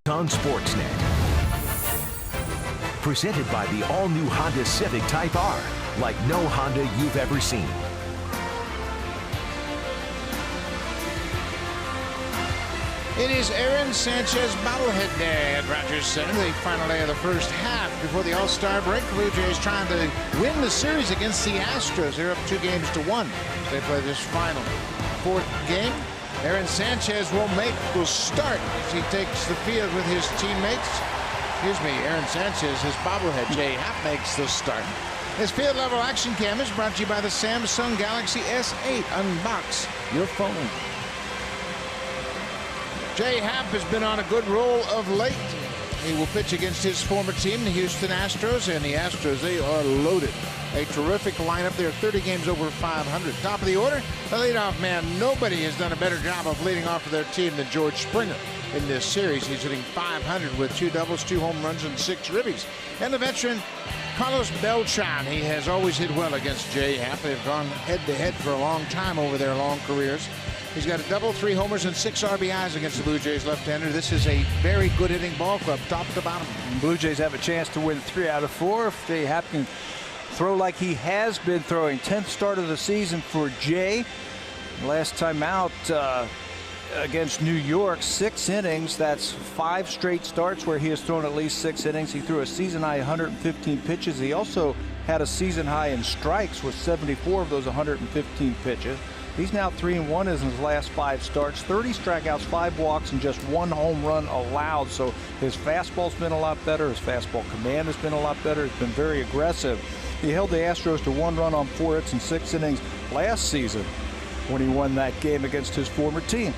on Sportsnet. Presented by the all-new Honda Civic Type R, like no Honda you've ever seen. It is Aaron Sanchez bobblehead day at Rogers Center, the final day of the first half before the All-Star break. Blue Jays trying to win the series against the Astros. They're up 2-1. They play this final fourth game. Aaron Sanchez will make the start as he takes the field with his teammates. Excuse me, Aaron Sanchez, his bobblehead. Jay Happ makes the start. This field level action cam is brought to you by the Samsung Galaxy S8. Unbox your phone. Jay Happ has been on a good roll of late. He will pitch against his former team, the Houston Astros, and the Astros, they are loaded. A terrific lineup. They're 30 games over 500. Top of the order, the leadoff man. Nobody has done a better job of leading off for their team than George Springer in this series. He's hitting .500 with 2 doubles, 2 home runs, and 6 ribbies. And the veteran, Carlos Beltran. He has always hit well against Jay Happ. They've gone head-to-head for a long time over their long careers. He's got a double, 3 homers, and 6 RBIs against the Blue Jays left-hander. This is a very good hitting ball club, top to bottom. The Blue Jays have a chance to win 3 out of 4 if Jay Happ can throw like he has been throwing. 10th start of the season for Jay. Last time out against New York, 6 innings. That's 5 straight starts where he has thrown at least 6 innings. He threw a season-high 115 pitches. He also had a season-high in strikes with 74 of those 115 pitches. He's now 3-1 in his last 5 starts, 30 strikeouts, 5 walks, and just 1 home run allowed. So his fastball's been a lot better. His fastball command has been a lot better. It's been very aggressive. He held the Astros to 1 run on 4 hits in 6 innings last season when he won that game against his former team.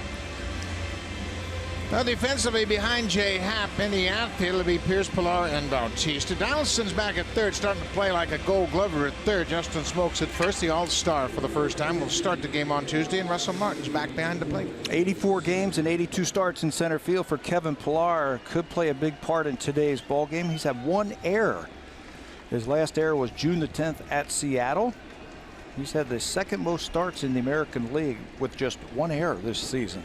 Now defensively behind Jay Happ in the outfield will be Pierce, Pilar, and Bautista. Donaldson's back at third, starting to play like a Gold Glover at third. Justin Smoaks at first, the All-Star for the first time, will start the game on Tuesday, and Russell Martin's back behind the plate. 84 games and 82 starts in center field for Kevin Pillar. Could play a big part in today's ball game. He's had 1 error. His last error was June the 10th at Seattle. He's had the second most starts in the American League with just 1 error this season.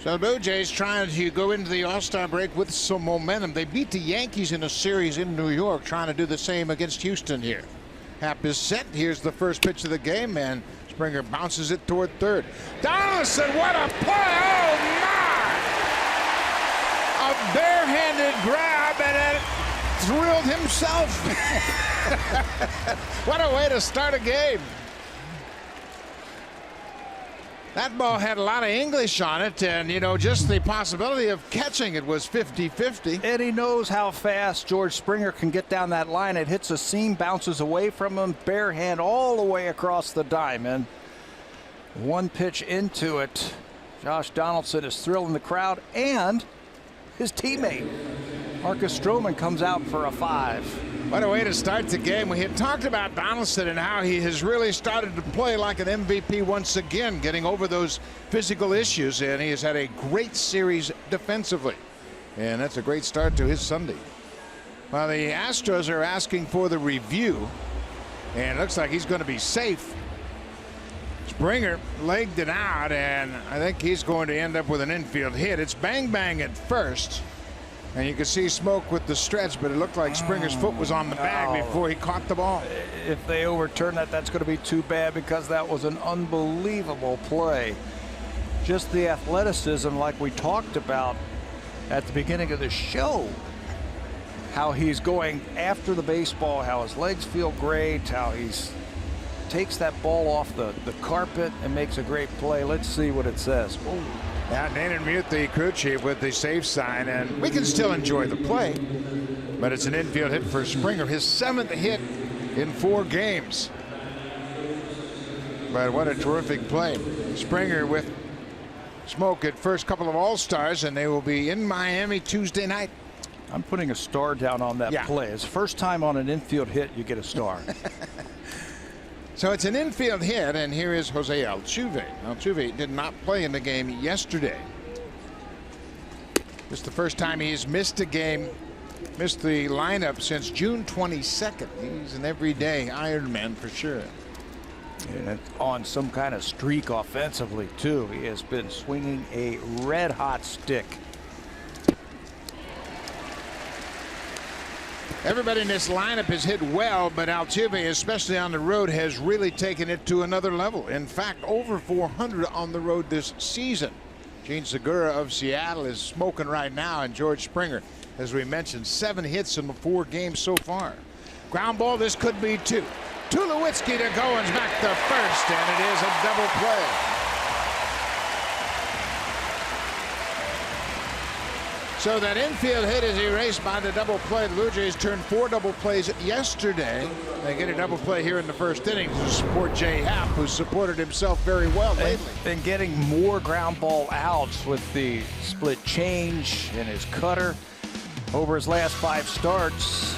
So the Blue Jays trying to go into the All-Star break with some momentum. They beat the Yankees in a series in New York, trying to do the same against Houston here. Happ is set. Here's the first pitch of the game, and Springer bounces it toward third. Donaldson, what a play! Oh, my! A barehanded grab, and it thrilled himself. What a way to start a game. That ball had a lot of English on it, and, you know, just the possibility of catching it was 50-50. And he knows how fast George Springer can get down that line. It hits a seam, bounces away from him, bare hand all the way across the diamond. 1 pitch into it. Josh Donaldson is thrilling the crowd, and his teammate, Marcus Stroman, comes out for a 5. What a way to start the game. We had talked about Donaldson and how he has really started to play like an MVP once again, getting over those physical issues, and he has had a great series defensively. And that's a great start to his Sunday. Well, the Astros are asking for the review, and it looks like he's going to be safe. Springer legged it out, and I think he's going to end up with an infield hit. It's bang-bang at first. And you can see Smoke with the stretch, but it looked like Springer's foot was on the bag before he caught the ball. If they overturn that, that's going to be too bad, because that was an unbelievable play. Just the athleticism, like we talked about at the beginning of the show. How he's going after the baseball, how his legs feel great, how he's takes that ball off the carpet and makes a great play. Let's see what it says. Ooh. Now Danon Mute, the crew chief, with the safe sign, and we can still enjoy the play, but it's an infield hit for Springer, his 7th hit in 4 games. But what a terrific play. Springer with Smoke at first couple of All-Stars, and they will be in Miami Tuesday night. I'm putting a star down on that play. It's the first time on an infield hit you get a star. So it's an infield hit, and here is Jose Altuve. Altuve did not play in the game yesterday. This is the first time he's missed a game, missed the lineup since June 22nd. He's an everyday Ironman for sure. And on some kind of streak offensively, too. He has been swinging a red-hot stick. Everybody in this lineup has hit well, but Altuve, especially on the road, has really taken it to another level. In fact, over 400 on the road this season. Gene Segura of Seattle is smoking right now, and George Springer, as we mentioned, 7 hits in the 4 games so far. Ground ball, this could be 2. Tulowitzki to Goins back to first, and it is a double play. So that infield hit is erased by the double play. The Blue Jays turned 4 double plays yesterday. They get a double play here in the first inning to support Jay Happ, who supported himself very well lately. And getting more ground ball outs with the split change and his cutter over his last 5 starts.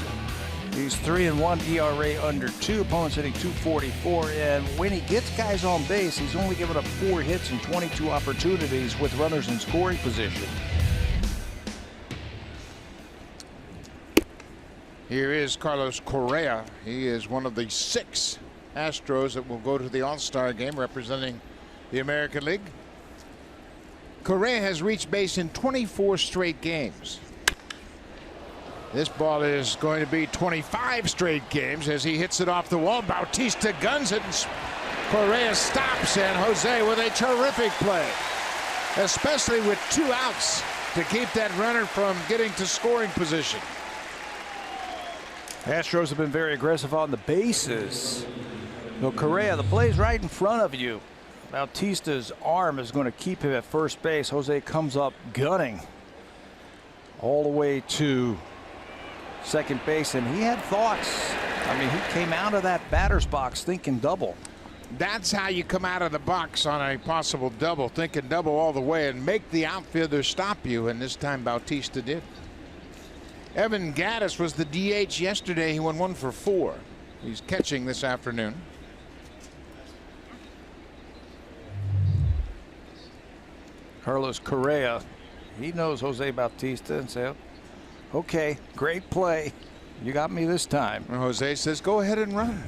He's 3-1 ERA under 2. Opponents hitting .244, and when he gets guys on base, he's only given up 4 hits and 22 opportunities with runners in scoring position. Here is Carlos Correa. He is one of the 6 Astros that will go to the All-Star game representing the American League. Correa has reached base in 24 straight games. This ball is going to be 25 straight games as he hits it off the wall. Bautista guns it, and Correa stops, and Jose with a terrific play, especially with 2 outs to keep that runner from getting to scoring position. Astros have been very aggressive on the bases. No, Correa, the play's right in front of you. Bautista's arm is going to keep him at first base. Jose comes up gunning all the way to second base, and he had thoughts. I mean, he came out of that batter's box thinking double. That's how you come out of the box on a possible double, thinking double all the way and make the outfielder stop you, and this time Bautista did. Evan Gattis was the DH yesterday. He won 1 for 4. He's catching this afternoon. Carlos Correa, he knows Jose Bautista and said, okay, great play. You got me this time. And Jose says, go ahead and run.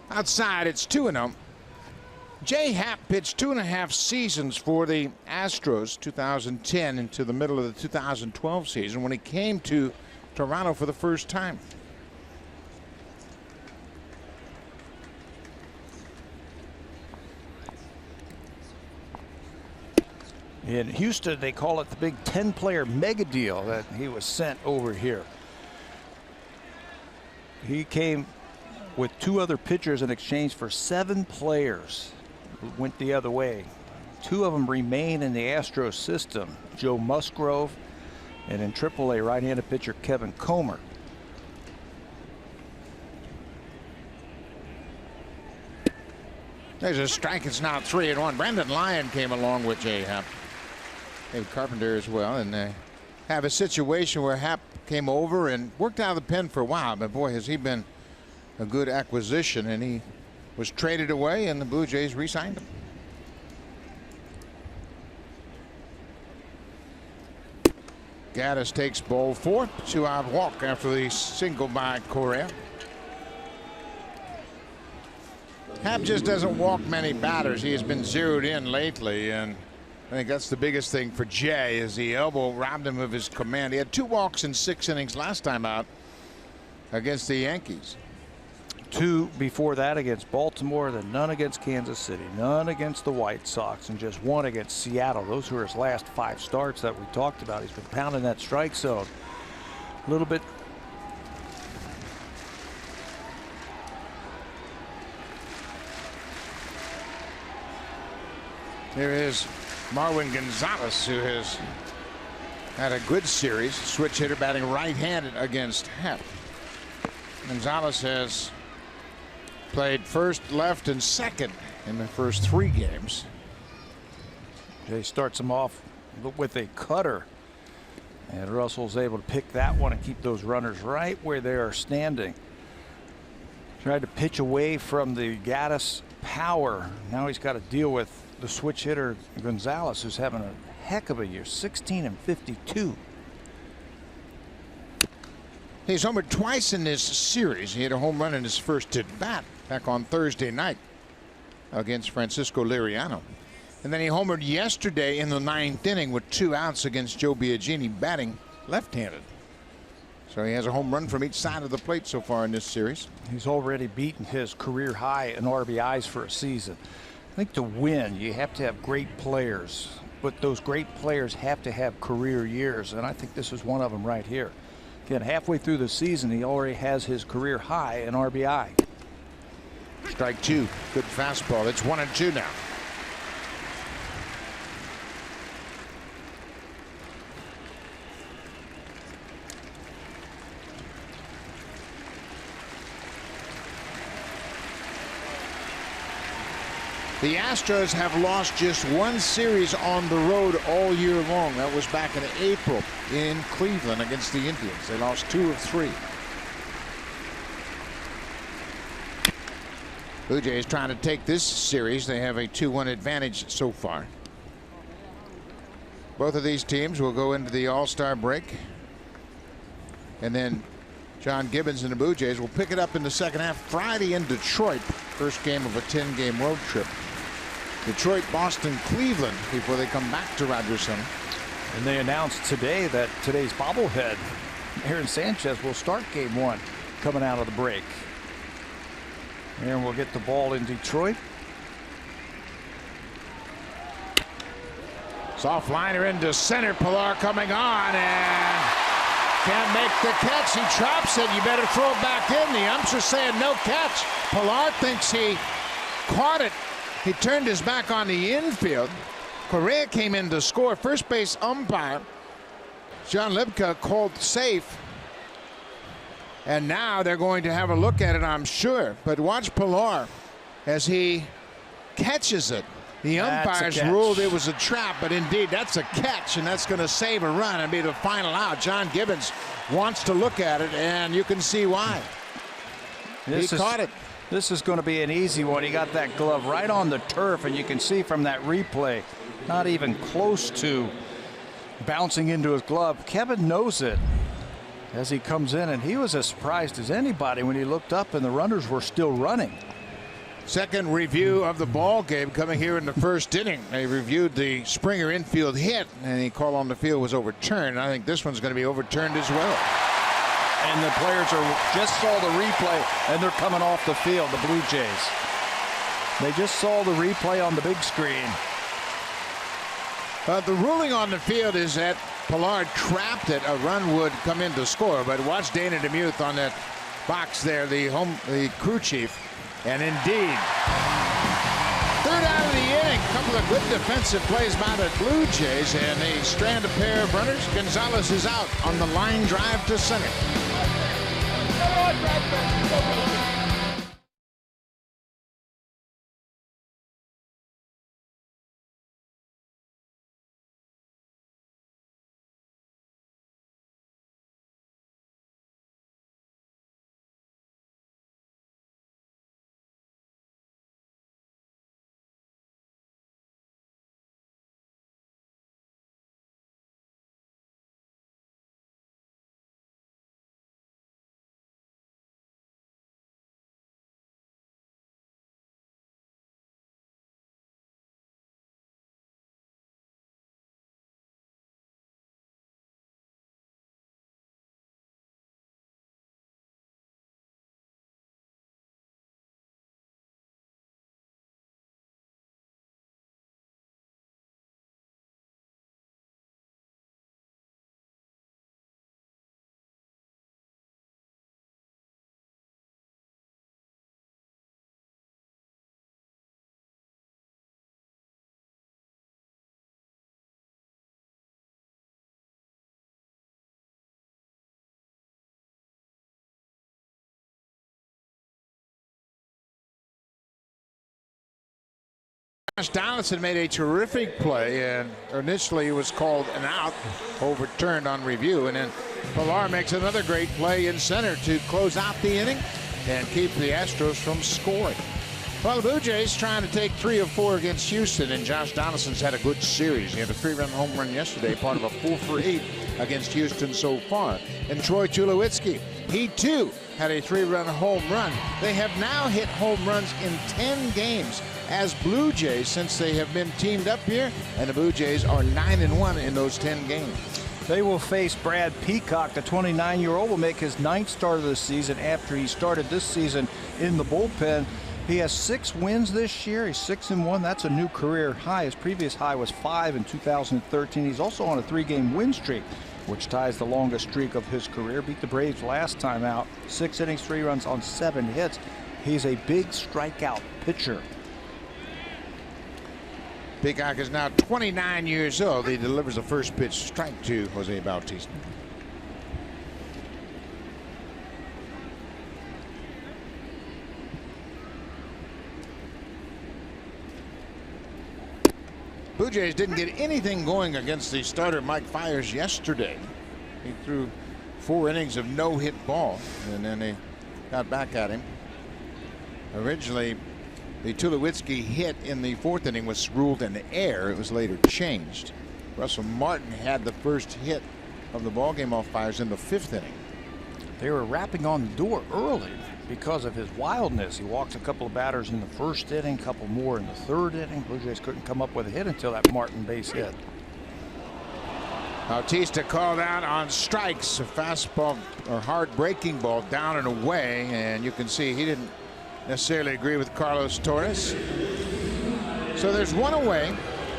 Outside, it's 2-0. Jay Happ pitched 2.5 seasons for the Astros, 2010 into the middle of the 2012 season, when he came to Toronto for the first time. In Houston, they call it the big 10-player mega deal that he was sent over here. He came with 2 other pitchers in exchange for 7 players. Went the other way. 2 of them remain in the Astros system, Joe Musgrove and in AAA right-handed pitcher Kevin Comer. There's a strike. It's now 3-1. Brandon Lyon came along with Jay Happ. David Carpenter as well, and they have a situation where Happ came over and worked out of the pen for a while, but boy, has he been a good acquisition, and he was traded away, and the Blue Jays re-signed him. Gattis takes ball 4, 2-out walk after the single by Correa. Happ just doesn't walk many batters. He has been zeroed in lately, and I think that's the biggest thing for Jay, is the elbow robbed him of his command. He had 2 walks in 6 innings last time out against the Yankees. 2 before that against Baltimore, then none against Kansas City, none against the White Sox, and just 1 against Seattle. Those were his last 5 starts that we talked about. He's been pounding that strike zone a little bit. There is Marwin Gonzalez, who has had a good series. Switch hitter batting right-handed against Happ. Gonzalez has played first, left, and second in the first 3 games. Jay starts him off with a cutter, and Russell's able to pick that one and keep those runners right where they are standing. Tried to pitch away from the Gattis power. Now he's got to deal with the switch hitter Gonzalez, who's having a heck of a year, 16 and 52. He's homered twice in this series. He hit a home run in his first at bat back on Thursday night against Francisco Liriano. And then he homered yesterday in the 9th inning with 2 outs against Joe Biagini, batting left-handed. So he has a home run from each side of the plate so far in this series. He's already beaten his career high in RBIs for a season. I think to win, you have to have great players, but those great players have to have career years, and I think this is one of them right here. Again, halfway through the season, he already has his career high in RBI. Strike 2, good fastball. It's 1-2 now. The Astros have lost just 1 series on the road all year long. That was back in April in Cleveland against the Indians. They lost 2 of 3. Blue Jays trying to take this series. They have a 2-1 advantage so far. Both of these teams will go into the All-Star break. And then John Gibbons and the Blue Jays will pick it up in the second half Friday in Detroit. First game of a 10-game road trip. Detroit, Boston, Cleveland before they come back to Rogers Center. And they announced today that today's bobblehead, Aaron Sanchez, will start game 1 coming out of the break. And we'll get the ball in Detroit. Soft liner into center. Pilar coming on and can't make the catch. He traps it. You better throw it back in. The umps are saying no catch. Pilar thinks he caught it. He turned his back on the infield. Correa came in to score. First base umpire John Libka called safe. And now they're going to have a look at it, I'm sure. But watch Pilar as he catches it. The umpires ruled it was a trap, but indeed that's a catch, and that's going to save a run and be the final out. John Gibbons wants to look at it, and you can see why. He caught it. This is going to be an easy one. He got that glove right on the turf, and you can see from that replay, not even close to bouncing into his glove. Kevin knows it as he comes in, and he was as surprised as anybody when he looked up and the runners were still running. Second review of the ball game coming here in the first inning. They reviewed the Springer infield hit, and the call on the field was overturned. I think this one's going to be overturned as well. And the players just saw the replay, and they're coming off the field, the Blue Jays. They just saw the replay on the big screen. The ruling on the field is that Pilar trapped it. A run would come in to score. But watch Dana DeMuth on that box there, the crew chief. And indeed, third out of the inning. A couple of good defensive plays by the Blue Jays, and they strand a pair of runners. Gonzalez is out on the line drive to center. Donaldson made a terrific play, and initially it was called an out, overturned on review, and then Pilar makes another great play in center to close out the inning and keep the Astros from scoring. Well, the Blue Jays trying to take 3 of 4 against Houston, and Josh Donaldson's had a good series. He had a 3-run home run yesterday, part of a 4-for-8 against Houston so far. And Troy Tulowitzki, he too had a 3-run home run. They have now hit home runs in 10 games as Blue Jays since they have been teamed up here, and the Blue Jays are 9-1 in those 10 games. They will face Brad Peacock. The 29-year-old will make his 9th start of the season after he started this season in the bullpen. He has 6 wins this year. He's 6-1. That's a new career high. His previous high was 5 in 2013. He's also on a 3-game win streak, which ties the longest streak of his career. Beat the Braves last time out. 6 innings, 3 runs on 7 hits. He's a big strikeout pitcher. Peacock is now 29 years old. He delivers the first pitch strike to Jose Bautista. Blue Jays didn't get anything going against the starter Mike Fiers yesterday. He threw 4 innings of no-hit ball, and then they got back at him. Originally, the Tulowitzki hit in the 4th inning was ruled an error. It was later changed. Russell Martin had the first hit of the ballgame off Fiers in the 5th inning. They were rapping on the door early because of his wildness. He walks a couple of batters in the 1st inning, a couple more in the 3rd inning. Blue Jays couldn't come up with a hit until that Martin base hit. Bautista called out on strikes, a fastball or hard breaking ball down and away, and you can see he didn't necessarily agree with Carlos Torres. So there's 1 away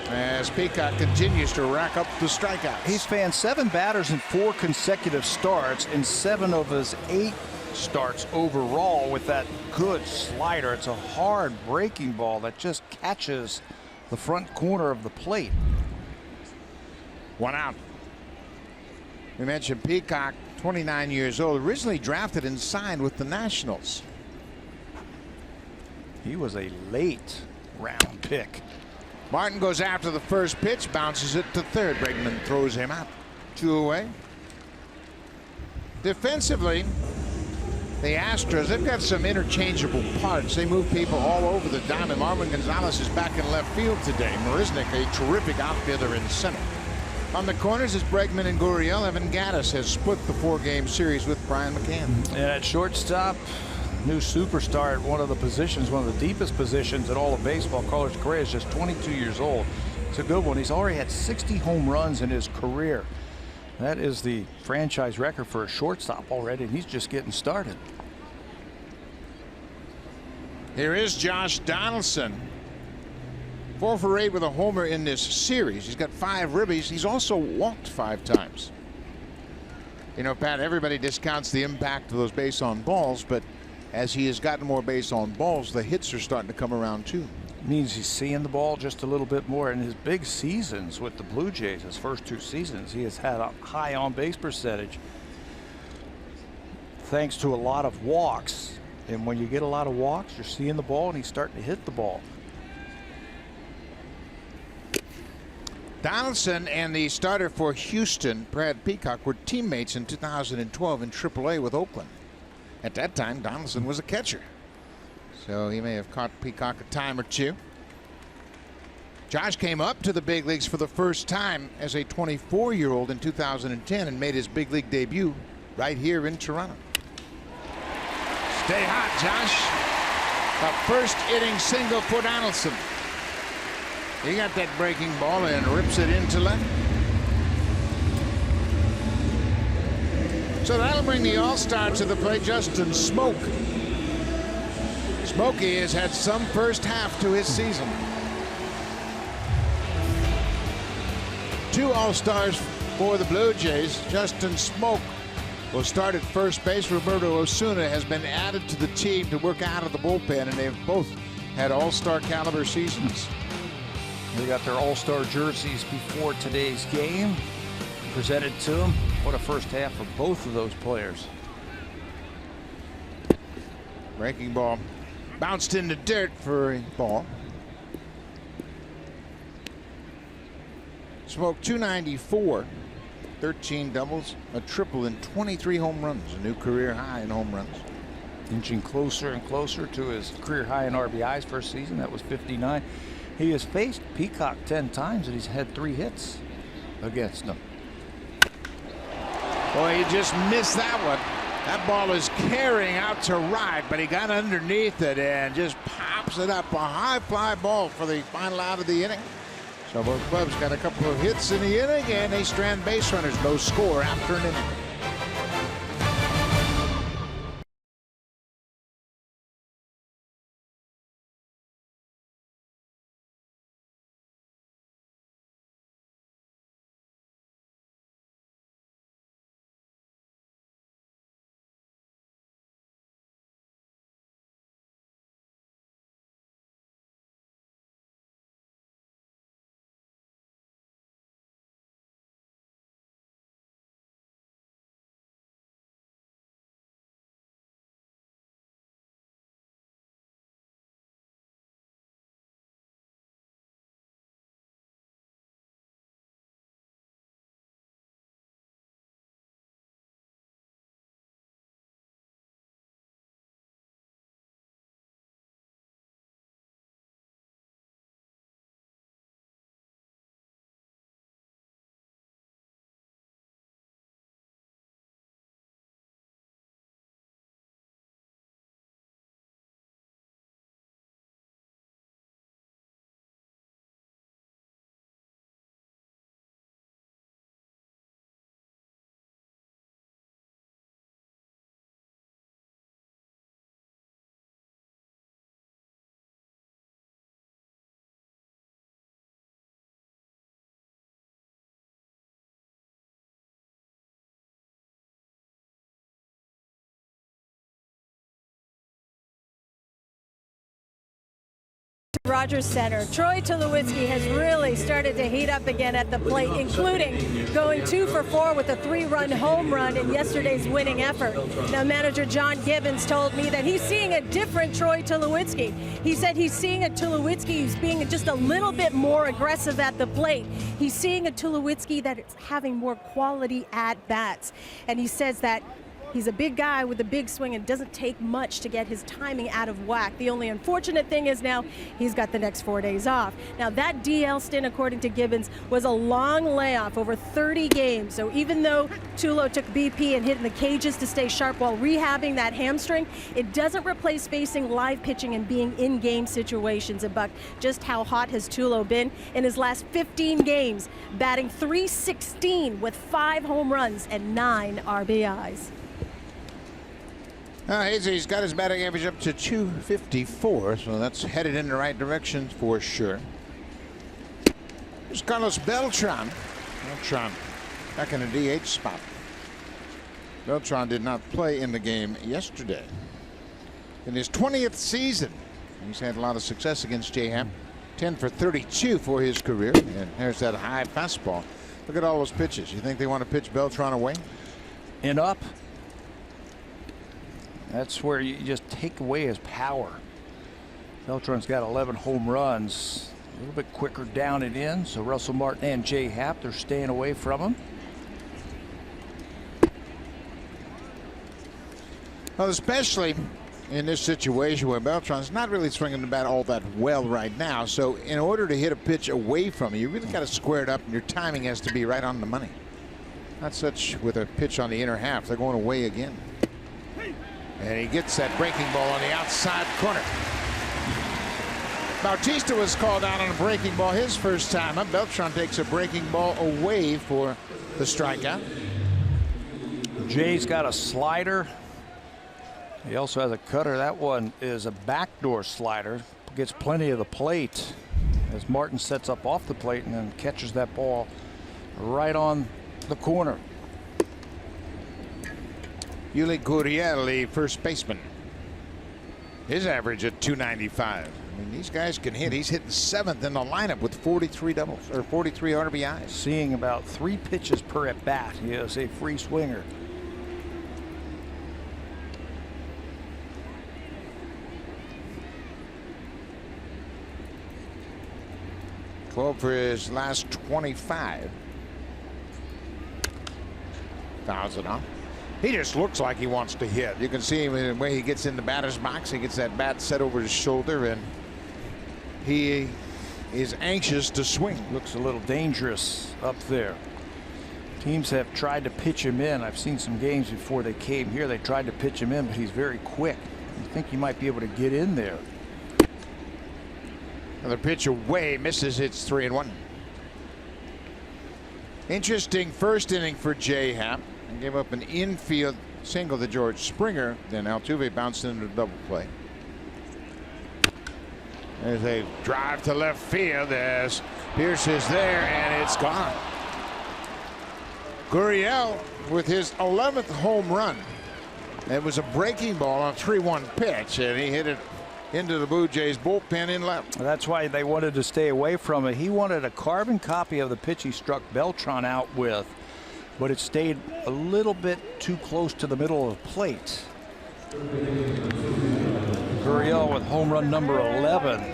as Peacock continues to rack up the strikeouts. He's fanned 7 batters in 4 consecutive starts, in 7 of his 8 starts overall with that good slider. It's a hard breaking ball that just catches the front corner of the plate. 1 out. We mentioned Peacock, 29 years old, originally drafted and signed with the Nationals. He was a late round pick. Martin goes after the first pitch, bounces it to 3rd. Bregman throws him out. 2 away. Defensively, the Astros, they've got some interchangeable parts. They move people all over the diamond. Marwin Gonzalez is back in left field today. Marisnick, a terrific outfielder in center. On the corners is Bregman and Gurriel. Evan Gattis has split the 4-game series with Brian McCann. And at shortstop, new superstar at one of the positions, one of the deepest positions in all of baseball. Carlos Correa is just 22 years old. It's a good one. He's already had 60 home runs in his career. That is the franchise record for a shortstop already, and he's just getting started. Here is Josh Donaldson. 4 for 8 with a homer in this series. He's got 5 ribbies. He's also walked 5 times. You know, Pat, everybody discounts the impact of those base on balls, but as he has gotten more base on balls, the hits are starting to come around too. It means he's seeing the ball just a little bit more. In his big seasons with the Blue Jays, his first 2 seasons, he has had a high on base percentage thanks to a lot of walks. And when you get a lot of walks, you're seeing the ball and he's starting to hit the ball. Donaldson and the starter for Houston, Brad Peacock, were teammates in 2012 in AAA with Oakland. At that time, Donaldson was a catcher, so he may have caught Peacock a time or 2. Josh came up to the big leagues for the first time as a 24-year-old in 2010 and made his big league debut right here in Toronto. Stay hot, Josh. A first inning single for Donaldson. He got that breaking ball and rips it into left. So that'll bring the All-Star to the plate, Justin Smoak. Smokey has had some first half to his season. 2 All-Stars for the Blue Jays. Justin Smoak will start at first base. Roberto Osuna has been added to the team to work out of the bullpen, and they've both had All-Star caliber seasons. They got their All-Star jerseys before today's game presented to them. What a first half for both of those players. Breaking ball bounced into dirt for a ball. Smoke 294, 13 doubles, a triple, and 23 home runs, a new career high in home runs. inching closer and closer to his career high in RBIs first season. That was 59. He has faced Peacock 10 times, and he's had 3 hits against him. Boy, he just missed that one. That ball is carrying out to right, but he got underneath it and just pops it up. A high fly ball for the final out of the inning. So both clubs got a couple of hits in the inning, and they strand base runners. No score after an inning. Rogers Center. Troy Tulowitzki has really started to heat up again at the plate, including going 2 for 4 with a 3-run home run in yesterday's winning effort. Now, manager John Gibbons told me that he's seeing a different Troy Tulowitzki. He said he's seeing a Tulowitzki who's being just a little bit more aggressive at the plate. He's seeing a Tulowitzki that is having more quality at-bats. And he says that he's a big guy with a big swing and doesn't take much to get his timing out of whack. The only unfortunate thing is now he's got the next 4 days off. Now that DL stint, according to Gibbons, was a long layoff over 30 games. So even though Tulo took BP and hit in the cages to stay sharp while rehabbing that hamstring, it doesn't replace facing live pitching and being in game situations. And Buck, just how hot has Tulo been in his last 15 games, batting .316 with 5 home runs and 9 RBIs. He's got his batting average up to .254, so that's headed in the right direction for sure. Here's Carlos Beltran. Beltran back in the DH spot. Beltran did not play in the game yesterday. In his 20th season, he's had a lot of success against J-Hap. 10 for 32 for his career. And there's that high fastball. Look at all those pitches. You think they want to pitch Beltran away? And up. That's where you just take away his power. Beltran's got 11 home runs. A little bit quicker down and in, so Russell Martin and Jay Happ, they're staying away from him. Well, especially in this situation where Beltran's not really swinging the bat all that well right now. So in order to hit a pitch away from you really got to square it up, and your timing has to be right on the money. Not such with a pitch on the inner half. They're going away again. And he gets that breaking ball on the outside corner. Bautista was called out on a breaking ball his first time up. Beltran takes a breaking ball away for the strikeout. Jay's got a slider. He also has a cutter. That one is a backdoor slider. Gets plenty of the plate as Martin sets up off the plate and then catches that ball right on the corner. Yuli Gurriel, the first baseman. His average at .295. I mean, these guys can hit. He's hitting 7th in the lineup with 43 doubles or 43 RBIs. Seeing about 3 pitches per at bat. He is a free swinger. .12 for his last 25. Fouls it off. He just looks like he wants to hit. You can see him in the way he gets in the batter's box. He gets that bat set over his shoulder, and he is anxious to swing. Looks a little dangerous up there. Teams have tried to pitch him in. I've seen some games before they came here. They tried to pitch him in, but he's very quick. You think he might be able to get in there. Another pitch away, misses. It's 3-1. Interesting first inning for J-Happ. He gave up an infield single to George Springer. Then Altuve bounced into a double play. There's a drive to left field as Pierce is there, and it's gone. Gurriel with his 11th home run. It was a breaking ball on a 3-1 pitch, and he hit it into the Blue Jays bullpen in left. That's why they wanted to stay away from it. He wanted a carbon copy of the pitch he struck Beltran out with, but it stayed a little bit too close to the middle of the plate. Gurriel with home run number 11.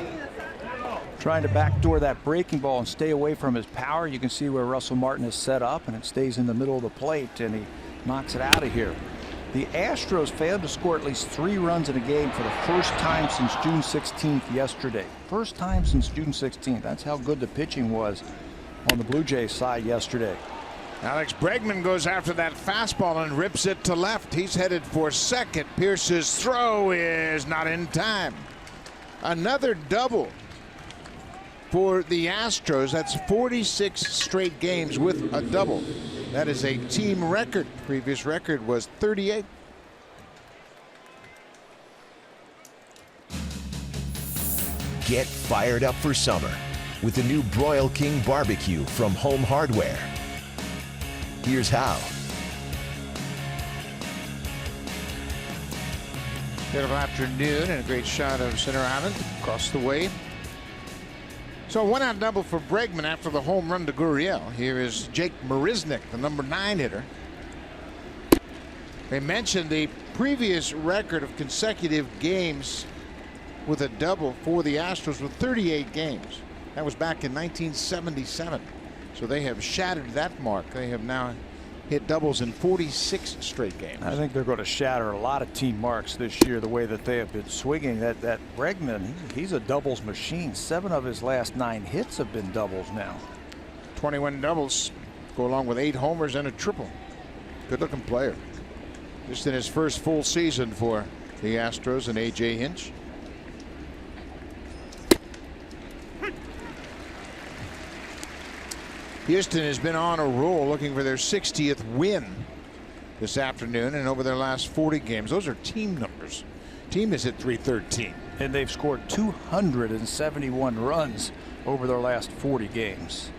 Trying to backdoor that breaking ball and stay away from his power. You can see where Russell Martin is set up, and it stays in the middle of the plate, and he knocks it out of here. The Astros failed to score at least 3 runs in a game for the first time since June 16th yesterday. First time since June 16th. That's how good the pitching was on the Blue Jays side yesterday. Alex Bregman goes after that fastball and rips it to left. He's headed for second. Pierce's throw is not in time. Another double for the Astros. That's 46 straight games with a double. That is a team record. Previous record was 38. Get fired up for summer with the new Broil King Barbecue from Home Hardware. Here's how. Beautiful afternoon and a great shot of Center Island across the way. So a 1-out double for Bregman after the home run to Gurriel. Here is Jake Marisnick, the number 9 hitter. They mentioned the previous record of consecutive games with a double for the Astros with 38 games. That was back in 1977. So they have shattered that mark. They have now hit doubles in 46 straight games. I think they're going to shatter a lot of team marks this year the way that they have been swinging. That Bregman, he's a doubles machine. 7 of his last 9 hits have been doubles now. 21 doubles go along with 8 homers and a triple. Good looking player. Just in his first full season for the Astros and A.J. Hinch. Houston has been on a roll looking for their 60th win this afternoon, and over their last 40 games. Those are team numbers. Team is at 313. And they've scored 271 runs over their last 40 games.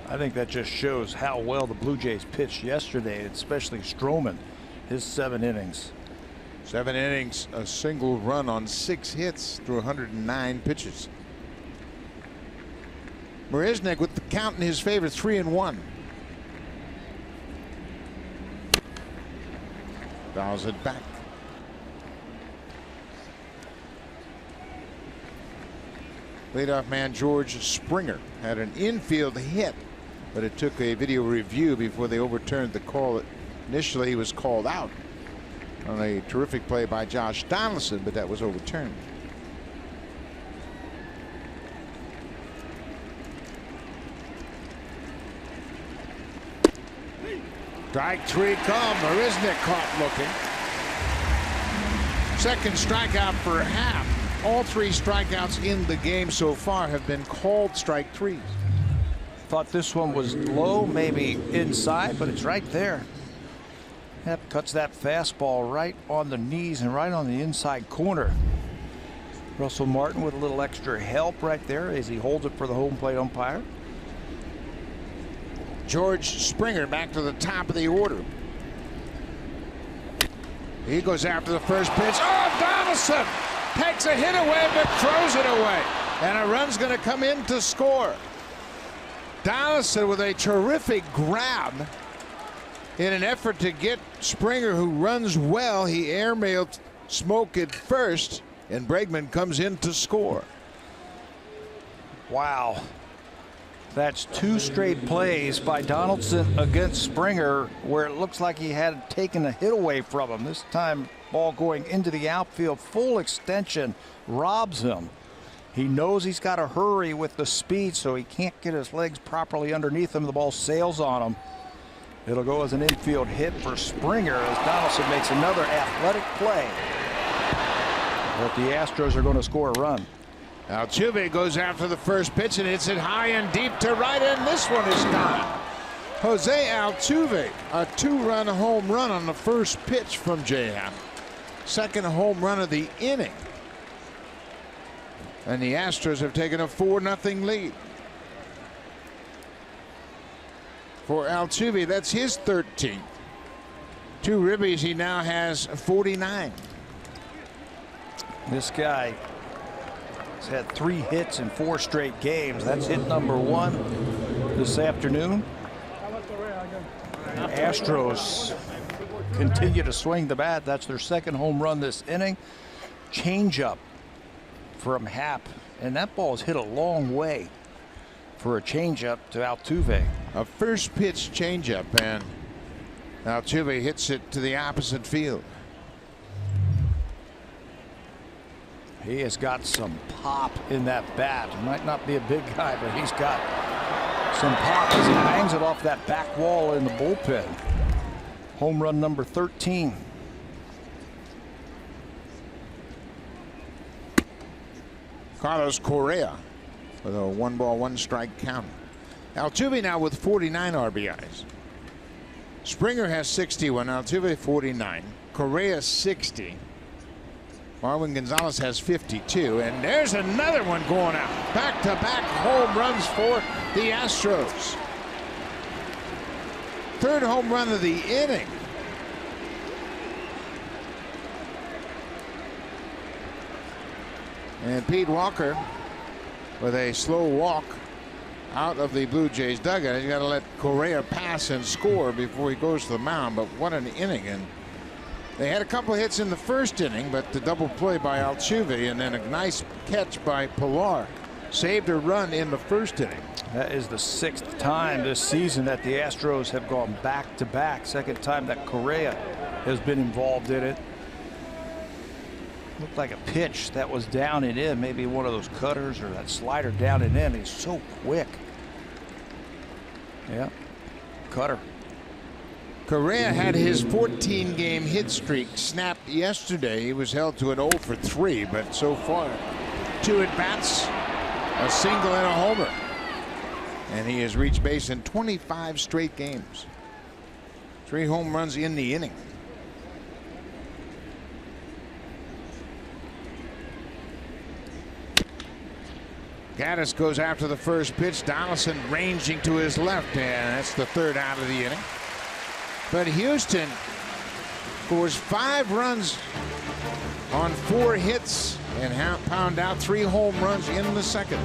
I think that just shows how well the Blue Jays pitched yesterday, especially Stroman, his 7 innings. 7 innings, a single run on 6 hits through 109 pitches. Marisnick with the count in his favor, 3-1. Fouls it back. Leadoff man George Springer had an infield hit, but it took a video review before they overturned the call. Initially, he was called out on a terrific play by Josh Donaldson, but that was overturned. Strike 3 come. Marisnick caught looking. Second strikeout for Happ. All 3 strikeouts in the game so far have been called strike 3s. Thought this one was low, maybe inside, but it's right there. Happ cuts that fastball right on the knees and right on the inside corner. Russell Martin with a little extra help right there as he holds it for the home plate umpire. George Springer back to the top of the order. He goes after the first pitch. Oh, Donaldson takes a hit away but throws it away. And a run's going to come in to score. Donaldson with a terrific grab. In an effort to get Springer, who runs well, he airmailed Smoke at first, and Bregman comes in to score. Wow. That's 2 straight plays by Donaldson against Springer where it looks like he had taken a hit away from him. This time, ball going into the outfield, full extension, robs him. He knows he's got to hurry with the speed, so he can't get his legs properly underneath him. The ball sails on him. It'll go as an infield hit for Springer as Donaldson makes another athletic play. But the Astros are going to score a run. Altuve goes after the first pitch and hits it high and deep to right, and this one is gone. Jose Altuve, a 2-run home run on the first pitch from J.M. Second home run of the inning. And the Astros have taken a 4-0 lead. For Altuve, that's his 13th. 2 ribbies, he now has 49. This guy has had 3 hits in 4 straight games. That's hit number 1 this afternoon. The Astros continue to swing the bat. That's their second home run this inning. Changeup from Happ, and that ball is hit a long way for a changeup to Altuve. A first pitch changeup, and Altuve hits it to the opposite field. He has got some pop in that bat. He might not be a big guy, but he's got some pop as he bangs it off that back wall in the bullpen. Home run number 13. Carlos Correa with a 1-ball, 1-strike count. Altuve now with 49 RBIs. Springer has 61. Altuve 49. Correa 60. Marwin Gonzalez has 52, and there's another one going out. Back-to-back home runs for the Astros. 3rd home run of the inning. And Pete Walker with a slow walk out of the Blue Jays dugout. He's got to let Correa pass and score before he goes to the mound, but what an inning. And they had a couple hits in the first inning, but the double play by Altuve and then a nice catch by Pilar saved a run in the first inning. That is the 6th time this season that the Astros have gone back-to-back. Second time that Correa has been involved in it. Looked like a pitch that was down and in, maybe one of those cutters or that slider down and in. He's so quick. Yeah, cutter. Correa had his 14-game hit streak snapped yesterday. He was held to an 0 for 3, but so far 2 at-bats, a single and a homer. And he has reached base in 25 straight games. 3 home runs in the inning. Gaddis goes after the first pitch. Donaldson ranging to his left, and that's the 3rd out of the inning. But Houston scores 5 runs on 4 hits and pound out 3 home runs in the 2nd.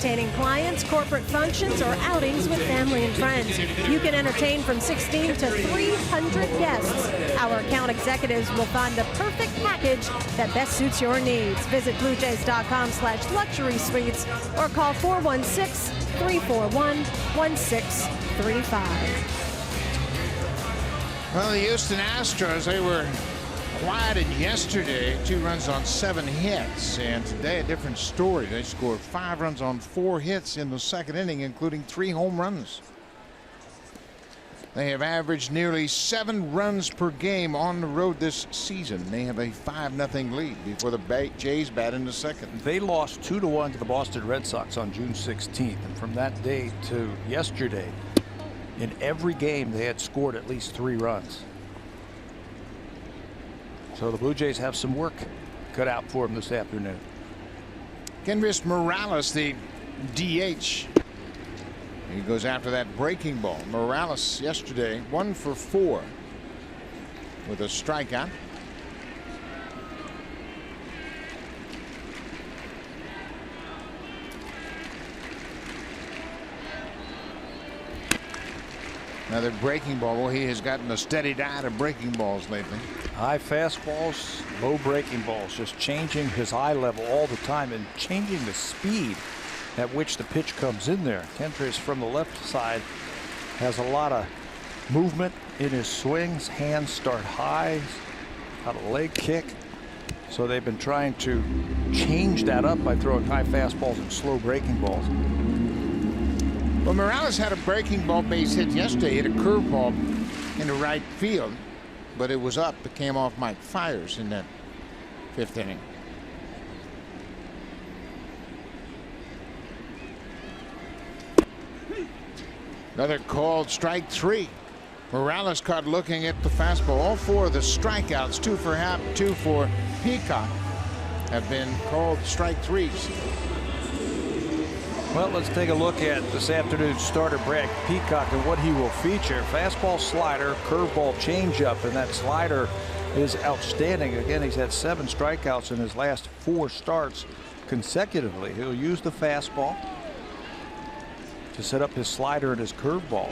entertaining clients, corporate functions, or outings with family and friends. You can entertain from 16 to 300 guests. Our account executives will find the perfect package that best suits your needs. Visit BlueJays.com/luxury suites or call 416-341-1635. Well, the Houston Astros, they were quieted yesterday, 2 runs on 7 hits, and today a different story. They scored 5 runs on 4 hits in the second inning, including 3 home runs. They have averaged nearly 7 runs per game on the road this season. They have a 5-0 lead before the Jays bat in the second. They lost 2-1 to the Boston Red Sox on June 16th, and from that day to yesterday, in every game they had scored at least 3 runs. So the Blue Jays have some work cut out for them this afternoon. Kendrys Morales, the DH. He goes after that breaking ball. Morales yesterday 1 for 4 with a strikeout. Another breaking ball. Well, he has gotten a steady diet of breaking balls lately. High fastballs, low breaking balls, just changing his eye level all the time and changing the speed at which the pitch comes in there. Kendrys from the left side has a lot of movement in his swings. Hands start high, got a leg kick. So they've been trying to change that up by throwing high fastballs and slow breaking balls. Well, Morales had a breaking ball base hit yesterday. He hit a curveball into right field, but it was up. It came off Mike Fiers in that 5th inning. Another called strike 3. Morales caught looking at the fastball. All 4 of the strikeouts, 2 for Happ, 2 for Peacock, have been called strike 3s. Well, let's take a look at this afternoon's starter, Brad Peacock, and what he will feature. Fastball, slider, curveball, changeup, and that slider is outstanding. Again, he's had 7 strikeouts in his last 4 starts consecutively. He'll use the fastball to set up his slider and his curveball.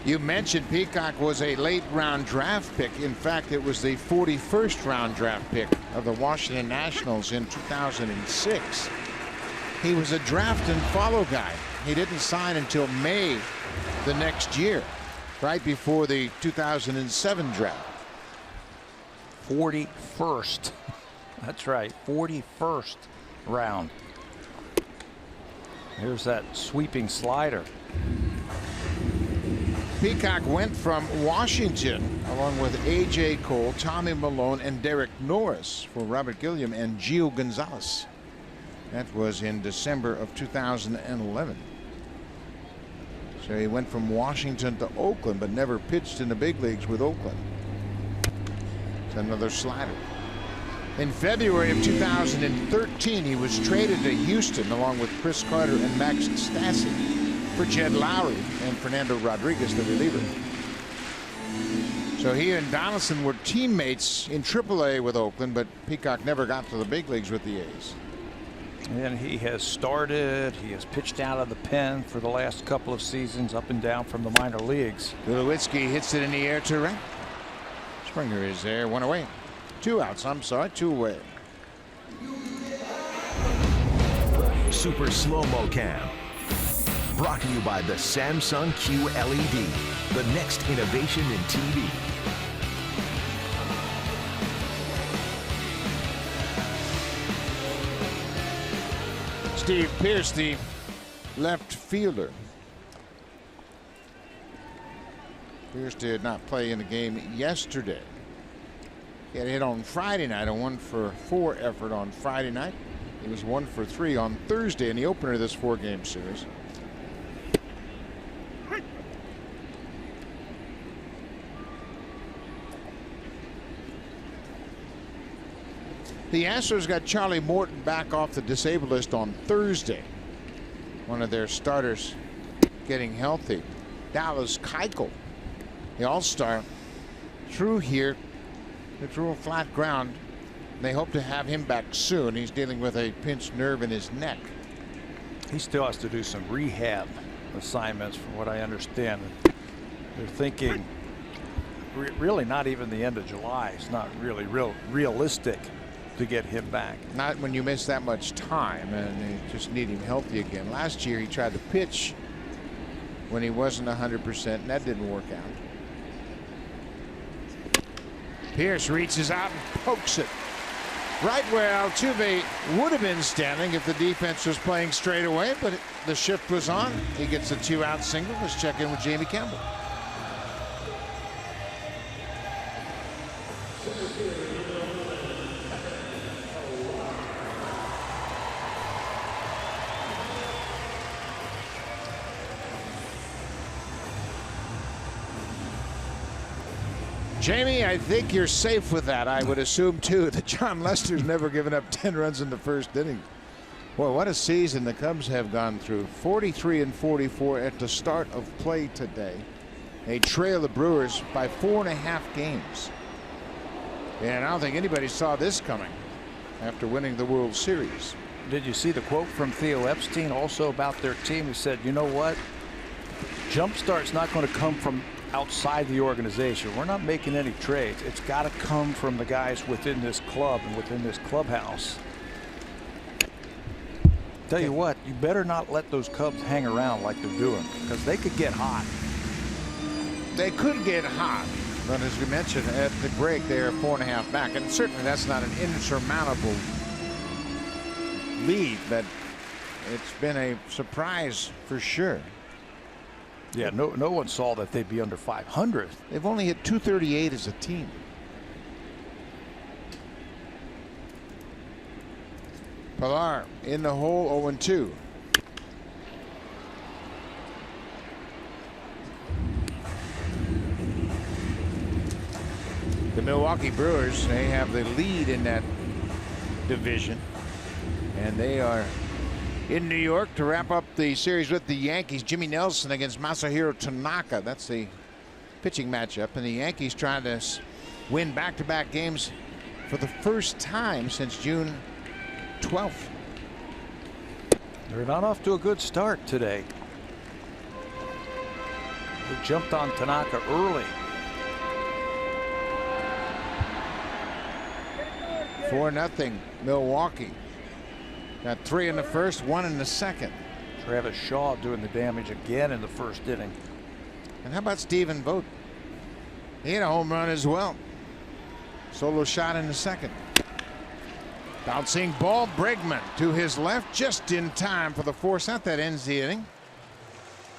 You mentioned Peacock was a late round draft pick. In fact, it was the 41st round draft pick of the Washington Nationals in 2006. He was a draft and follow guy. He didn't sign until May the next year, right before the 2007 draft. 41st. That's right, 41st round. Here's that sweeping slider. Peacock went from Washington along with A.J. Cole, Tommy Malone, and Derek Norris for Robert Gilliam and Gio Gonzalez. That was in December of 2011. So he went from Washington to Oakland, but never pitched in the big leagues with Oakland. It's another slider. In February of 2013, he was traded to Houston along with Chris Carter and Max Stassi for Jed Lowry and Fernando Rodriguez, the reliever. So he and Donaldson were teammates in AAA with Oakland, but Peacock never got to the big leagues with the A's. And he has started, he has pitched out of the pen for the last couple of seasons, up and down from the minor leagues. Tulowitzki hits it in the air to right. Springer is there, 1 away. 2 outs, I'm sorry, 2 away. Super Slow-Mo Cam. Brought to you by the Samsung QLED, the next innovation in TV. Steve Pearce, the left fielder. Pearce did not play in the game yesterday. He had a hit on Friday night, a 1-for-4 effort on Friday night. He was 1 for 3 on Thursday in the opener of this 4-game series. The Astros got Charlie Morton back off the disabled list on Thursday. One of their starters getting healthy. Dallas Keuchel, the all-star, threw here. They threw a flat ground They hope to have him back soon. He's dealing with a pinched nerve in his neck. He still has to do some rehab assignments, from what I understand. They're thinking really not even the end of July. It's not really realistic to get him back. Not when you miss that much time, and they just need him healthy again. Last year he tried to pitch when he wasn't 100%, and that didn't work out. Pierce reaches out and pokes it right where Altuve would have been standing if the defense was playing straight away, but the shift was on. He gets a 2-out single. Let's check in with Jamie Campbell. Jamie, I think you're safe with that. I would assume, too, that John Lester's never given up 10 runs in the first inning. Boy, what a season the Cubs have gone through. 43-44 at the start of play today. They trail the Brewers by 4.5 games. And I don't think anybody saw this coming after winning the World Series. Did you see the quote from Theo Epstein also about their team? He said, you know what? Jumpstart's not going to come from outside the organization. We're not making any trades. It's got to come from the guys within this club and within this clubhouse. Tell you what, you better not let those Cubs hang around like they're doing, because they could get hot. They could get hot, but as we mentioned at the break, they are 4.5 back, and certainly that's not an insurmountable lead, but it's been a surprise for sure. Yeah, no one saw that they'd be under 500. They've only hit .238 as a team. Pilar in the hole, 0-2. The Milwaukee Brewers, they have the lead in that division, and they are in New York to wrap up the series with the Yankees. Jimmy Nelson against Masahiro Tanaka. That's the pitching matchup, and the Yankees trying to win back-to-back games for the first time since June 12th. They're not off to a good start today. They jumped on Tanaka early. 4-0 Milwaukee. Got 3 in the first, 1 in the second. Travis Shaw doing the damage again in the first inning. And how about Stephen Vogt? He had a home run as well. Solo shot in the second. Bouncing ball, Bregman to his left just in time for the force out. That ends the inning.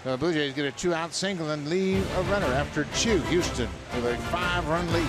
The Blue Jays get a 2-out single and leave a runner after 2. Houston with a 5-run lead.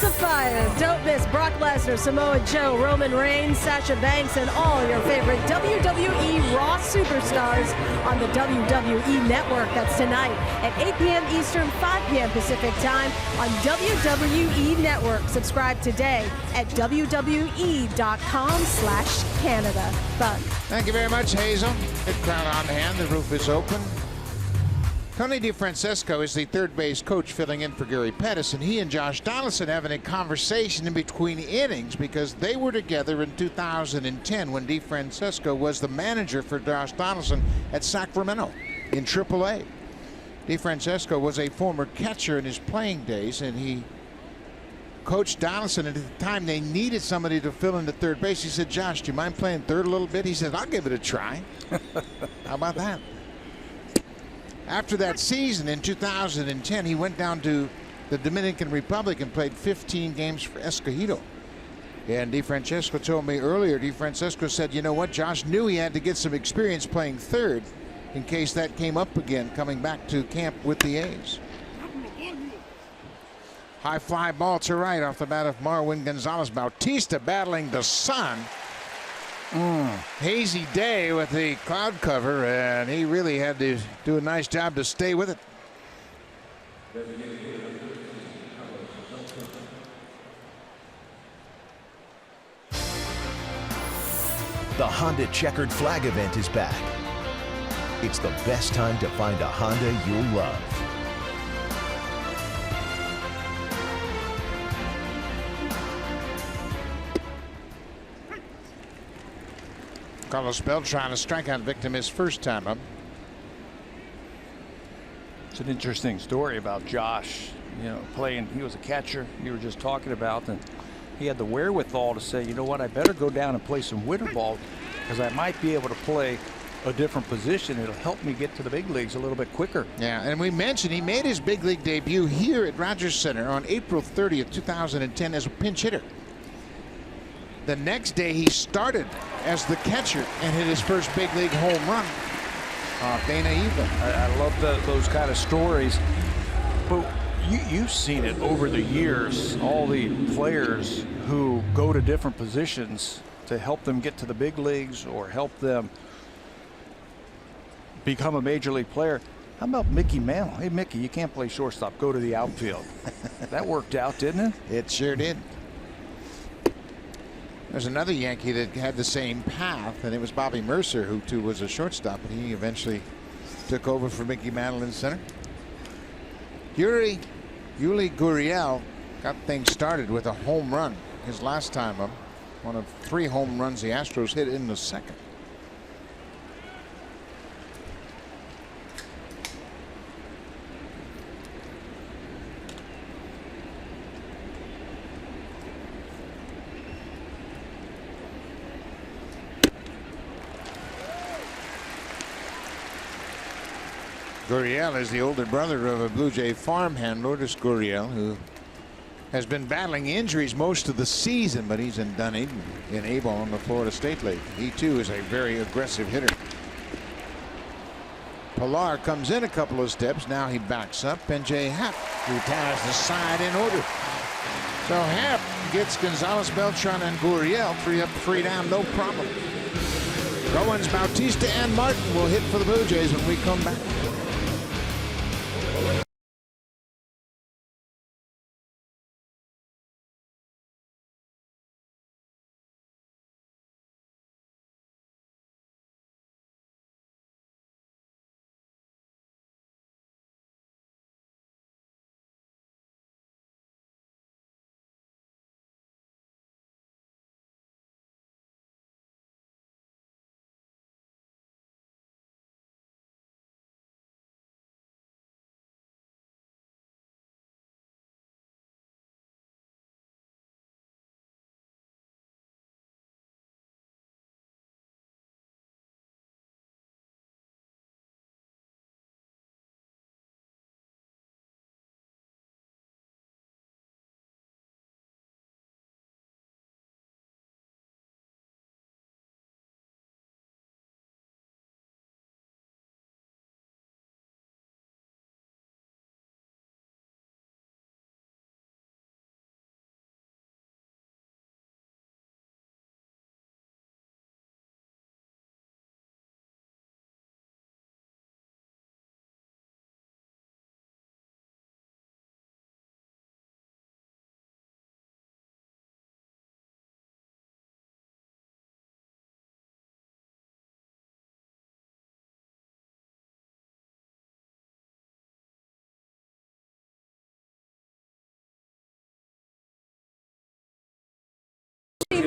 Balls of Fire. Don't miss Brock Lesnar, Samoa Joe, Roman Reigns, Sasha Banks, and all your favorite WWE Raw superstars on the WWE Network. That's tonight at 8 p.m. Eastern, 5 p.m. Pacific time on WWE Network. Subscribe today at WWE.com/Canada. Fun. Thank you very much, Hazel. Good crowd on hand. The roof is open. Tony DeFrancesco is the third base coach filling in for Gary Pettis, and he and Josh Donaldson having a conversation in between innings because they were together in 2010 when DeFrancesco was the manager for Josh Donaldson at Sacramento in AAA. DeFrancesco was a former catcher in his playing days, and he coached Donaldson, and at the time they needed somebody to fill in the third base. He said, "Josh, do you mind playing third a little bit?" He said, "I'll give it a try." How about that? After that season in 2010, he went down to the Dominican Republic and played 15 games for Escogido. And DeFrancesco told me earlier, DeFrancesco said, you know what, Josh knew he had to get some experience playing third in case that came up again coming back to camp with the A's. High fly ball to right off the bat of Marwin Gonzalez. Bautista battling the sun. Hazy day with the cloud cover, and he really had to do a nice job to stay with it. The Honda Checkered Flag event is back. It's the best time to find a Honda you'll love. Carlos Beltran, a strikeout victim his first time up. It's an interesting story about Josh, playing. He was a catcher you were just talking about, and he had the wherewithal to say, you know what, I better go down and play some winter ball because I might be able to play a different position. It'll help me get to the big leagues a little bit quicker. Yeah, and we mentioned he made his big league debut here at Rogers Center on April 30th, 2010 as a pinch hitter. The next day he started as the catcher and hit his first big league home run. Dana Evelyn. I love those kind of stories. But you've seen it over the years, all the players who go to different positions to help them get to the big leagues or help them become a major league player. How about Mickey Mantle? Hey, Mickey, you can't play shortstop. Go to the outfield. That worked out, didn't it? It sure did. There's another Yankee that had the same path, and it was Bobby Mercer, who too was a shortstop, and he eventually took over for Mickey Mantle in center. Yuli Gurriel got things started with a home run his last time up. One of 3 home runs the Astros hit in the second. Gurriel is the older brother of a Blue Jay farmhand, Lourdes Gurriel, who has been battling injuries most of the season, but he's in Dunedin in A-ball in the Florida State League. He too is a very aggressive hitter. Pilar comes in a couple of steps. Now he backs up, and Jay Happ retires the side in order. So Happ gets Gonzalez, Beltran, and Gurriel 3 up, 3 down, no problem. Goins, Bautista, and Martin will hit for the Blue Jays when we come back.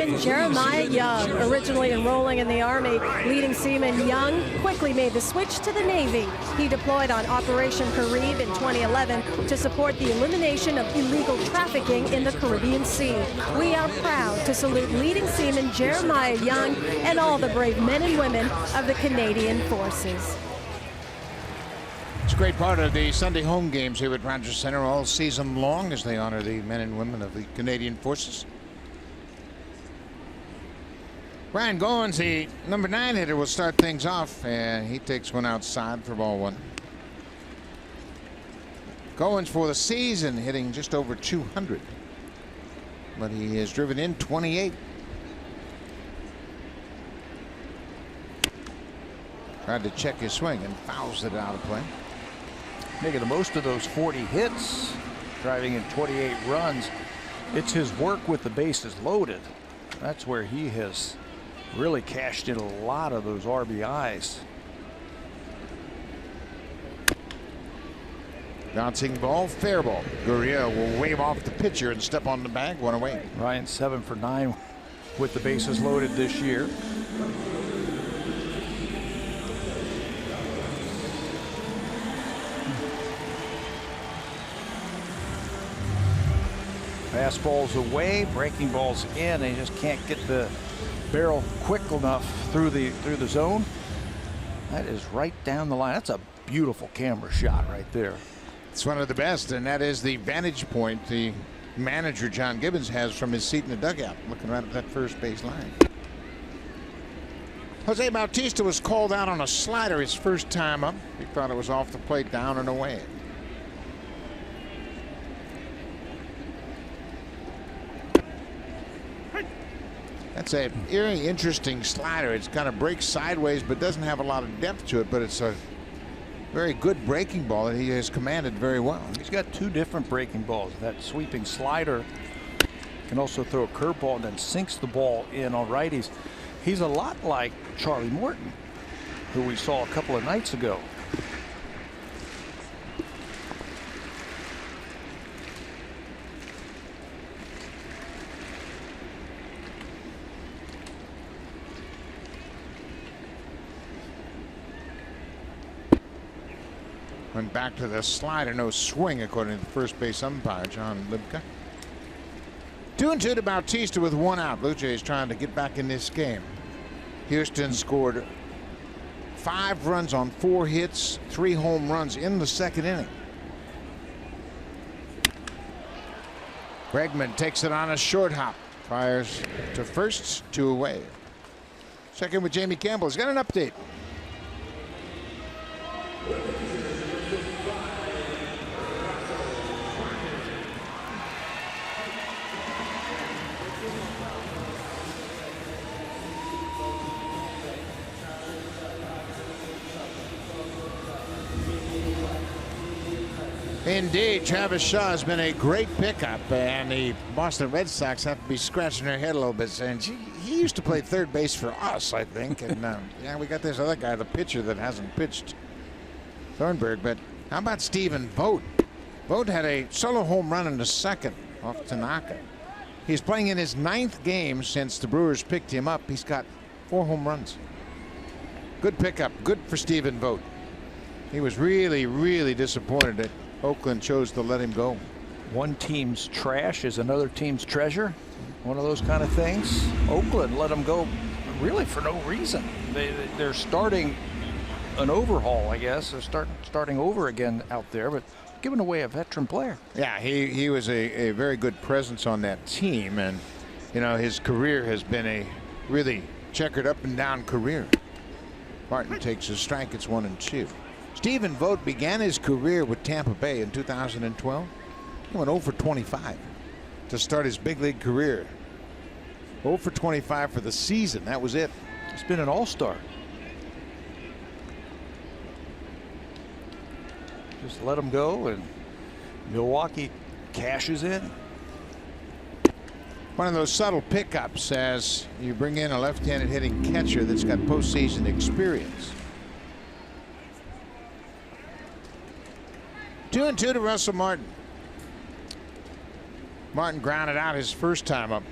Seaman Jeremiah Young. Originally enrolling in the Army, leading seaman Young quickly made the switch to the Navy. He deployed on Operation Carib in 2011 to support the elimination of illegal trafficking in the Caribbean Sea. We are proud to salute leading seaman Jeremiah Young and all the brave men and women of the Canadian Forces. It's a great part of the Sunday home games here at Rogers Center all season long as they honor the men and women of the Canadian Forces. Ryan Goins, the number 9 hitter, will start things off, and he takes one outside for ball 1. Goins for the season hitting just over 200, but he has driven in 28. Tried to check his swing and fouls it out of play. Making the most of those 40 hits, driving in 28 runs. It's his work with the bases loaded. That's where he has really cashed in a lot of those RBIs. Bouncing ball, fair ball. Gurriel will wave off the pitcher and step on the bag, 1 away. Ryan 7 for 9 with the bases loaded this year. Fastballs away, breaking balls in. They just can't get the barrel quick enough through the zone. That is right down the line. That's a beautiful camera shot right there. It's one of the best, and that is the vantage point the manager John Gibbons has from his seat in the dugout, looking right at that first base line. Jose Bautista was called out on a slider his first time up. He thought it was off the plate, down and away. That's a very interesting slider. It's kind of breaks sideways, but doesn't have a lot of depth to it. But it's a very good breaking ball that he has commanded very well. He's got 2 different breaking balls. That sweeping slider can also throw a curveball and then sinks the ball in on righties. He's a lot like Charlie Morton, who we saw a couple of nights ago. Went back to the slider, no swing, according to the first base umpire, John Libka. 2-2 to Bautista with 1 out. Blue Jays trying to get back in this game. Houston scored 5 runs on 4 hits, 3 home runs in the 2nd inning. Bregman takes it on a short hop, fires to first, 2 away. Second with Jamie Campbell. He's got an update. Indeed, Travis Shaw has been a great pickup, and the Boston Red Sox have to be scratching their head a little bit, saying, gee, he used to play third base for us, I think. And yeah, we got this other guy, the pitcher that hasn't pitched, Thornburg. But how about Stephen Vogt? Vogt had a solo home run in the 2nd off Tanaka. He's playing in his 9th game since the Brewers picked him up. He's got 4 home runs. Good pickup. Good for Stephen Vogt. He was really, really disappointed that Oakland chose to let him go. One team's trash is another team's treasure. One of those kind of things. Oakland let him go really for no reason. They're starting an overhaul, I guess. They're starting over again out there, but giving away a veteran player. Yeah, he was a very good presence on that team, and you know, his career has been a really checkered up and down career. Martin takes a strike. It's 1-2. Stephen Vogt began his career with Tampa Bay in 2012. He went 0 for 25 to start his big league career. 0 for 25 for the season. That was it. He's been an all-star. Just let him go, and Milwaukee cashes in. One of those subtle pickups as you bring in a left-handed hitting catcher that's got postseason experience. 2-2 to Russell Martin. Martin grounded out his first time up.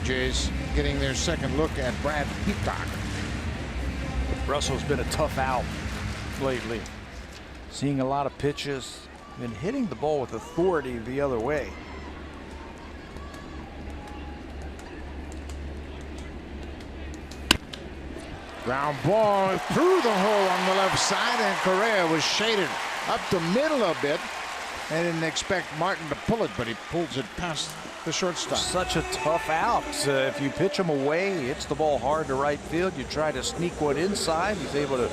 Jays getting their second look at Brad Peacock. Russell's been a tough out lately. Seeing a lot of pitches, been hitting the ball with authority the other way. Ground ball through the hole on the left side, and Correa was shaded up the middle a bit. They didn't expect Martin to pull it, but he pulls it past the shortstop. Such a tough out. If you pitch him away, hits the ball hard to right field. You try to sneak one inside. He's able to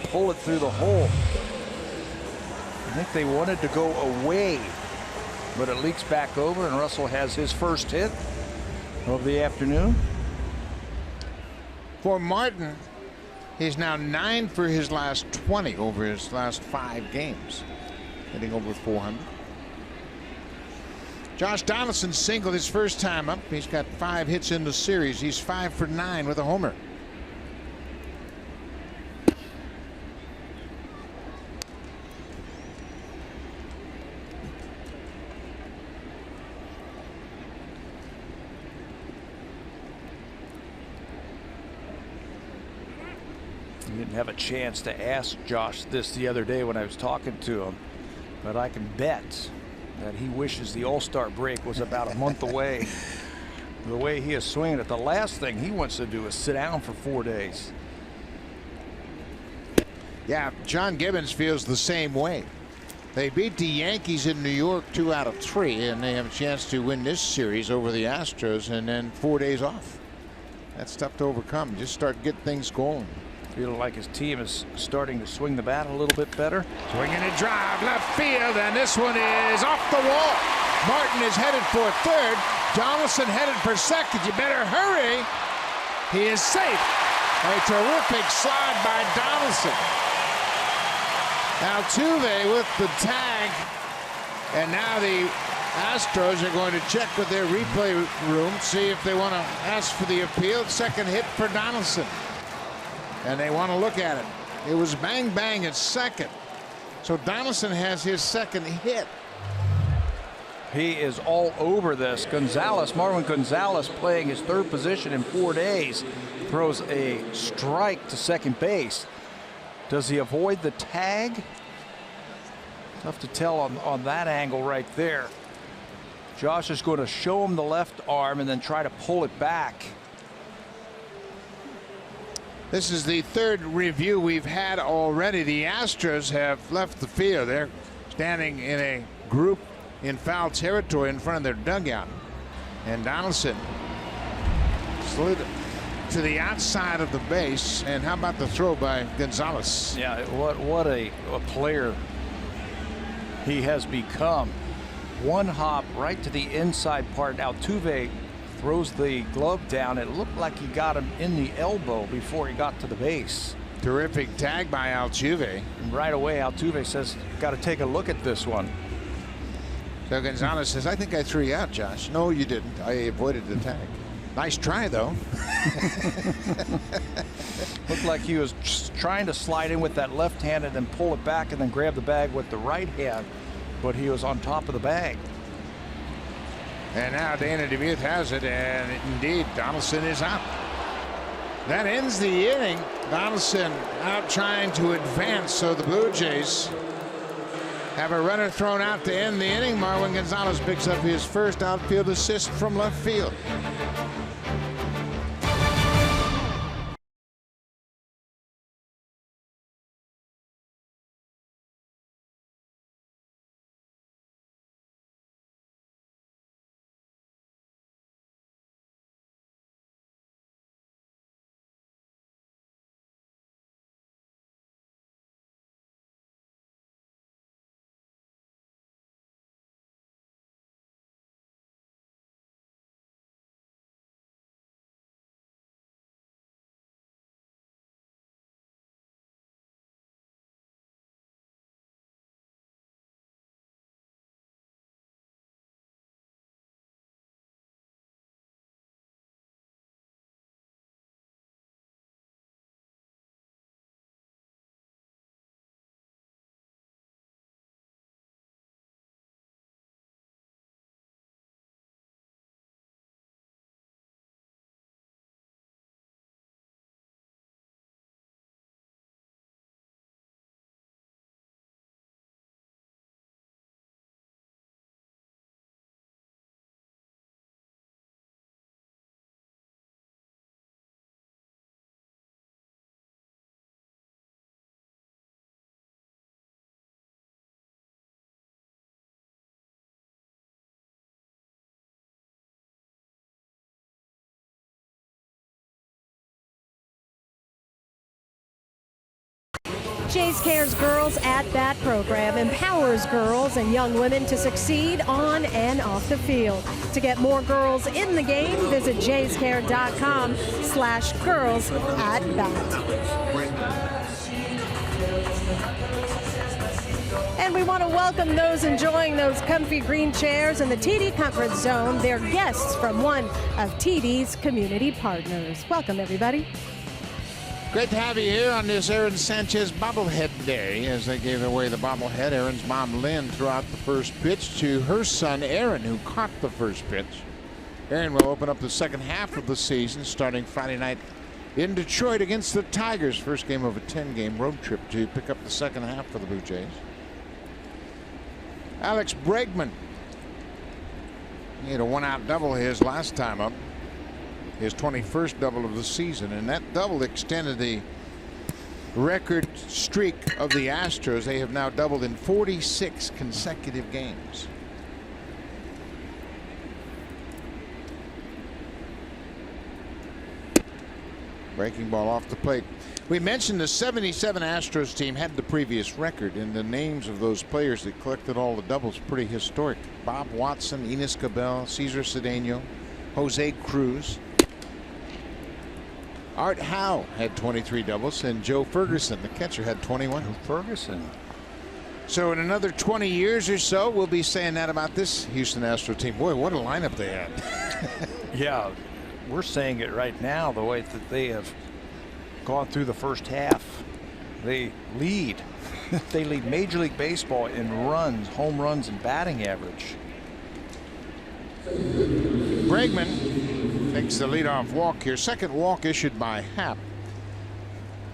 pull it through the hole. I think they wanted to go away, but it leaks back over, and Russell has his first hit of the afternoon. For Martin, he's now 9 for his last 20 over his last 5 games, hitting over 400. Josh Donaldson singled his first time up. He's got 5 hits in the series. He's 5 for 9 with a homer. I didn't have a chance to ask Josh this the other day when I was talking to him, but I can bet that he wishes the All-Star break was about a month away. The way he is swinging it, the last thing he wants to do is sit down for 4 days. Yeah, John Gibbons feels the same way. They beat the Yankees in New York 2 out of 3, and they have a chance to win this series over the Astros, and then 4 days off. That's tough to overcome. Just start getting things going. Feeling like his team is starting to swing the bat a little bit better. Swinging a drive left field, and this one is off the wall. Martin is headed for third. Donaldson headed for second. You better hurry. He is safe. A terrific slide by Donaldson. Altuve with the tag, and now the Astros are going to check with their replay room, see if they want to ask for the appeal. Second hit for Donaldson, and they want to look at it. It was bang bang at second, so Donaldson has his second hit. He is all over this. Marwin Gonzalez, playing his third position in 4 days, throws a strike to second base. Does he avoid the tag? Tough to tell on that angle right there. Josh is going to show him the left arm and then try to pull it back. This is the third review we've had already. The Astros have left the field. They're standing in a group in foul territory in front of their dugout. And Donaldson slid to the outside of the base. And how about the throw by Gonzalez? Yeah, what a player he has become. One hop right to the inside part. Altuve throws the glove down. It looked like he got him in the elbow before he got to the base. Terrific tag by Altuve. And right away, Altuve says, got to take a look at this one. So Gonzalez says, I think I threw you out, Josh. No, you didn't. I avoided the tag. Nice try, though. Looked like he was just trying to slide in with that left hand and then pull it back and then grab the bag with the right hand, but he was on top of the bag. And now Dana DeMuth has it, and indeed Donaldson is out. That ends the inning. Donaldson out trying to advance, so the Blue Jays have a runner thrown out to end the inning. Marwin Gonzalez picks up his first outfield assist from left field. Jays Care's Girls at Bat program empowers girls and young women to succeed on and off the field. To get more girls in the game, visit jayscare.com/girls at bat. And we want to welcome those enjoying those comfy green chairs in the TD Comfort Zone. They're guests from one of TD's community partners. Welcome, everybody. Great to have you here on this Aaron Sanchez bobblehead day. As they gave away the bobblehead, Aaron's mom, Lynn, threw out the first pitch to her son, Aaron, who caught the first pitch. Aaron will open up the second half of the season starting Friday night in Detroit against the Tigers. First game of a 10-game road trip to pick up the second half for the Blue Jays. Alex Bregman. He had a one-out double his last time up. His 21st double of the season, and that double extended the record streak of the Astros. They have now doubled in 46 consecutive games. Breaking ball off the plate. We mentioned the 77 Astros team had the previous record, and the names of those players that collected all the doubles pretty historic. Bob Watson, Enos Cabell, Cesar Cedeno, Jose Cruz. Art Howe had 23 doubles, and Joe Ferguson, the catcher, had 21. Ferguson. So in another 20 years or so, we'll be saying that about this Houston Astros team. Boy, what a lineup they had. Yeah, we're saying it right now, the way that they have gone through the first half. They lead. They lead Major League Baseball in runs, home runs, and batting average. Bregman takes the leadoff walk here. Second walk issued by Happ.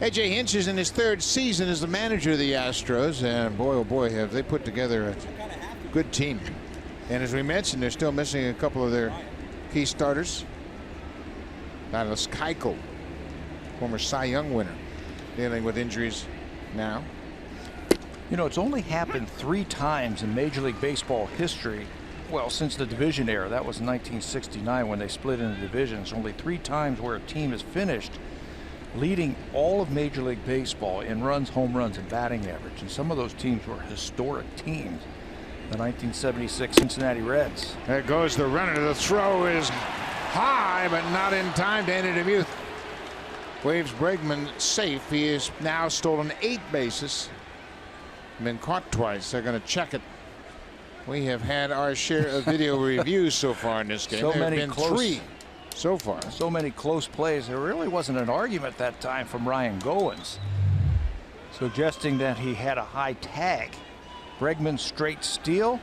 A.J. Hinch is in his third season as the manager of the Astros, and boy, oh boy, have they put together a good team. And as we mentioned, they're still missing a couple of their key starters. Dallas Keuchel, former Cy Young winner, dealing with injuries now. You know, it's only happened 3 times in Major League Baseball history. Well, since the division era. That was in 1969 when they split into divisions. Only 3 times where a team has finished leading all of Major League Baseball in runs, home runs, and batting average. And some of those teams were historic teams. The 1976 Cincinnati Reds. There goes the runner. The throw is high, but not in time to Andy Demuth. Waves Bregman safe. He has now stolen 8 bases. Been caught twice. They're going to check it. We have had our share of video reviews so far in this game. So there have many been close, 3 so far. So many close plays. There really wasn't an argument that time from Ryan Goins, suggesting that he had a high tag. Bregman straight steal.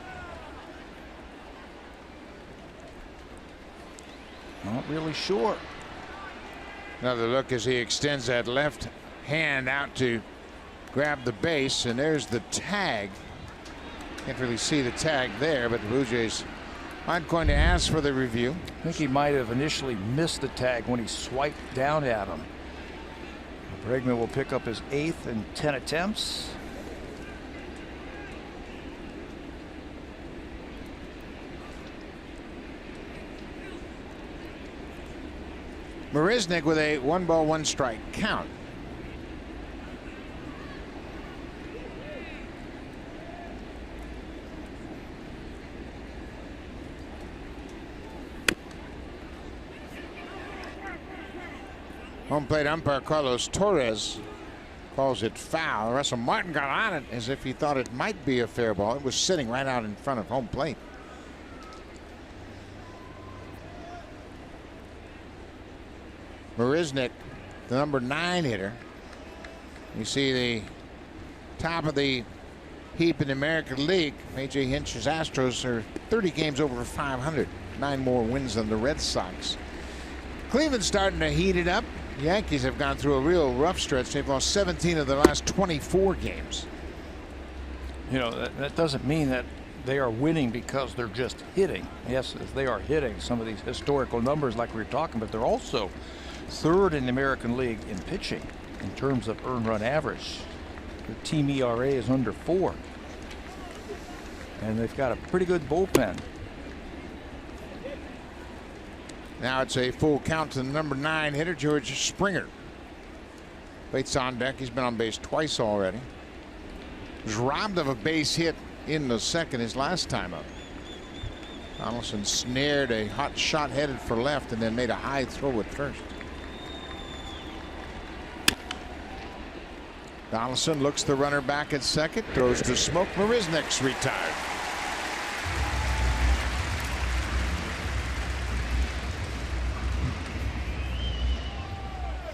Not really sure. Another look as he extends that left hand out to grab the base, and there's the tag. Can't really see the tag there, but the Blue Jays aren't going to ask for the review. I think he might have initially missed the tag when he swiped down at him. Bregman will pick up his 8th in 10 attempts. Marisnick with a 1-ball, 1-strike count. Home plate umpire Carlos Torres calls it foul. Russell Martin got on it as if he thought it might be a fair ball. It was sitting right out in front of home plate. Marisnick, the number 9 hitter. You see the top of the heap in the American League. A.J. Hinch's Astros are 30 games over 500. 9 more wins than the Red Sox. Cleveland's starting to heat it up. The Yankees have gone through a real rough stretch. They've lost 17 of the last 24 games. You know, that doesn't mean that they are winning because they're just hitting. Yes, they are hitting some of these historical numbers like we were talking, but they're also 3rd in the American League in pitching in terms of earned run average. Their team ERA is under 4. And they've got a pretty good bullpen. Now it's a full count to the number 9 hitter, George Springer. Waits on deck. He's been on base twice already. Was robbed of a base hit in the second his last time up. Donaldson snared a hot shot headed for left and then made a high throw at first. Donaldson looks the runner back at second, throws to Smoke. Marisnick's retired.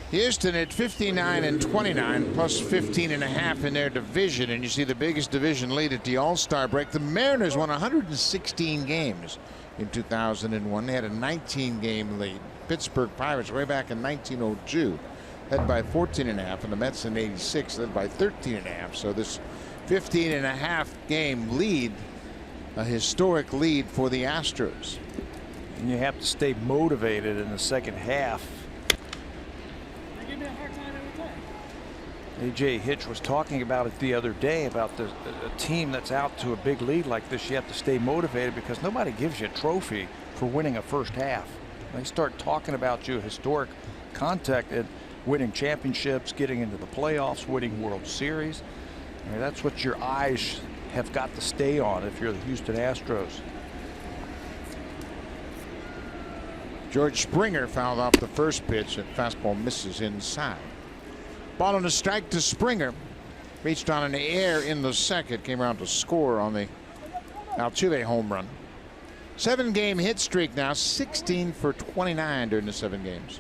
Houston at 59-29 plus 15.5 in their division, and you see the biggest division lead at the All-Star break. The Mariners won 116 games in 2001. They had a 19-game lead. Pittsburgh Pirates way back in 1902 led by 14.5, and the Mets in '86 led by 13.5. So this 15.5 game lead, a historic lead for the Astros. And you have to stay motivated in the second half. A.J. Hitch was talking about it the other day about a team that's out to a big lead like this. You have to stay motivated because nobody gives you a trophy for winning a first half. They start talking about you historic contact and winning championships, getting into the playoffs, winning World Series. I mean, that's what your eyes have got to stay on if you're the Houston Astros. George Springer fouled off the first pitch, and fastball misses inside. Ball on a strike to Springer. Reached on an air in the second. Came around to score on the Altuve home run. 7-game hit streak now. 16 for 29 during the 7 games.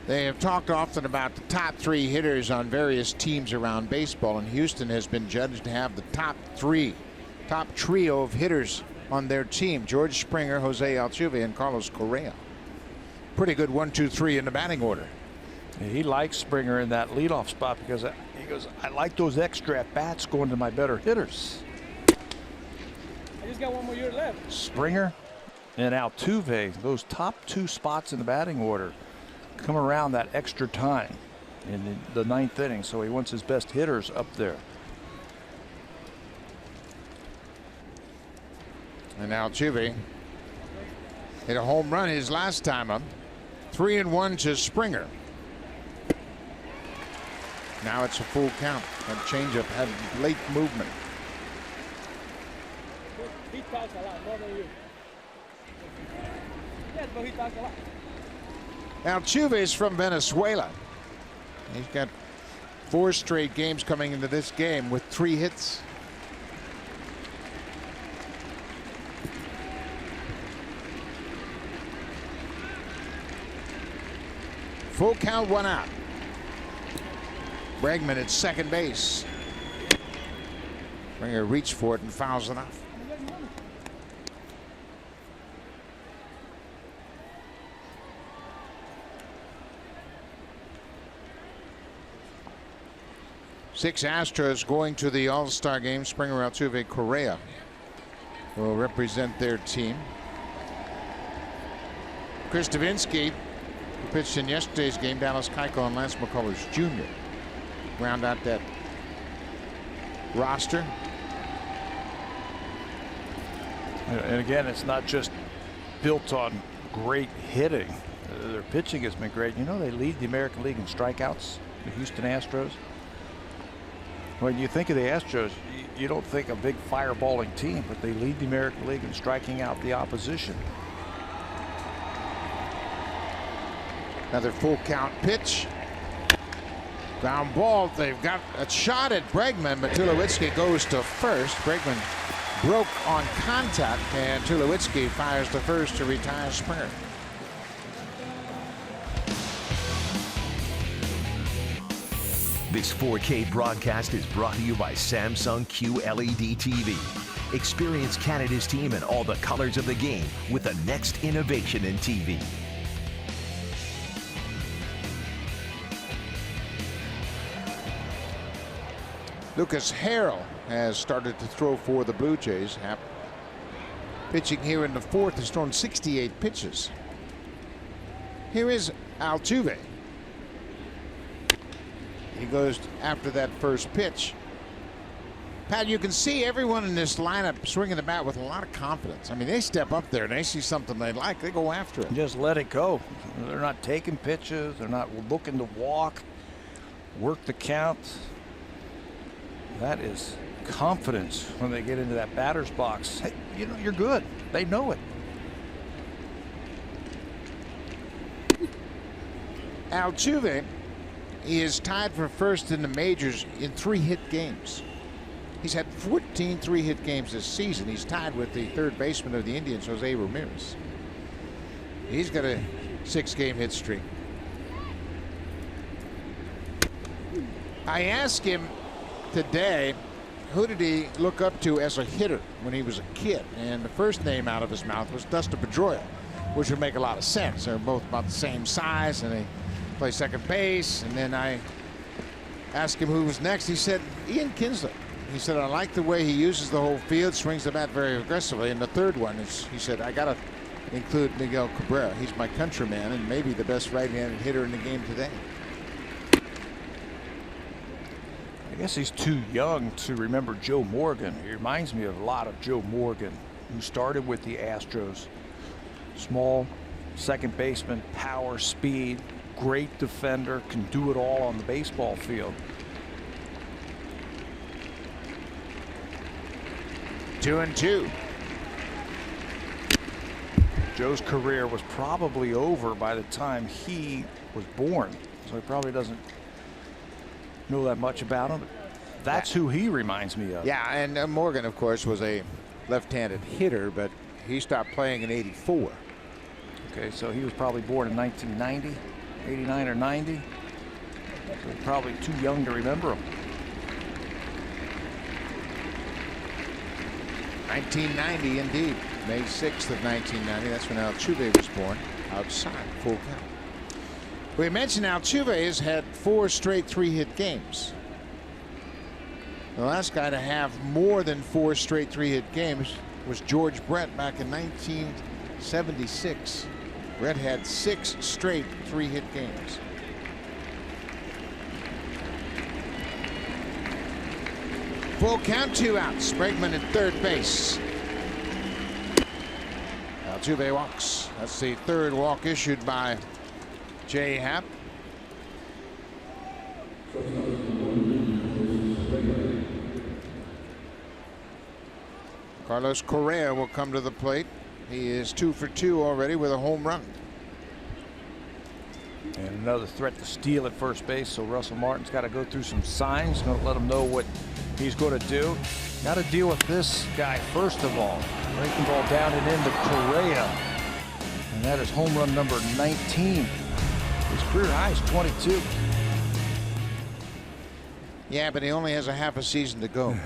They have talked often about the top 3 hitters on various teams around baseball, and Houston has been judged to have the top trio of hitters on their team: George Springer, Jose Altuve, and Carlos Correa. Pretty good 1, 2, 3 in the batting order. He likes Springer in that leadoff spot because he goes, I like those extra at bats going to my better hitters. I just got 1 more year left. Springer and Altuve, those top 2 spots in the batting order, come around that extra time in the 9th inning, so he wants his best hitters up there. And Altuve hit a home run his last time up. 3-1 to Springer. Now it's a full count. That changeup had late movement. He talks a lot more than you. Yes, but he talks a lot. Altuve is from Venezuela. He's got 4 straight games coming into this game with 3 hits. Full count, 1 out. Bregman at second base. Springer reached for it and fouls it off. Six Astros going to the All-Star game. Springer, Altuve, Correa will represent their team. Chris Davinsky, who pitched in yesterday's game, Dallas Keuchel and Lance McCullers Jr. round out that roster. And again, it's not just built on great hitting. Their pitching has been great. You know, they lead the American League in strikeouts, the Houston Astros. When you think of the Astros, you don't think a big fireballing team, but they lead the American League in striking out the opposition. Another full count pitch. Ground ball. They've got a shot at Bregman, but Tulowitzki goes to first. Bregman broke on contact, and Tulowitzki fires to first to retire Springer. This 4K broadcast is brought to you by Samsung QLED TV. Experience Canada's team in all the colors of the game with the next innovation in TV. Lucas Harrell has started to throw for the Blue Jays. Pitching here in the 4th, has thrown 68 pitches. Here is Altuve. He goes after that first pitch. Pat, you can see everyone in this lineup swinging the bat with a lot of confidence. I mean, they step up there and they see something they like, they go after it. Just let it go. They're not taking pitches. They're not looking to walk, work the count. That is confidence when they get into that batter's box. Hey, you know, you're good. They know it. Altuve is tied for first in the majors in 3-hit games. He's had 14 3-hit games this season. He's tied with the third baseman of the Indians, Jose Ramirez. He's got a 6-game hit streak. I asked him today, who did he look up to as a hitter when he was a kid? And the first name out of his mouth was Dustin Pedroia, which would make a lot of sense. They're both about the same size and they play second base. And then I asked him who was next. He said Ian Kinsler. He said, I like the way he uses the whole field, swings the bat very aggressively. And the third one is, he said, I got to include Miguel Cabrera. He's my countryman and maybe the best right-handed hitter in the game today. I guess he's too young to remember Joe Morgan. He reminds me of a lot of Joe Morgan, who started with the Astros. Small second baseman, power, speed, great defender, can do it all on the baseball field. 2-2. Joe's career was probably over by the time he was born, so he probably doesn't know that much about him. That's who he reminds me of. Yeah, and Morgan, of course, was a left-handed hitter, but he stopped playing in '84. Okay, so he was probably born in 1990, 89 or 90. So probably too young to remember him. 1990, indeed. May 6th of 1990. That's when Altuve was born. Outside, full count. We mentioned Altuve has had 4 straight 3-hit games. The last guy to have more than 4 straight 3-hit games was George Brett back in 1976. Brett had 6 straight 3-hit games. Full count, 2 outs. Bregman at third base. Altuve walks. That's the 3rd walk issued by Jay Happ. Carlos Correa will come to the plate. He is 2 for 2 already with a home run. And another threat to steal at first base, so Russell Martin's got to go through some signs. Going to let him know what he's going to do. Got to deal with this guy first of all. Breaking ball down and into Correa. And that is home run number 19. His career high is 22. Yeah, but he only has a half a season to go.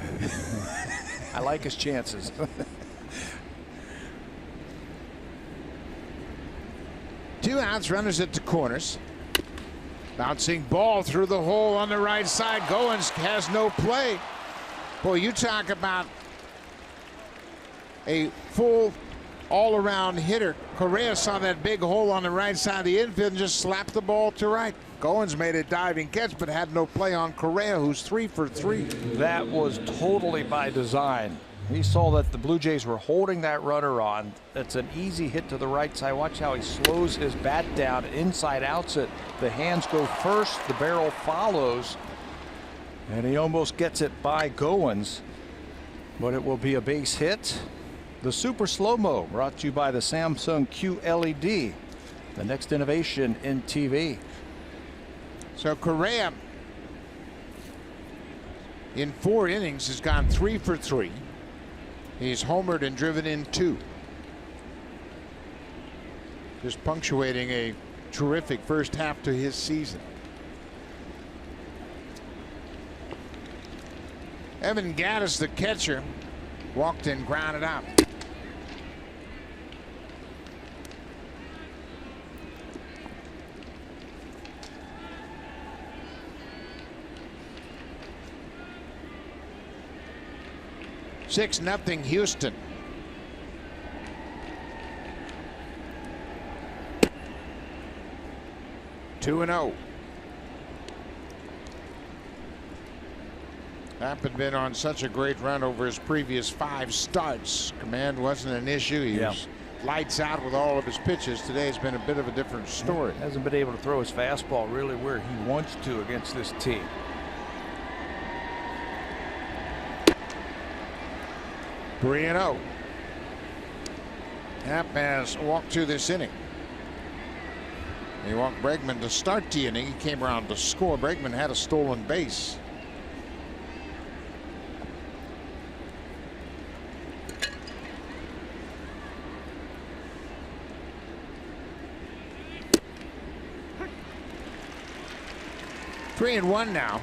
I like his chances. 2 outs, runners at the corners. Bouncing ball through the hole on the right side. Goins has no play. Boy, you talk about a full all-around hitter. Correa saw that big hole on the right side of the infield and just slapped the ball to right. Goins made a diving catch but had no play on Correa, who's 3 for 3. That was totally by design. He saw that the Blue Jays were holding that runner on. It's an easy hit to the right side. Watch how he slows his bat down, inside outs it. The hands go first, the barrel follows, and he almost gets it by Goins, but it will be a base hit. The Super Slow-Mo, brought to you by the Samsung QLED, the next innovation in TV. So Correa in 4 innings has gone 3 for 3. He's homered and driven in 2. Just punctuating a terrific first half to his season. Evan Gattis, the catcher, walked and grounded out. Six nothing Houston. Two 2-0. Happ had been on such a great run over his previous 5 starts. Command wasn't an issue. He was lights out with all of his pitches. Today has been a bit of a different story. Hasn't been able to throw his fastball really where he wants to against this team. Three and 0. Happ has walked through this inning. He walked Bregman to start the inning. He came around to score. Bregman had a stolen base. Three and 1 now.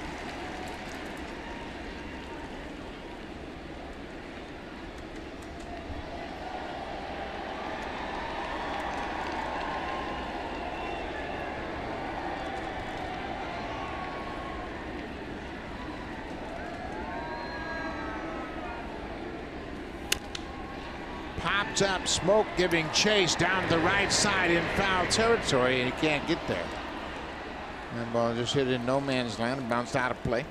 Popped up, Smoke giving chase down the right side in foul territory, and he can't get there. That ball just hit in no man's land and bounced out of play.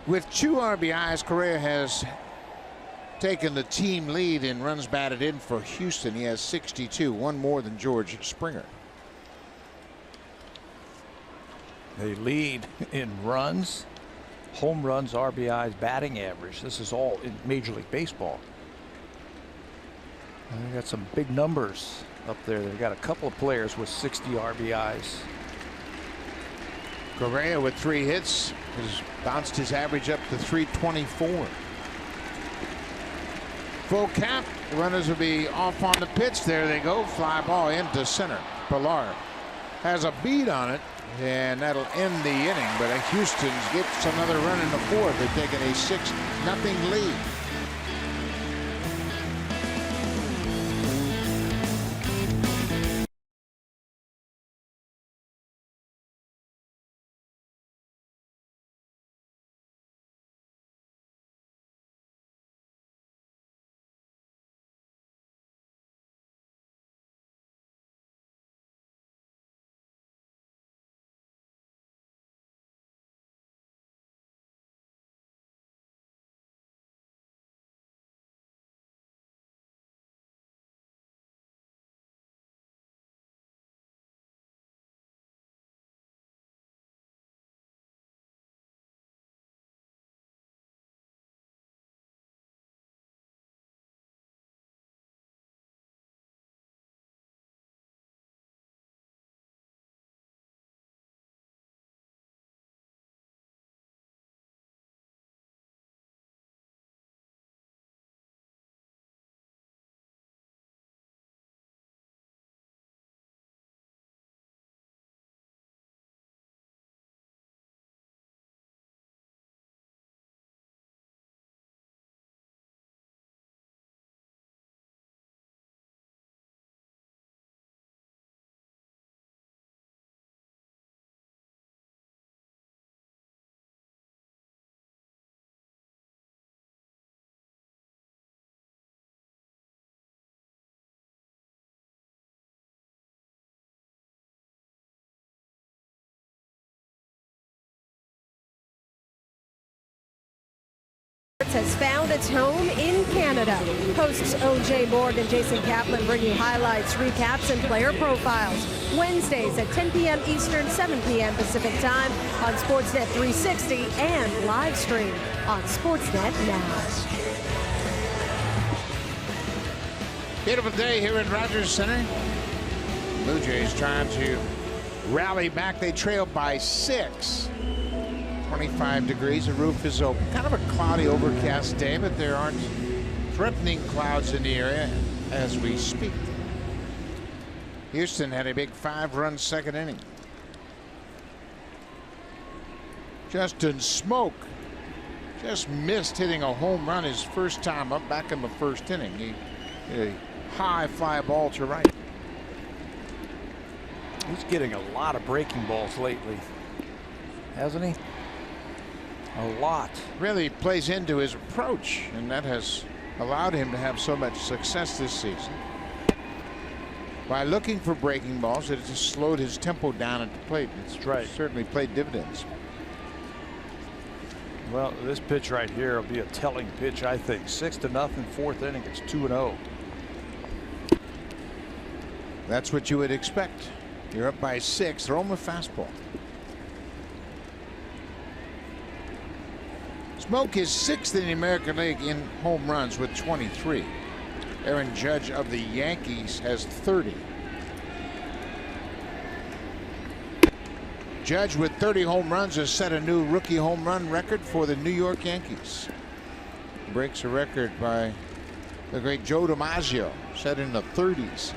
With 2 RBIs, Correa has taken the team lead in runs batted in for Houston. He has 62, 1 more than George Springer. They lead in runs, home runs, RBIs, batting average. This is all in Major League Baseball. And they got some big numbers up there. They've got a couple of players with 60 RBIs. Correa with 3 hits has bounced his average up to 324. Full count. The runners will be off on the pitch. There they go. Fly ball into center. Pilar has a beat on it, and that'll end the inning. But Houston gets another run in the 4th. They're taking a 6-0 lead. Has found its home in Canada. Hosts O.J. Borg and Jason Kaplan bring you highlights, recaps, and player profiles. Wednesdays at 10 p.m. Eastern, 7 p.m. Pacific Time on Sportsnet 360 and live stream on Sportsnet Now. Beautiful day here at Rogers Center. Blue Jays trying to rally back. They trail by 6. 25 degrees. The roof is open. Kind of a cloudy, overcast day, but there aren't threatening clouds in the area as we speak. Houston had a big 5-run second inning. Justin Smoke just missed hitting a home run his first time up back in the 1st inning. He hit a high fly ball to right. He's getting a lot of breaking balls lately, hasn't he? A lot. Really plays into his approach, and that has allowed him to have so much success this season. By looking for breaking balls, it just slowed his tempo down at the plate. It's right. Certainly played dividends. Well, this pitch right here will be a telling pitch, I think. 6-0, fourth inning. It's 2-0. That's what you would expect. You're up by 6. Throw him a fastball. Smoke is 6th in the American League in home runs with 23. Aaron Judge of the Yankees has 30. Judge with 30 home runs has set a new rookie home run record for the New York Yankees. Breaks a record by the great Joe DiMaggio, set in the 30s.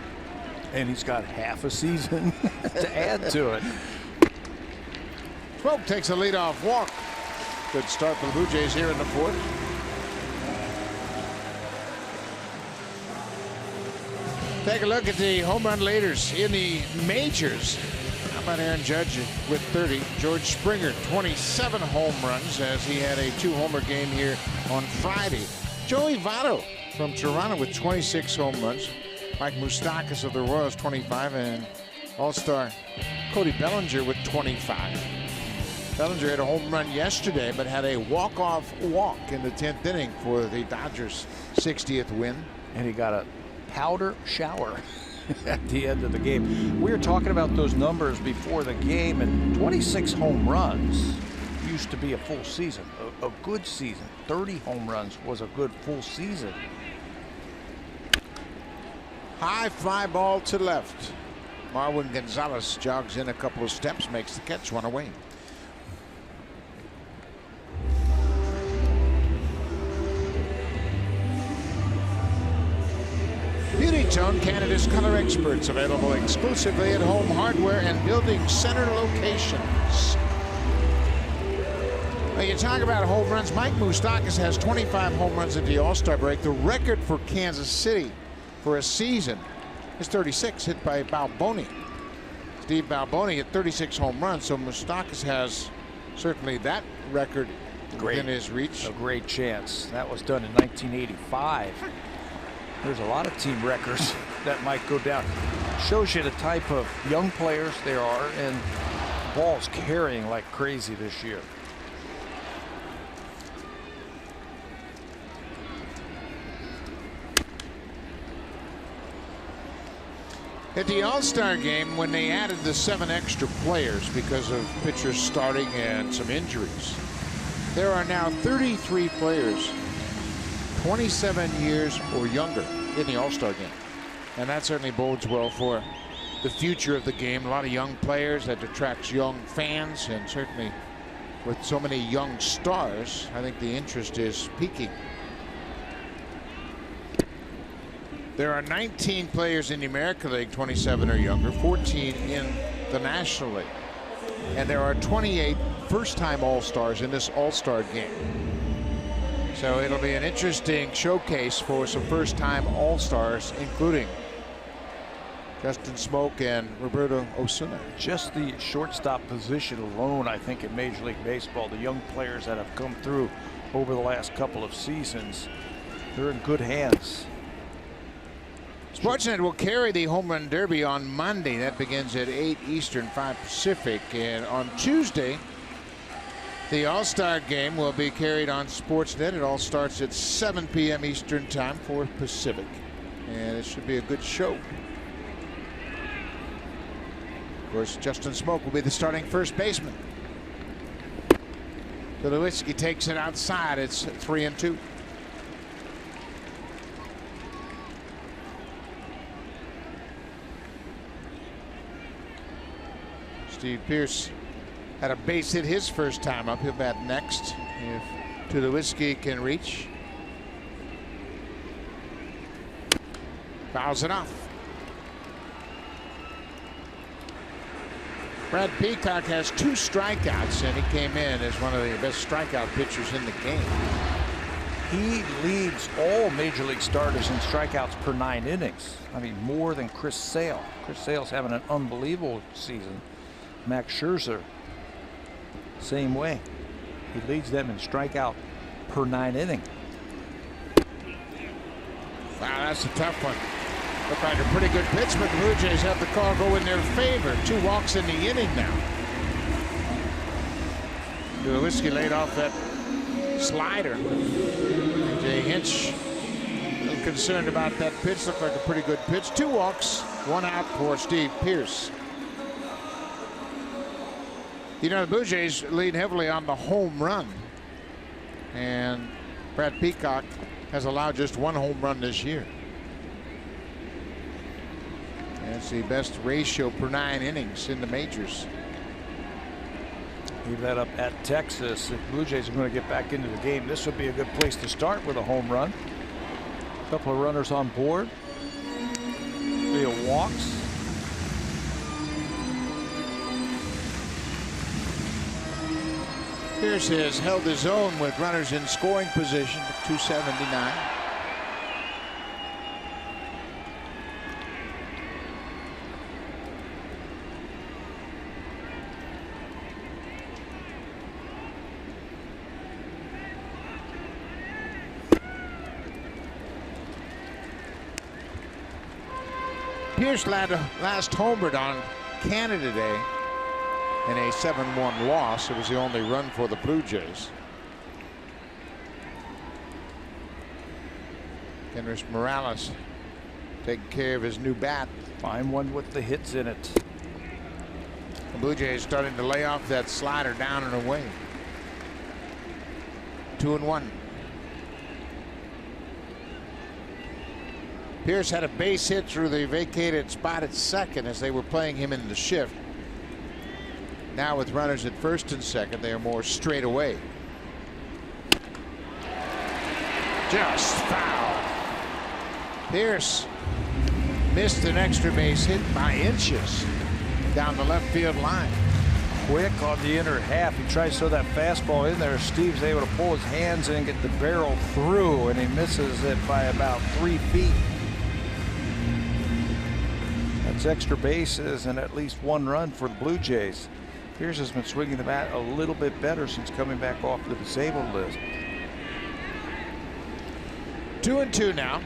And he's got half a season to add to it. Smoke takes a leadoff walk. Good start for the Blue Jays here in the 4th. Take a look at the home run leaders in the majors. How about Aaron Judge with 30? George Springer, 27 home runs as he had a 2-homer game here on Friday. Joey Votto from Toronto with 26 home runs. Mike Moustakas of the Royals, 25, and All-Star Cody Bellinger with 25. Bellinger had a home run yesterday, but had a walk-off walk in the 10th inning for the Dodgers' 60th win. And he got a powder shower at the end of the game. We were talking about those numbers before the game, and 26 home runs used to be a full season, a good season. 30 home runs was a good full season. High fly ball to left. Marwin Gonzalez jogs in a couple of steps, makes the catch, one away. Beauty Tone, Canada's color experts, available exclusively at Home Hardware and Building Center locations. When you talk about home runs, Mike Moustakas has 25 home runs at the All-Star break. The record for Kansas City for a season is 36, hit by Balboni. Steve Balboni hit 36 home runs, so Moustakas has certainly that record within his reach. A great chance. That was done in 1985. There's a lot of team records that might go down. Shows you the type of young players there are, and the ball's carrying like crazy this year. At the All-Star game, when they added the 7 extra players because of pitchers starting and some injuries, there are now 33 players 27 years or younger in the All-Star game. And that certainly bodes well for the future of the game. A lot of young players, that attracts young fans, and certainly with so many young stars, I think the interest is peaking. There are 19 players in the American League 27 or younger, 14 in the National League. And there are 28 first-time All-Stars in this All-Star game. So it'll be an interesting showcase for some first-time All-Stars, including Justin Smoak and Roberto Osuna. Just the shortstop position alone, I think, in Major League Baseball, the young players that have come through over the last couple of seasons, they're in good hands. Sportsnet will carry the Home Run Derby on Monday. That begins at 8 Eastern, 5 Pacific. And on Tuesday, the All-Star game will be carried on Sportsnet. It all starts at 7 p.m. Eastern Time, 4 Pacific. And it should be a good show. Of course, Justin Smoak will be the starting first baseman. Tulowitzki takes it outside. It's 3-2. Steve Pearce had a base hit his first time up. He'll bat next if Tulowitzki can reach. Fouls it off. Brad Peacock has 2 strikeouts, and he came in as one of the best strikeout pitchers in the game. He leads all Major League starters in strikeouts per 9 innings. I mean, more than Chris Sale. Chris Sale's having an unbelievable season. Max Scherzer, same way. He leads them in strikeout per 9 inning. Wow, that's a tough one. Looked like a pretty good pitch, but the Blue Jays have the call go in their favor. 2 walks in the inning now. Tulowitzki laid off that slider. Jay Hinch a little concerned about that pitch. Looked like a pretty good pitch. 2 walks, 1 out for Steve Pearce. You know, the Blue Jays lead heavily on the home run, and Brad Peacock has allowed just 1 home run this year. That's the best ratio per 9 innings in the majors. Leave that up at Texas. If Blue Jays are going to get back into the game, this would be a good place to start with a home run. A couple of runners on board. Via walks. Pierce has held his own with runners in scoring position at 279. Pierce last homered on Canada Day in a 7-1 loss. It was the only run for the Blue Jays. Henry Morales taking care of his new bat. Fine one with the hits in it. The Blue Jays starting to lay off that slider down and away. 2-1. Pierce had a base hit through the vacated spot at second as they were playing him in the shift. Now with runners at first and second, they are more straight away. Just foul. Pierce missed an extra base hit by inches down the left field line. Quick on the inner half. He tries to throw that fastball in there. Steve's able to pull his hands in, get the barrel through, and he misses it by about 3 feet. That's extra bases and at least 1 run for the Blue Jays. Pierce has been swinging the bat a little bit better since coming back off the disabled list. 2-2 now.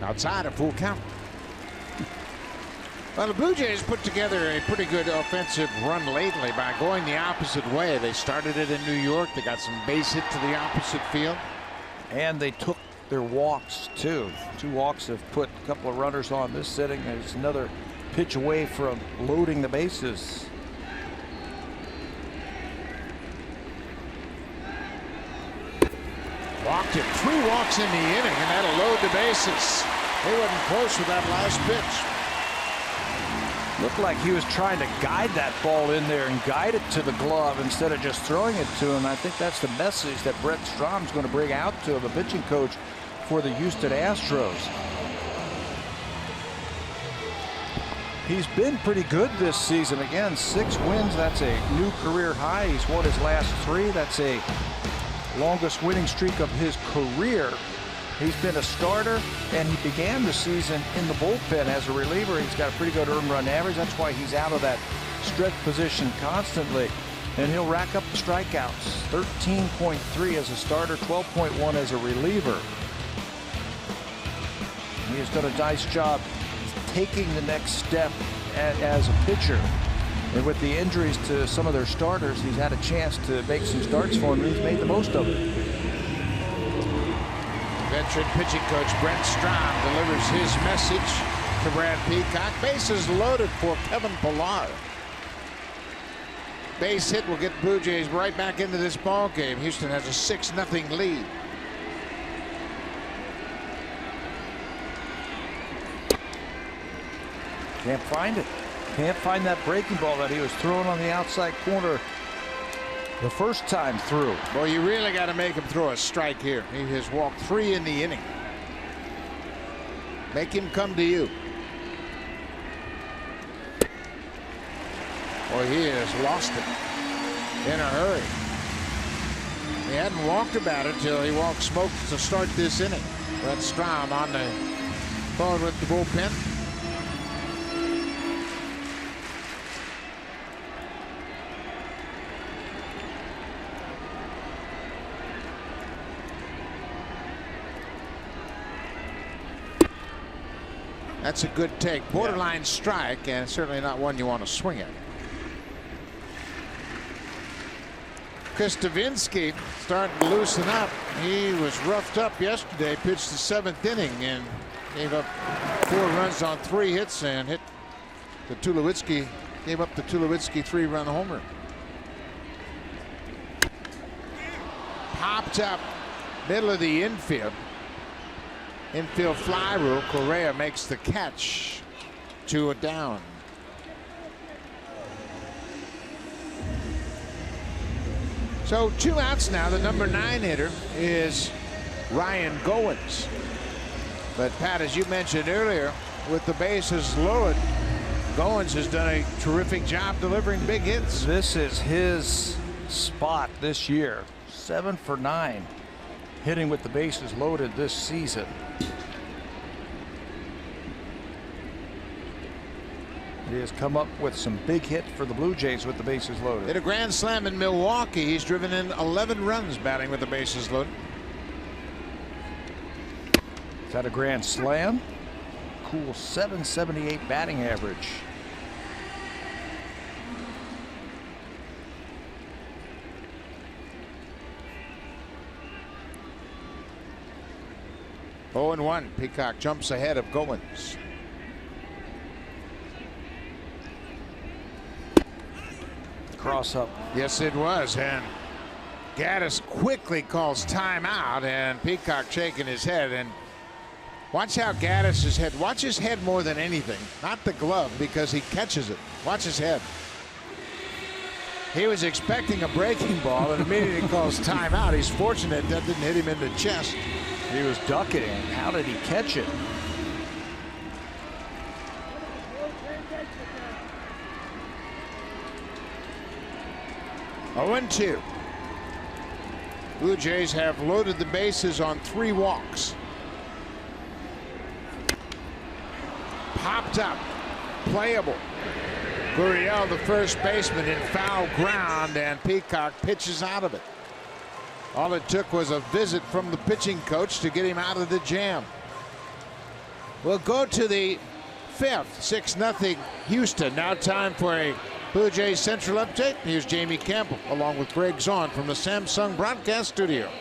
Outside a full count. Well, the Blue Jays put together a pretty good offensive run lately by going the opposite way. They started it in New York. They got some base hit to the opposite field. And they took their walks, too. 2 walks have put a couple of runners on this sitting. There's another pitch away from loading the bases. Walked him. 3 walks in the inning, and that'll load the bases. They wasn't close with that last pitch. Looked like he was trying to guide that ball in there and guide it to the glove instead of just throwing it to him. I think that's the message that Brett Strom's going to bring out to the pitching coach for the Houston Astros. He's been pretty good this season. Again, 6 wins. That's a new career high. He's won his last 3. That's a longest winning streak of his career. He's been a starter, and he began the season in the bullpen as a reliever. He's got a pretty good earned run average. That's why he's out of that stretch position constantly. And he'll rack up the strikeouts. 13.3 as a starter, 12.1 as a reliever. He has done a nice job taking the next step as a pitcher. And with the injuries to some of their starters, he's had a chance to make some starts for him, and he's made the most of it. Veteran pitching coach Brent Strom delivers his message to Brad Peacock. Bases loaded for Kevin Pillar. Base hit will get the Blue Jays right back into this ball game. Houston has a 6-0 lead. Can't find it. Can't find that breaking ball that he was throwing on the outside corner the first time through. Boy, you really got to make him throw a strike here. He has walked 3 in the inning. Make him come to you. Boy, he has lost it in a hurry. He hadn't walked about it till he walked smoke to start this inning. Brett Strom on the phone with the bullpen. That's a good take. Borderline strike, and certainly not one you want to swing at. Kristavinsky starting to loosen up. He was roughed up yesterday, pitched the 7th inning and gave up 4 runs on 3 hits and hit the Tulowitzki, gave up the Tulowitzki 3-run homer. Popped up middle of the infield. Infield fly rule. Correa makes the catch. 2 down. So 2 outs now. The number 9 hitter is Ryan Goins. But Pat, as you mentioned earlier, with the bases loaded, Goins has done a terrific job delivering big hits. This is his spot this year. 7 for 9 hitting with the bases loaded this season. He has come up with some big hits for the Blue Jays with the bases loaded. Hit a grand slam in Milwaukee. He's driven in 11 runs batting with the bases loaded. Is that a grand slam? Cool 778 batting average. Oh, and 1. Peacock jumps ahead of Goins. Cross up. Yes, it was. And Gaddis quickly calls timeout, and Peacock shaking his head. And watch how Gaddis's head, watch his head more than anything, not the glove, because he catches it. Watch his head. He was expecting a breaking ball and immediately calls timeout. He's fortunate that didn't hit him in the chest. He was ducking it. How did he catch it? Oh, and 2. Blue Jays have loaded the bases on 3 walks. Popped up. Playable. Gurriel, the first baseman, in foul ground, and Peacock pitches out of it. All it took was a visit from the pitching coach to get him out of the jam. We'll go to the 5th. 6-0 Houston. Now time for a Blue Jays Central update. Here's Jamie Campbell along with Greg Zahn from the Samsung broadcast studio.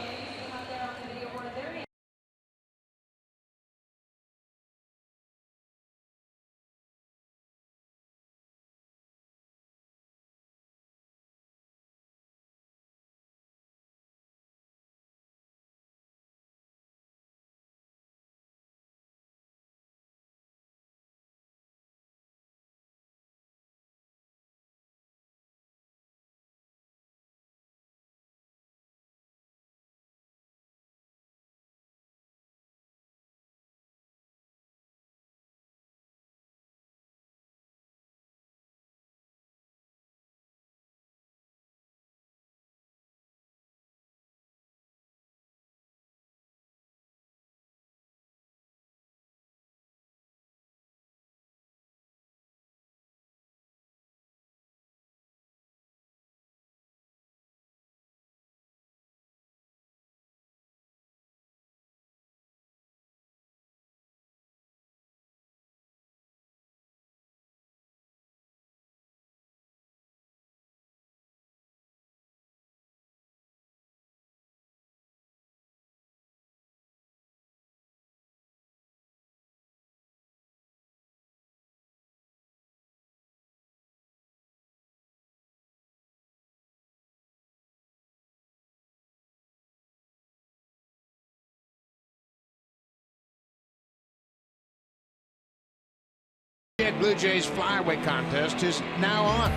Blue Jays Flyaway Contest is now on.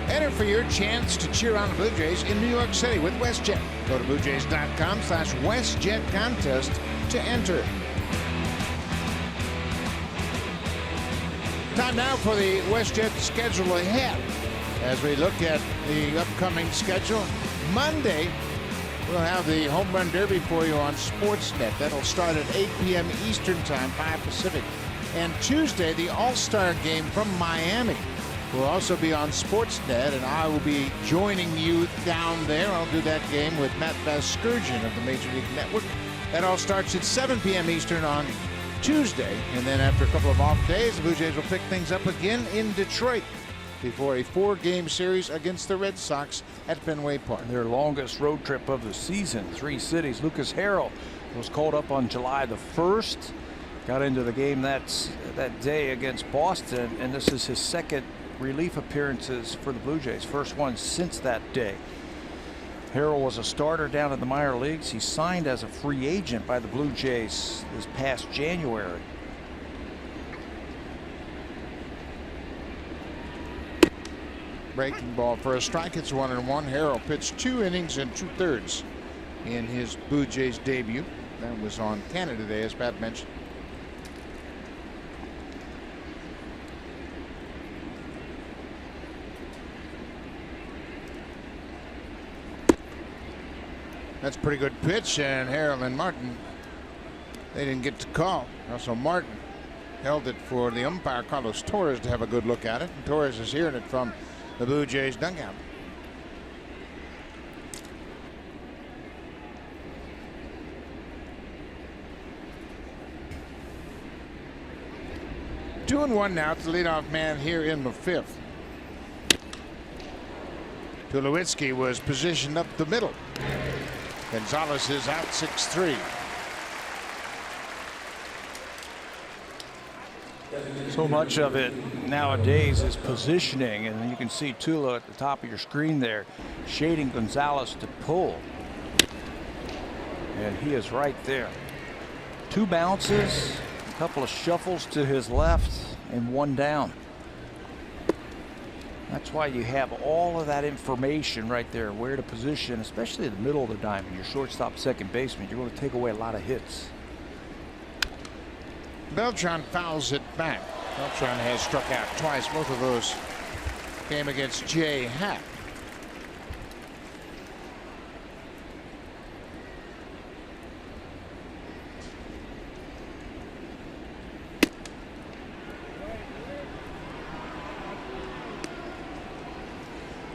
Enter for your chance to cheer on the Blue Jays in New York City with WestJet. Go to BlueJays.com/WestJet Contest to enter. Time now for the WestJet schedule ahead. As we look at the upcoming schedule, Monday we'll have the Home Run Derby for you on Sportsnet. That'll start at 8 p.m. Eastern Time, 5 Pacific. And Tuesday, the All-Star Game from Miami will also be on Sportsnet, and I will be joining you down there. I'll do that game with Matt Vasgersian of the Major League Network. That all starts at 7 p.m. Eastern on Tuesday. And then after a couple of off days, the Blue Jays will pick things up again in Detroit before a 4-game series against the Red Sox at Fenway Park. Their longest road trip of the season, 3 cities. Lucas Harrell was called up on July the 1st. Got into the game that day against Boston, and this is his second relief appearances for the Blue Jays. First one since that day. Harrell was a starter down in the minor leagues. He signed as a free agent by the Blue Jays this past January. Breaking ball for a strike. It's 1-1. Harrell pitched 2 innings and 2/3 in his Blue Jays debut. That was on Canada Day, as Pat mentioned. That's a pretty good pitch, and Harrell and Martin, they didn't get to call. Also, Martin held it for the umpire, Carlos Torres, to have a good look at it. And Torres is hearing it from the Blue Jays dugout. Two and one now to the leadoff man here in the 5th. Tulowitzki was positioned up the middle. Gonzalez is out 6-3. So much of it nowadays is positioning, and you can see Tula at the top of your screen there shading Gonzalez to pull, and he is right there. 2 bounces, a couple of shuffles to his left, and 1 down. That's why you have all of that information right there, where to position, especially in the middle of the diamond. Your shortstop, second baseman, you're going to take away a lot of hits. Beltran fouls it back. Beltran has struck out twice. Both of those came against Jay Happ.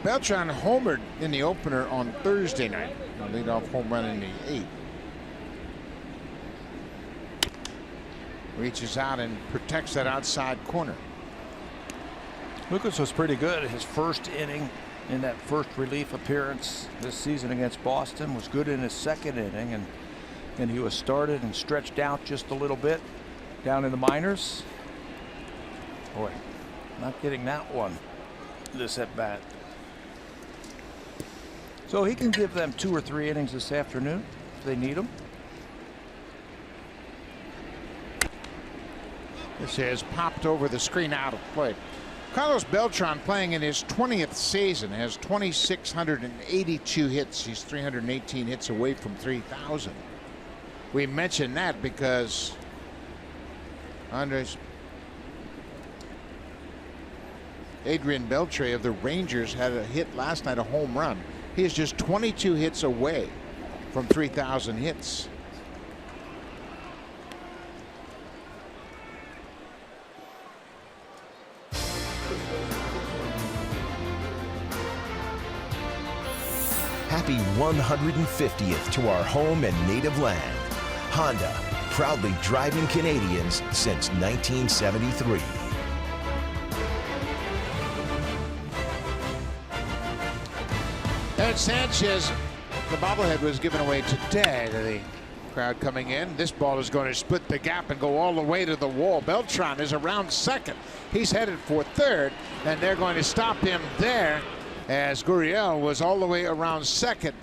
Beltran homered in the opener on Thursday night. A leadoff home run in the 8th. Reaches out and protects that outside corner. Lucas was pretty good. His first inning in that first relief appearance this season against Boston was good in his second inning, and he was started and stretched out just a little bit down in the minors. Boy, not getting that one this at bat. So he can give them 2 or 3 innings this afternoon if they need them. This has popped over the screen out of play. Carlos Beltran, playing in his 20th season, has 2,682 hits. He's 318 hits away from 3,000. We mention that because Adrian Beltre of the Rangers had a hit last night, a home run. He is just 22 hits away from 3,000 hits. Happy 150th to our home and native land. Honda, proudly driving Canadians since 1973. And Sanchez, the bobblehead was given away today to the crowd coming in. This ball is going to split the gap and go all the way to the wall. Beltran is around second. He's headed for third, and they're going to stop him there, as Gurriel was all the way around second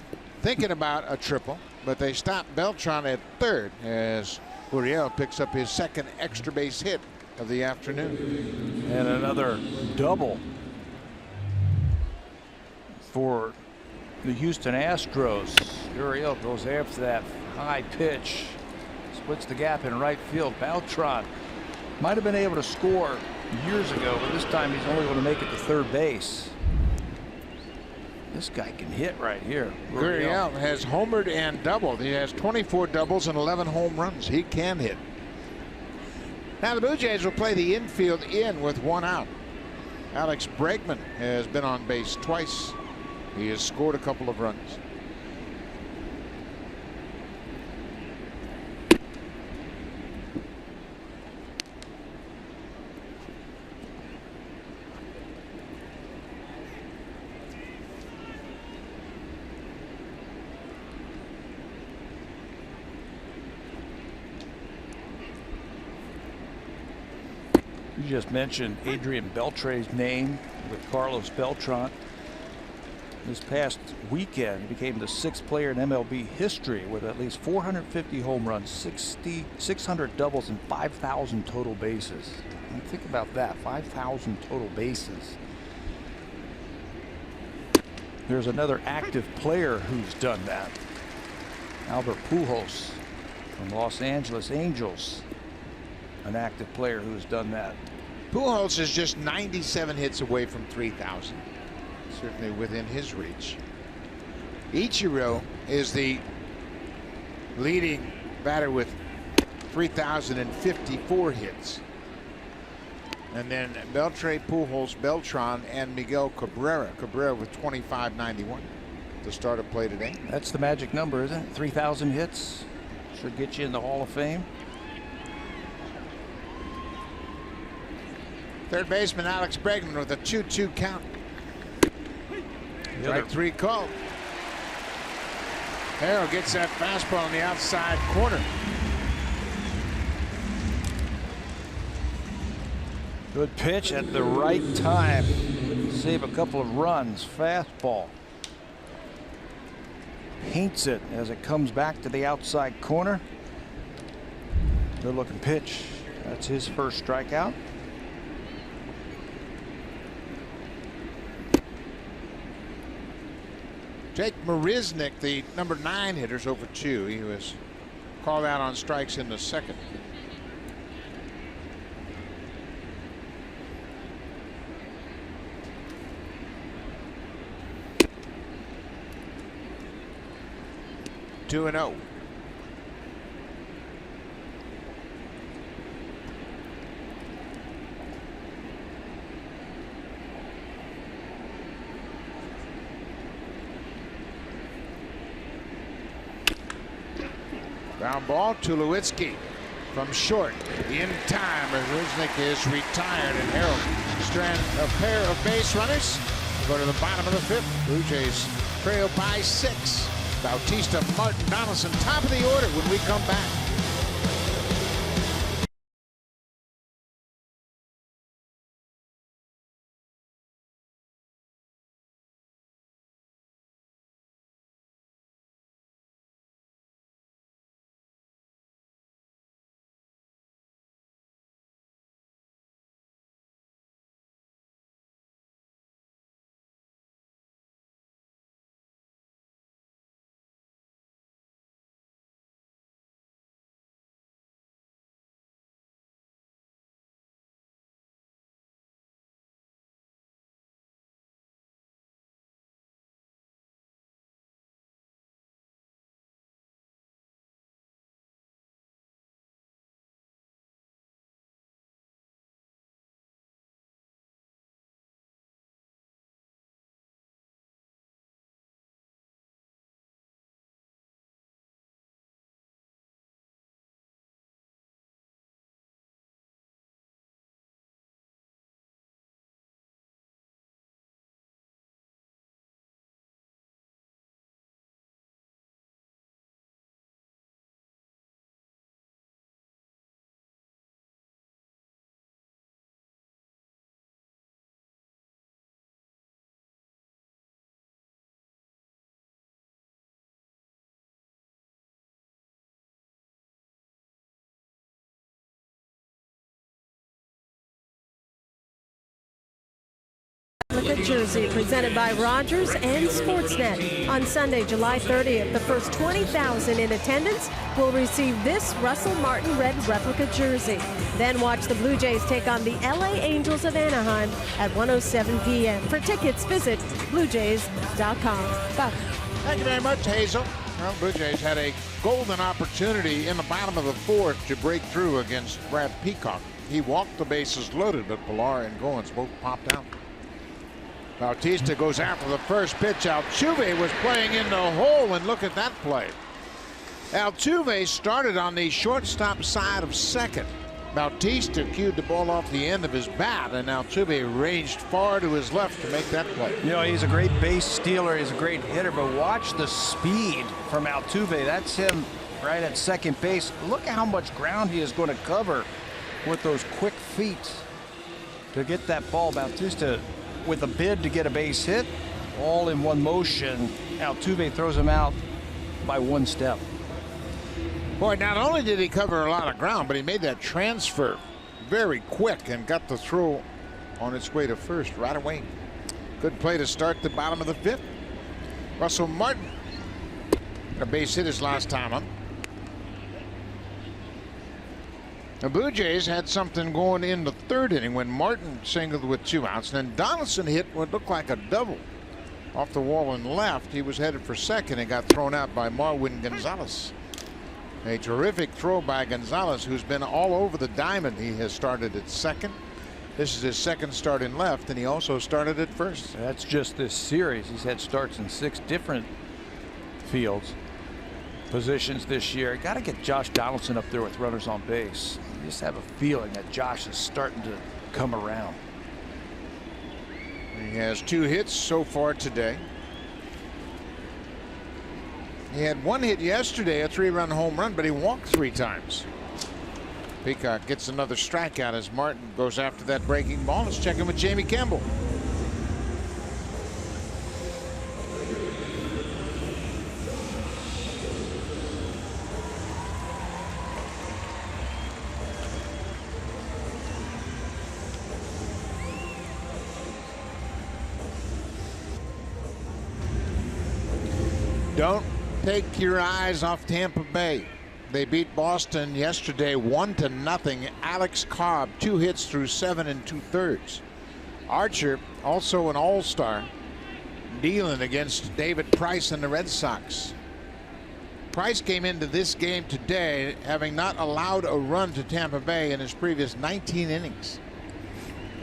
thinking about a triple, but they stopped Beltran at third as Gurriel picks up his second extra base hit of the afternoon. And another double for the Houston Astros. Gurriel goes after that high pitch, splits the gap in right field. Beltran might have been able to score years ago, but this time he's only going to make it to third base. This guy can hit right here. Gurriel has homered and doubled. He has 24 doubles and 11 home runs. He can hit. Now the Blue Jays will play the infield in with 1 out. Alex Bregman has been on base twice. He has scored a couple of runs. You just mentioned Adrian Beltre's name with Carlos Beltran. This past weekend, he became the 6th player in MLB history with at least 450 home runs, 600 doubles, and 5,000 total bases. And think about that, 5,000 total bases. There's another active player who's done that. Albert Pujols from Los Angeles Angels, an active player who's done that. Pujols is just 97 hits away from 3,000. Certainly within his reach. Ichiro is the leading batter with 3,054 hits. And then Beltre, Pujols, Beltran, and Miguel Cabrera. Cabrera with 2,591 to start a play today. That's the magic number, isn't it? 3,000 hits. Should get you in the Hall of Fame. Third baseman Alex Bregman with a 2-2 count. Strike 3 call. Harrell gets that fastball on the outside corner. Good pitch at the right time. Save a couple of runs. Fastball. Paints it as it comes back to the outside corner. Good looking pitch. That's his first strikeout. Jake Marisnick, the number 9 hitter, is 0-for-2. He was called out on strikes in the second. Two and 0. Ground ball to Tulowitzki from short. In time, Marisnick is retired, and Harrell strand a pair of base runners. Go to the bottom of the 5th. Blue Jays trail by 6. Bautista, Martin, Donaldson, top of the order when we come back. Jersey, presented by Rogers and Sportsnet. On Sunday, July 30th, the first 20,000 in attendance will receive this Russell Martin red replica jersey. Then watch the Blue Jays take on the LA Angels of Anaheim at 1:07 p.m. For tickets, visit BlueJays.com. Buck. Thank you very much, Hazel. Well, Blue Jays had a golden opportunity in the bottom of the 4th to break through against Brad Peacock. He walked the bases loaded, but Pilar and Goins both popped out. Bautista goes after the first pitch. Altuve was playing in the hole, and look at that play. Altuve started on the shortstop side of second. Bautista cued the ball off the end of his bat, and Altuve ranged far to his left to make that play. You know, he's a great base stealer. He's a great hitter, but watch the speed from Altuve. That's him right at second base. Look at how much ground he is going to cover with those quick feet. to get that ball. Bautista with a bid to get a base hit, all in one motion. Altuve throws him out by 1 step. Boy, not only did he cover a lot of ground, but he made that transfer very quick and got the throw on its way to first right away. Good play to start the bottom of the 5th. Russell Martin, a base hit his last time up. The Blue Jays had something going in the 3rd inning when Martin singled with 2 outs. And then Donaldson hit what looked like a double off the wall and left. He was headed for second and got thrown out by Marwin Gonzalez. A terrific throw by Gonzalez, who's been all over the diamond. He has started at second. This is his 2nd start in left, and he also started at first. That's just this series. He's had starts in 6 different fields positions this year. Got to get Josh Donaldson up there with runners on base. You just have a feeling that Josh is starting to come around. He has 2 hits so far today. He had 1 hit yesterday, a 3-run home run, but he walked 3 times. Peacock gets another strikeout as Martin goes after that breaking ball. Let's check in with Jamie Campbell. Don't take your eyes off Tampa Bay. They beat Boston yesterday 1-0. Alex Cobb 2 hits through 7 2/3. Archer, also an all-star, dealing against David Price and the Red Sox. Price came into this game today having not allowed a run to Tampa Bay in his previous 19 innings.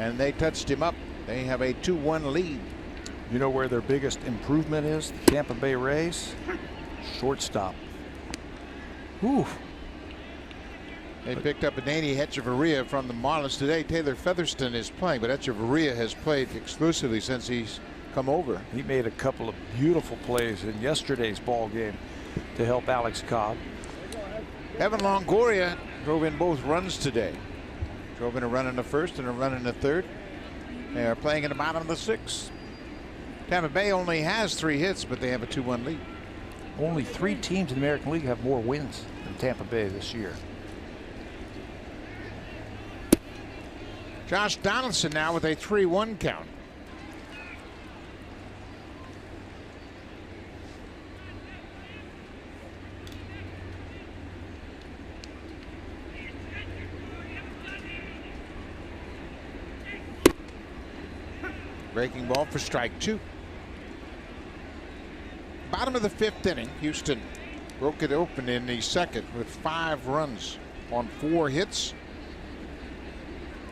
And they touched him up. They have a 2-1 lead. You know where their biggest improvement is? The Tampa Bay Rays. Shortstop. Ooh. They picked up Adeiny Hechavarria from the Marlins today. Taylor Featherston is playing, but Hechavarria has played exclusively since he's come over. He made a couple of beautiful plays in yesterday's ball game to help Alex Cobb. Evan Longoria drove in both runs today. Drove in a run in the 1st and a run in the 3rd. They are playing in the bottom of the 6th. Tampa Bay only has 3 hits, but they have a 2-1 lead. Only 3 teams in the American League have more wins than Tampa Bay this year. Josh Donaldson now with a 3-1 count. Breaking ball for strike 2. Bottom of the 5th inning, Houston broke it open in the 2nd with 5 runs on 4 hits.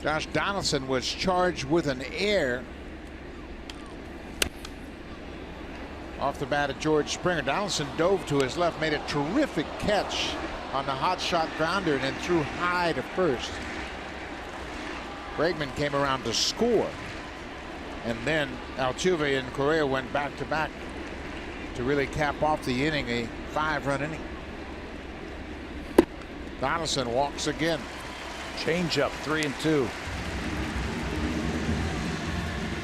Josh Donaldson was charged with an error off the bat of George Springer. Donaldson dove to his left, made a terrific catch on the hot shot grounder, and then threw high to first. Bregman came around to score, and then Altuve and Correa went back to back to really cap off the inning, a 5-run inning. Donaldson walks again. Change up, 3-2.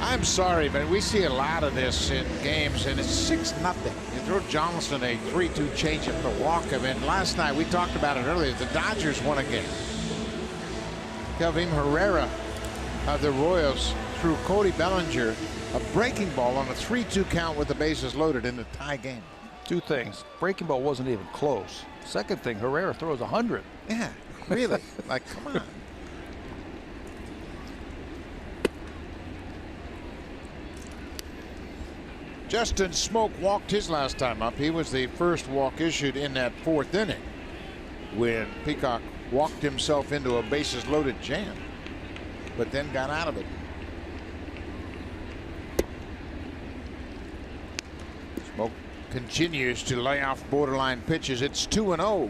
I'm sorry, but we see a lot of this in games, and it's 6-0. You throw Johnson a 3-2 changeup to walk him. And last night, we talked about it earlier, the Dodgers won a game. Kelvin Herrera of the Royals threw Cody Bellinger a breaking ball on a 3-2 count with the bases loaded in the tie game. 2 things. Breaking ball wasn't even close. Second thing, Herrera throws 100. Yeah, really? Like, come on. Justin Smoke walked his last time up. He was the first walk issued in that 4th inning when Peacock walked himself into a bases loaded jam, but then got out of it. Smoke continues to lay off borderline pitches. It's 2-0.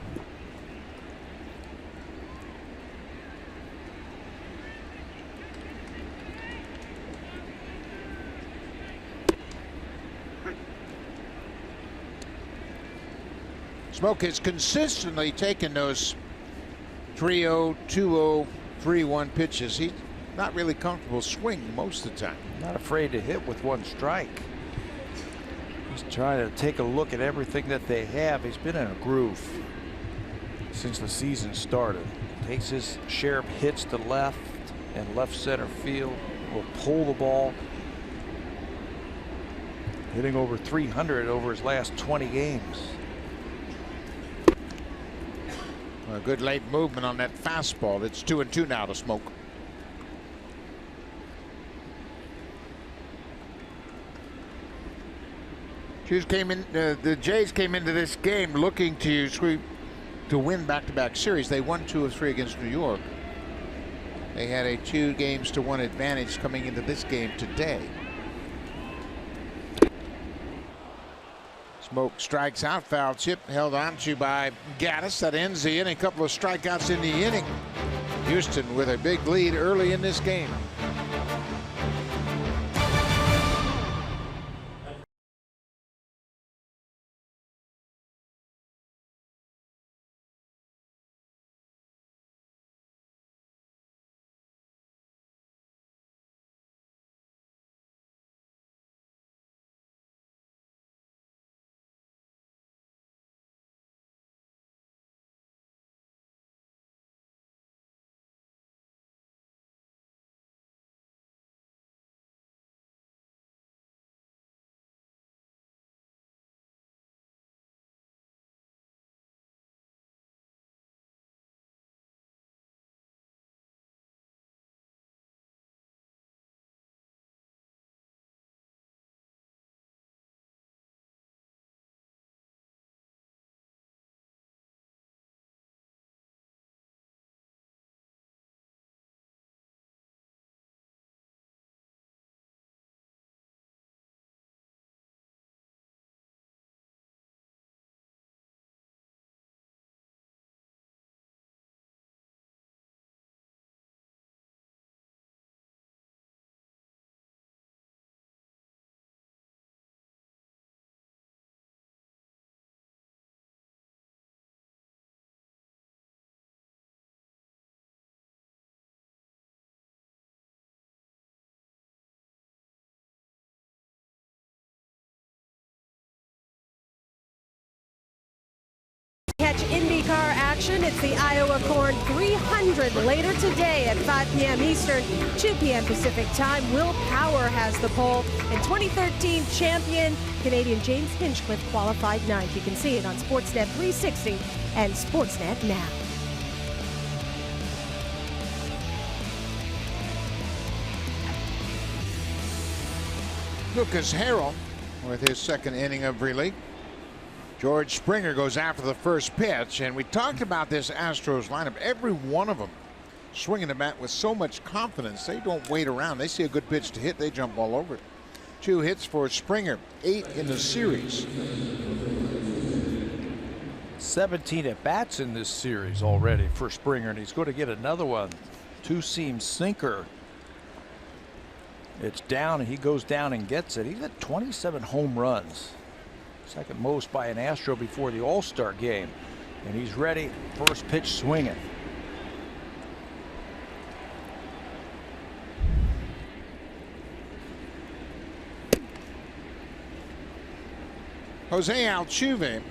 Smoke has consistently taken those 3-0, 2-0, 3-1 pitches. He not really comfortable swing most of the time. Not afraid to hit with one strike. He's trying to take a look at everything that they have. He's been in a groove since the season started. Takes his share of hits to left and left center field. Will pull the ball. Hitting over 300 over his last 20 games. A good late movement on that fastball. It's 2-2 now to Smoke. The Jays came into this game looking to win back-to-back series. They won 2 of 3 against New York. They had a 2-1 advantage coming into this game today. Smoke strikes out, foul chip held on to by Gaddis. That ends the inning. A couple of strikeouts in the inning. Houston with a big lead early in this game. Catch IndyCar action. It's the Iowa Corn 300 later today at 5 p.m. Eastern, 2 p.m. Pacific time. Will Power has the pole, and 2013 champion Canadian James Hinchcliffe qualified 9th. You can see it on Sportsnet 360 and Sportsnet Now. Lucas Harrell with his second inning of relief. George Springer goes after the first pitch, and we talked about this Astros lineup. Every one of them swinging the bat with so much confidence. They don't wait around. They see a good pitch to hit, they jump all over it. 2 hits for Springer, 8 in the series. 17 at bats in this series already for Springer, and he's going to get another one. 2-seam sinker. It's down, and he goes down and gets it. He's at 27 home runs. Second most by an Astro before the All-Star game. And he's ready. First pitch swinging. Jose Altuve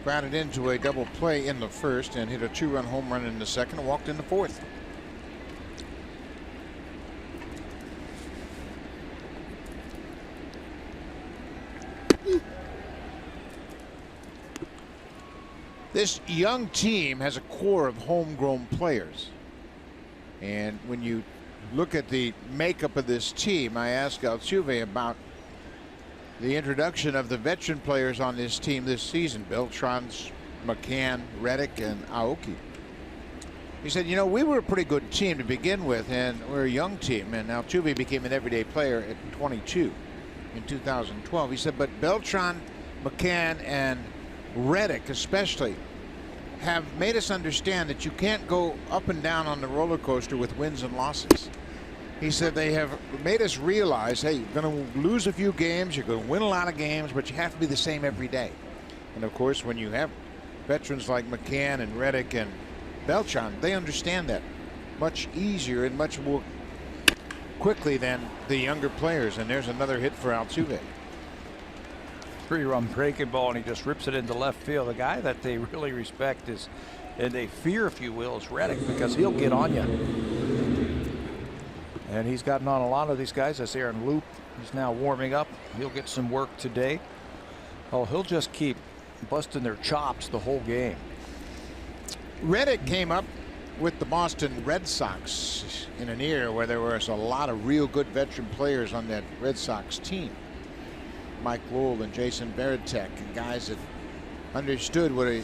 grounded into a double play in the first and hit a 2-run home run in the second and walked in the fourth. This young team has a core of homegrown players. And when you look at the makeup of this team, I asked Altuve about the introduction of the veteran players on this team this season. Beltran, McCann, Reddick, and Aoki. He said, you know, we were a pretty good team to begin with, and we're a young team. And Altuve became an everyday player at 22 in 2012. He said, but Beltran, McCann, and Reddick especially have made us understand that you can't go up and down on the roller coaster with wins and losses. He said they have made us realize, hey, you're going to lose a few games, you're going to win a lot of games, but you have to be the same every day. And of course, when you have veterans like McCann and Reddick and Beltran, they understand that much easier and much more quickly than the younger players. And there's another hit for Altuve. 3-run breaking ball, and he just rips it into left field. The guy that they really respect is, and they fear, if you will, is Reddick, because he'll get on you. And he's gotten on a lot of these guys. As Aaron Loop is now warming up, he'll get some work today. Oh, he'll just keep busting their chops the whole game. Reddick came up with the Boston Red Sox in an era where there was a lot of real good veteran players on that Red Sox team. Mike Lowell and Jason Varitek, and guys that understood what it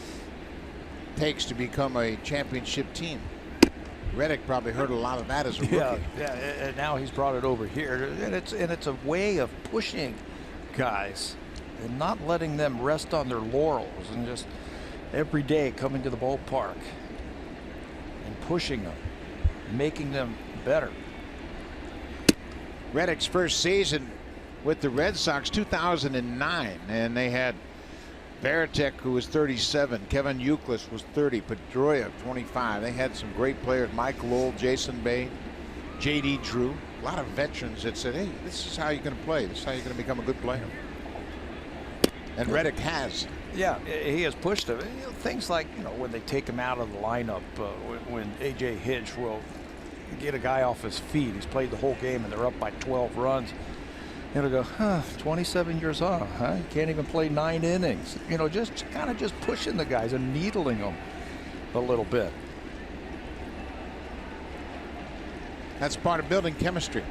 takes to become a championship team. Reddick probably heard a lot of that as a rookie. Yeah, and now he's brought it over here, and it's a way of pushing guys and not letting them rest on their laurels, and just every day coming to the ballpark and pushing them, making them better. Reddick's first season with the Red Sox, 2009, and they had Varitek, who was 37, Kevin Youkilis was 30, Pedroia 25. They had some great players: Mike Lowell, Jason Bay, J.D. Drew. A lot of veterans that said, "Hey, this is how you're going to play. This is how you're going to become a good player." And Reddick has. Yeah, he has pushed him. You know, things like, you know, when they take him out of the lineup, when A.J. Hinch will get a guy off his feet. He's played the whole game and they're up by 12 runs. And they'll go, 27 years old, huh? You can't even play 9 innings. You know, just kind of just pushing the guys and needling them a little bit. That's part of building chemistry.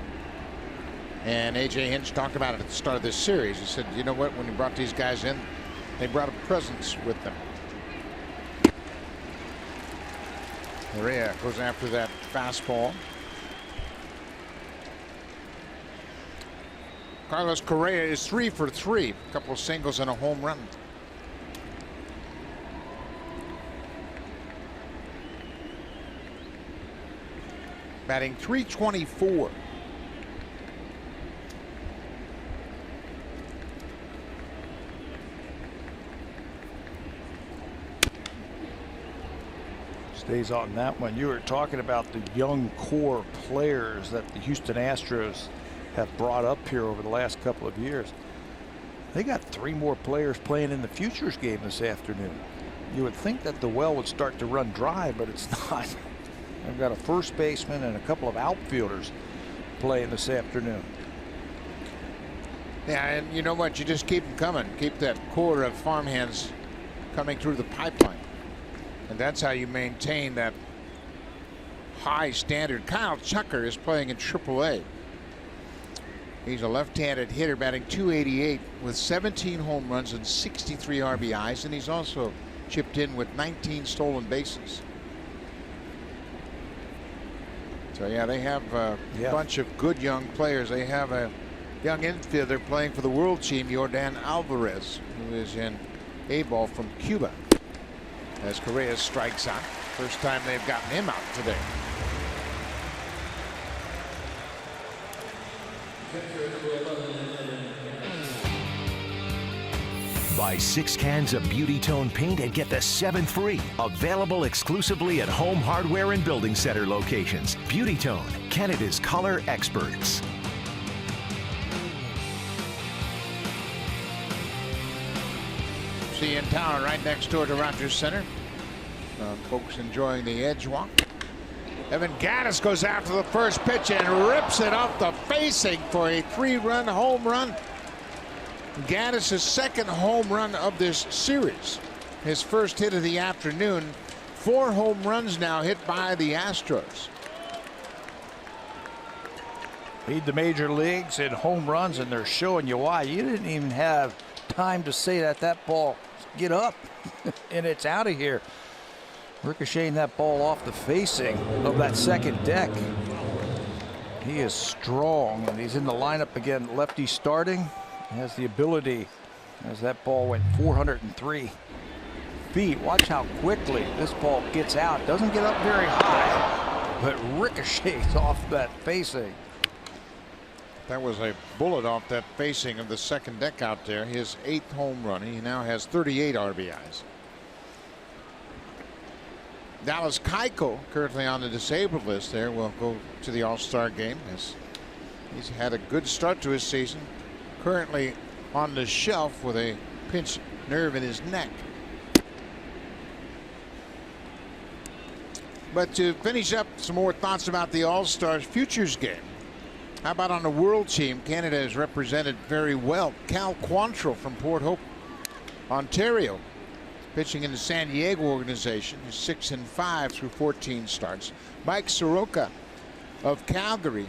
And A.J. Hinch talked about it at the start of this series. He said, you know what, when he brought these guys in, they brought a presence with them. Correa goes after that fastball. Carlos Correa is 3 for 3. A couple of singles and a home run. Batting .324. Stays on that one. You were talking about the young core players that the Houston Astros have brought up here over the last couple of years. They got 3 more players playing in the futures game this afternoon. You would think that the well would start to run dry, but it's not. They've got a first baseman and a couple of outfielders playing this afternoon. Yeah, and you know what? You just keep them coming. Keep that core of farmhands coming through the pipeline. And that's how you maintain that high standard. Kyle Tucker is playing in AAA. He's a left-handed hitter, batting .288 with 17 home runs and 63 RBIs, and he's also chipped in with 19 stolen bases. So yeah, they have a bunch of good young players. They have a young infielder playing for the world team, Yordan Alvarez, who is in A-ball from Cuba. As Correa strikes out. First time they've gotten him out today. Buy 6 cans of Beauty Tone paint and get the 7th free. Available exclusively at Home Hardware and Building Center locations. Beauty Tone, Canada's color experts. CN Tower right next door to Rogers Center. Folks enjoying the edge walk. Evan Gattis goes after the first pitch and rips it off the facing for a 3-run home run. Gattis' second home run of this series. His first hit of the afternoon. 4 home runs now hit by the Astros. Lead the major leagues in home runs, and they're showing you why. You didn't even have time to say that ball get up and it's out of here. Ricocheting that ball off the facing of that second deck. He is strong, and he's in the lineup again. Lefty starting. He has the ability, as that ball went 403 feet. Watch how quickly this ball gets out. Doesn't get up very high, but ricochets off that facing. That was a bullet off that facing of the second deck out there. His 8th home run. He now has 38 RBIs. Dallas Keuchel, currently on the disabled list there, will go to the All-Star game as He's had a good start to his season. Currently on the shelf with a pinched nerve in his neck. But to finish up, some more thoughts about the All-Stars Futures game. How about on the World team? Canada is represented very well. Cal Quantrill from Port Hope, Ontario, pitching in the San Diego organization. He's 6-5 through 14 starts. Mike Soroka of Calgary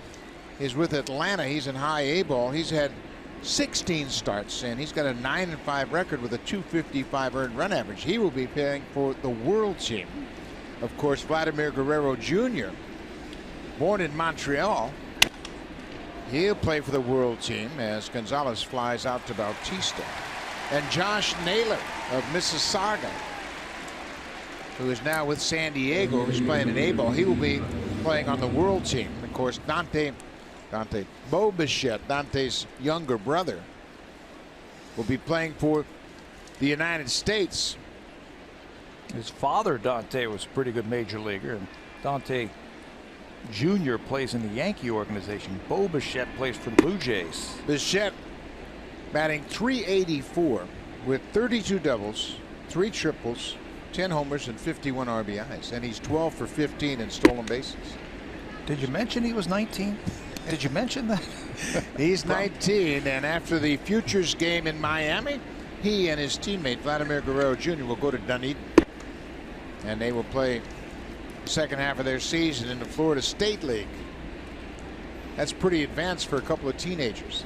is with Atlanta. He's in high A ball. He's had 16 starts and he's got a 9-5 record with a .255 earned run average. He will be playing for the World team. Of course, Vladimir Guerrero Jr., born in Montreal, he'll play for the World team as Gonzalez flies out to Bautista. And Josh Naylor of Mississauga, who is now with San Diego, who's playing in A-ball. He will be playing on the World team. Of course, Bo Bichette, Dante's younger brother, will be playing for the United States. His father, Dante, was a pretty good major leaguer, and Dante Jr. plays in the Yankee organization. Bo Bichette plays for the Blue Jays. Bichette batting .384 with 32 doubles, 3 triples, 10 homers, and 51 RBIs. And he's 12 for 15 in stolen bases. Did you mention he was 19? Did you mention that? He's 19, and after the Futures game in Miami, he and his teammate Vladimir Guerrero Jr. will go to Dunedin, and they will play the second half of their season in the Florida State League. That's pretty advanced for a couple of teenagers.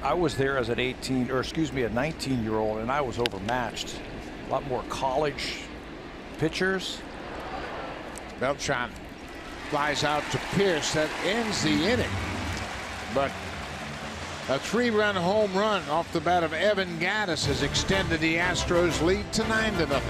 I was there as a 19-year-old, and I was overmatched. A lot more college pitchers. Beltran flies out to Pierce. That ends the inning. But a 3-run home run off the bat of Evan Gattis has extended the Astros lead to 9-0.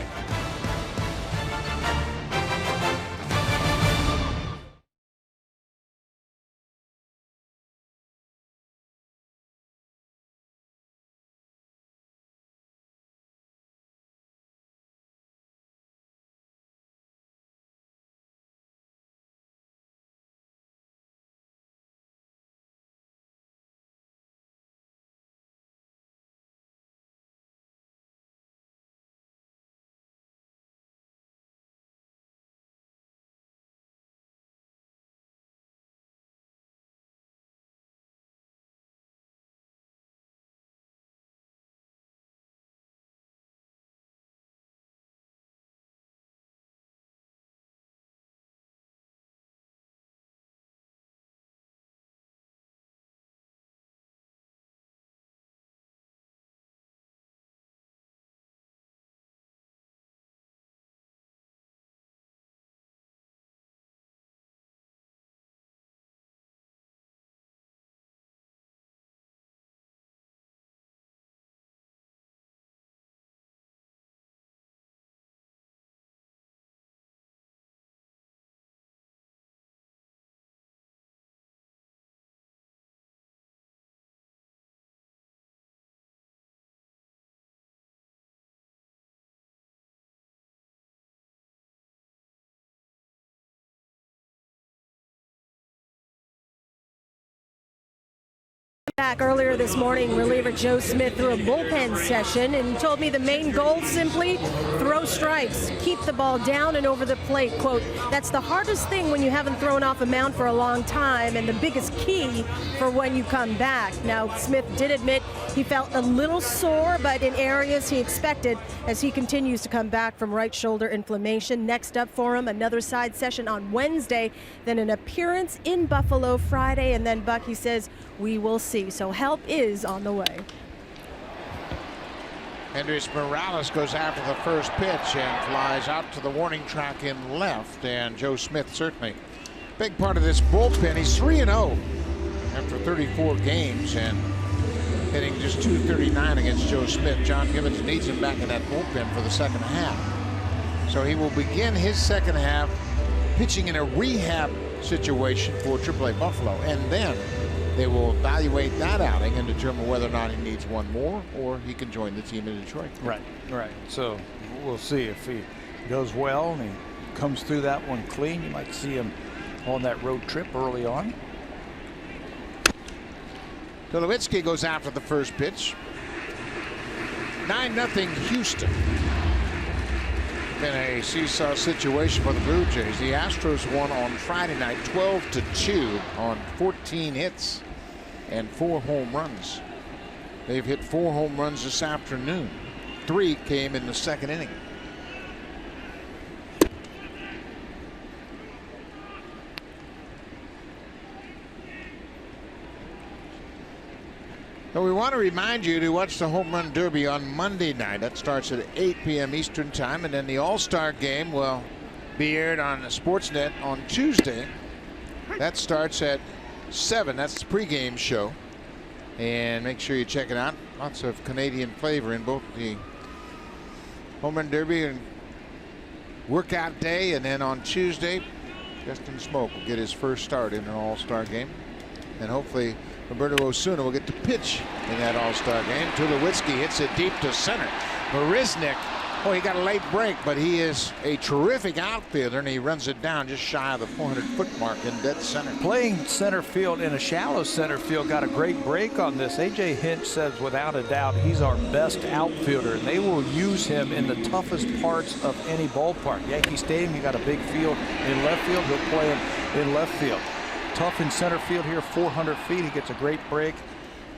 Back earlier this morning, reliever Joe Smith threw a bullpen session and told me the main goal simply throw strikes, keep the ball down and over the plate. Quote, that's the hardest thing when you haven't thrown off a mound for a long time and the biggest key for when you come back. Now, Smith did admit he felt a little sore, but in areas he expected as he continues to come back from right shoulder inflammation. Next up for him, another side session on Wednesday, then an appearance in Buffalo Friday, and then Buck, he says, we will see. So help is on the way. Hendrys Morales goes after the first pitch and flies out to the warning track in left. And Joe Smith certainly big part of this bullpen. He's 3-0 after 34 games and hitting just .239 against Joe Smith. John Gibbons needs him back in that bullpen for the second half. So he will begin his second half pitching in a rehab situation for AAA Buffalo, and then they will evaluate that outing and determine whether or not he needs one more or he can join the team in Detroit. Right. So we'll see if he goes well and he comes through that one clean. You might see him on that road trip early on. Tulowitzki goes after the first pitch. 9-0 Houston. Been a seesaw situation for the Blue Jays. The Astros won on Friday night 12-2 on 14 hits and 4 home runs. They've hit 4 home runs this afternoon. 3 came in the second inning. So we want to remind you to watch the Home Run Derby on Monday night. That starts at 8 p.m. Eastern Time, and then the All-Star Game will be aired on Sportsnet on Tuesday. That starts at 7. That's the pregame show, and make sure you check it out. Lots of Canadian flavor in both the Home Run Derby and workout day, and then on Tuesday, Justin Smoke will get his first start in an All-Star Game, and hopefully Roberto Osuna will get to pitch in that All-Star Game. Tulowitzki hits it deep to center. Marisnick, oh, he got a late break, but he is a terrific outfielder, and he runs it down just shy of the 400-foot mark in dead center. Playing center field in a shallow center field, got a great break on this. A.J. Hinch says without a doubt he's our best outfielder, and they will use him in the toughest parts of any ballpark. Yankee Stadium, you got a big field in left field, he'll play him in left field. Tough in center field here, 400 feet. He gets a great break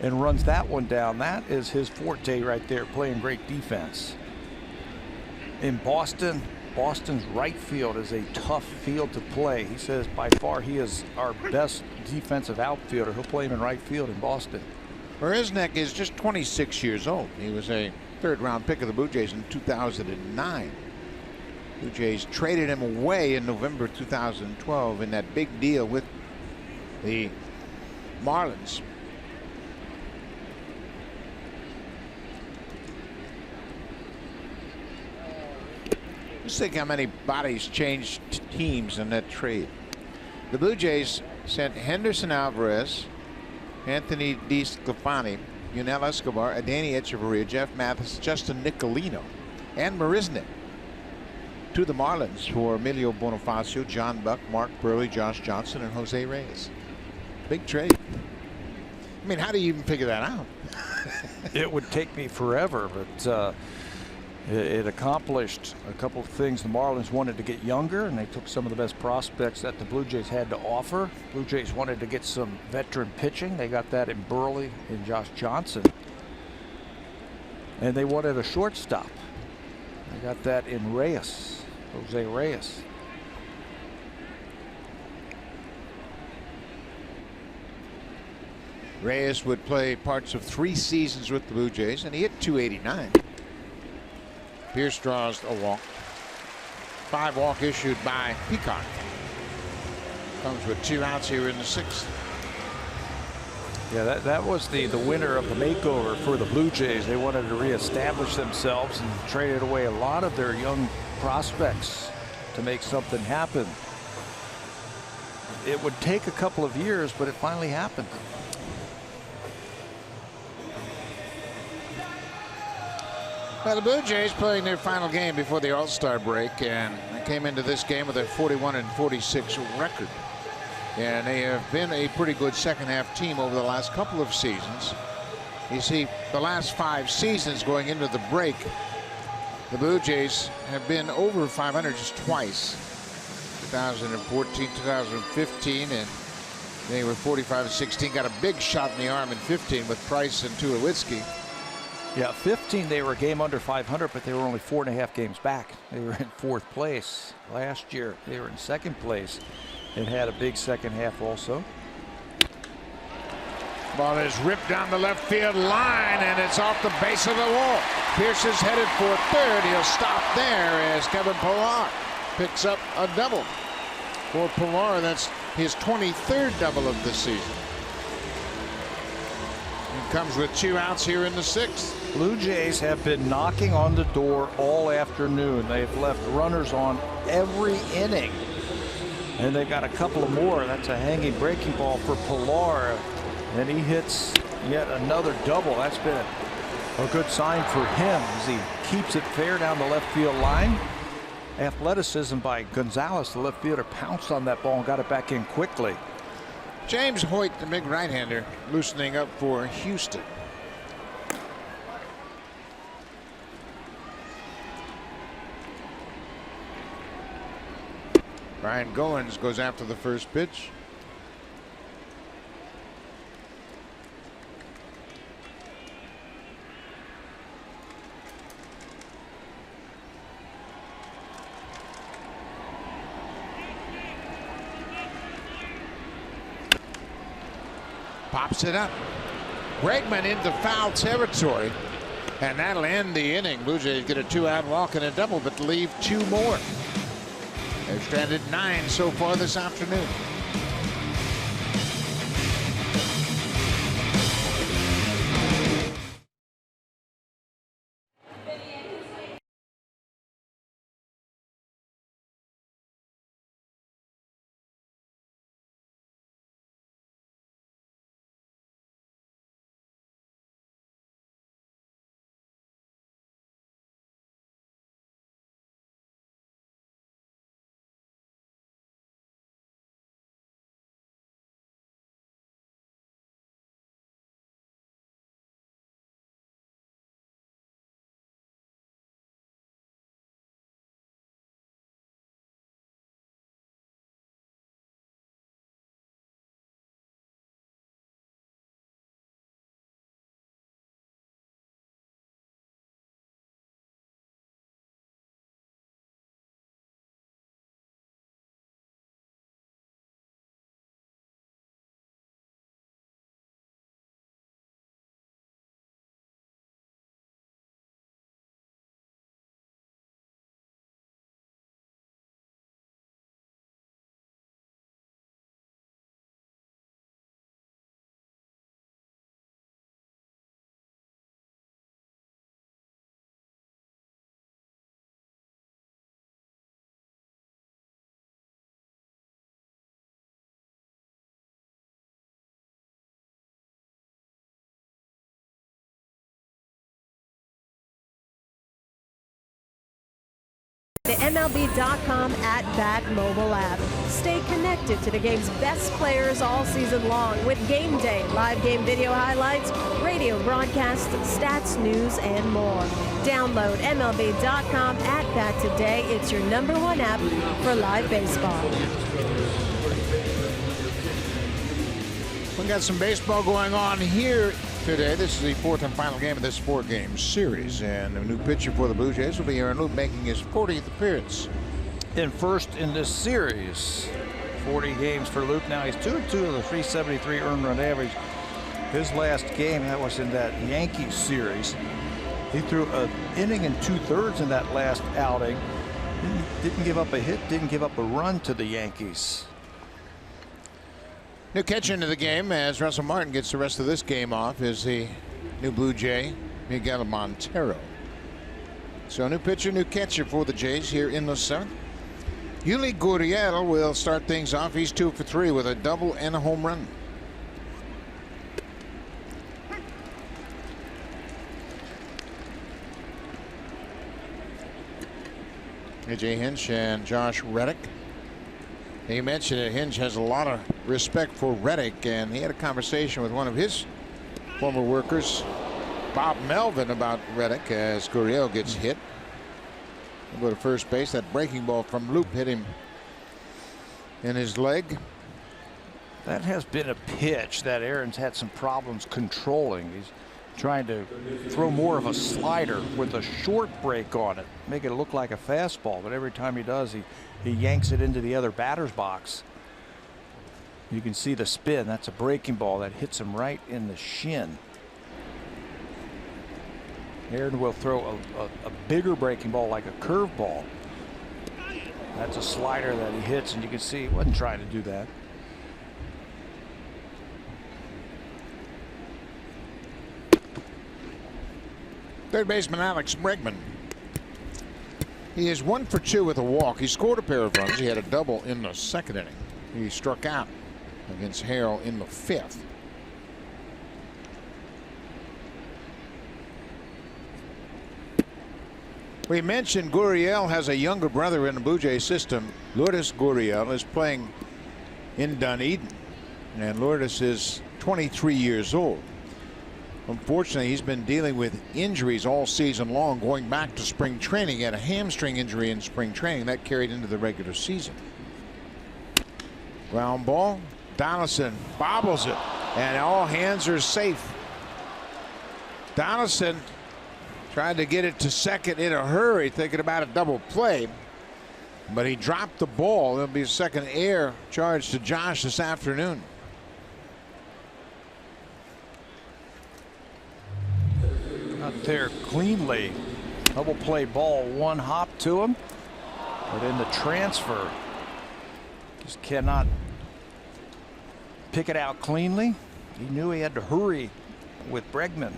and runs that one down. That is his forte right there, playing great defense. In Boston, Boston's right field is a tough field to play. He says by far he is our best defensive outfielder. He'll play him in right field in Boston. Marisnick is just 26 years old. He was a third-round pick of the Blue Jays in 2009. Blue Jays traded him away in November 2012 in that big deal with the Marlins. Just think how many bodies changed teams in that trade. The Blue Jays sent Henderson Alvarez, Anthony DeSclafani, Yunel Escobar, Adeiny Echeverria, Jeff Mathis, Justin Nicolino, and Marisnick to the Marlins for Emilio Bonifacio, John Buck, Mark Burley, Josh Johnson, and Jose Reyes. Big trade. I mean, how do you even figure that out? It would take me forever, but it accomplished a couple of things. The Marlins wanted to get younger, and they took some of the best prospects that the Blue Jays had to offer. Blue Jays wanted to get some veteran pitching. They got that in Burley and Josh Johnson. And they wanted a shortstop. They got that in Reyes, Jose Reyes. Reyes would play parts of 3 seasons with the Blue Jays, and he hit .289. Pierce draws a walk. 5 walk issued by Peacock. Comes with 2 outs here in the 6th. Yeah, that was the winner of the makeover for the Blue Jays. They wanted to reestablish themselves and traded away a lot of their young prospects to make something happen. It would take a couple of years, but it finally happened. Well, the Blue Jays playing their final game before the All-Star break, and they came into this game with a 41-46 record. And they have been a pretty good second-half team over the last couple of seasons. You see, the last 5 seasons going into the break, the Blue Jays have been over 500 just twice. 2014, 2015, and they were 45-16. Got a big shot in the arm in 15 with Price and Tulowitzki. Yeah, 15 they were a game under 500, but they were only 4.5 games back. They were in 4th place last year. They were in 2nd place and had a big second half also. Ball is ripped down the left field line, and it's off the base of the wall. Pierce is headed for third. He'll stop there as Kevin Pillar picks up a double. For Pillar, that's his 23rd double of the season. He comes with 2 outs here in the 6th. Blue Jays have been knocking on the door all afternoon. They've left runners on every inning. And they got a couple of more. That's a hanging breaking ball for Pillar. And he hits yet another double. That's been a good sign for him as he keeps it fair down the left field line. Athleticism by Gonzalez, the left fielder, pounced on that ball and got it back in quickly. James Hoyt, the big right-hander, loosening up for Houston. Brian Goins goes after the first pitch. Pops it up. Bregman into foul territory, and that'll end the inning. Blue Jays get a 2-out walk and a double, but leave 2 more. They've stranded 9 so far this afternoon. The MLB.com at-bat mobile app. Stay connected to the game's best players all season long with Game Day, live game video highlights, radio broadcasts, stats, news, and more. Download MLB.com at-bat today. It's your #1 app for live baseball. We got some baseball going on here today. This is the 4th and final game of this 4-game series, and a new pitcher for the Blue Jays will be Aaron Loup, making his 40th appearance. In first in this series, 40 games for Loup. Now he's 2-2 with a 373 earned run average. His last game, that was in that Yankees series. He threw an inning and 2/3 in that last outing. Didn't give up a hit, didn't give up a run to the Yankees. New catcher into the game as Russell Martin gets the rest of this game off is the new Blue Jay, Miguel Montero. So new pitcher, new catcher for the Jays here in the 7th. Yuli Gurriel will start things off. He's 2 for 3 with a double and a home run. A.J. Hinch and Josh Reddick. He mentioned that Hinch has a lot of respect for Reddick, and he had a conversation with one of his former workers, Bob Melvin, about Reddick as Gurriel gets hit. He'll go to first base. That breaking ball from Loup hit him in his leg. That has been a pitch that Aaron's had some problems controlling. He's trying to throw more of a slider with a short break on it, make it look like a fastball, but every time he does, he yanks it into the other batter's box. You can see the spin. That's a breaking ball that hits him right in the shin. Aaron will throw a bigger breaking ball like a curveball. That's a slider that he hits, and you can see he wasn't trying to do that. Third baseman Alex Bregman. He is 1 for 2 with a walk. He scored a pair of runs. He had a double in the 2nd inning. He struck out against Harrell in the 5th. We mentioned Gurriel has a younger brother in the Blue Jay system. Lourdes Gurriel is playing in Dunedin. And Lourdes is 23 years old. Unfortunately, he's been dealing with injuries all season long, going back to spring training. He had a hamstring injury in spring training that carried into the regular season. Ground ball. Donaldson bobbles it, and all hands are safe. Donaldson tried to get it to second in a hurry, thinking about a double play, but he dropped the ball. There'll be a second air charge to Josh this afternoon. Out there cleanly. Double play ball, one hop to him, but in the transfer, just cannot pick it out cleanly. He knew he had to hurry with Bregman.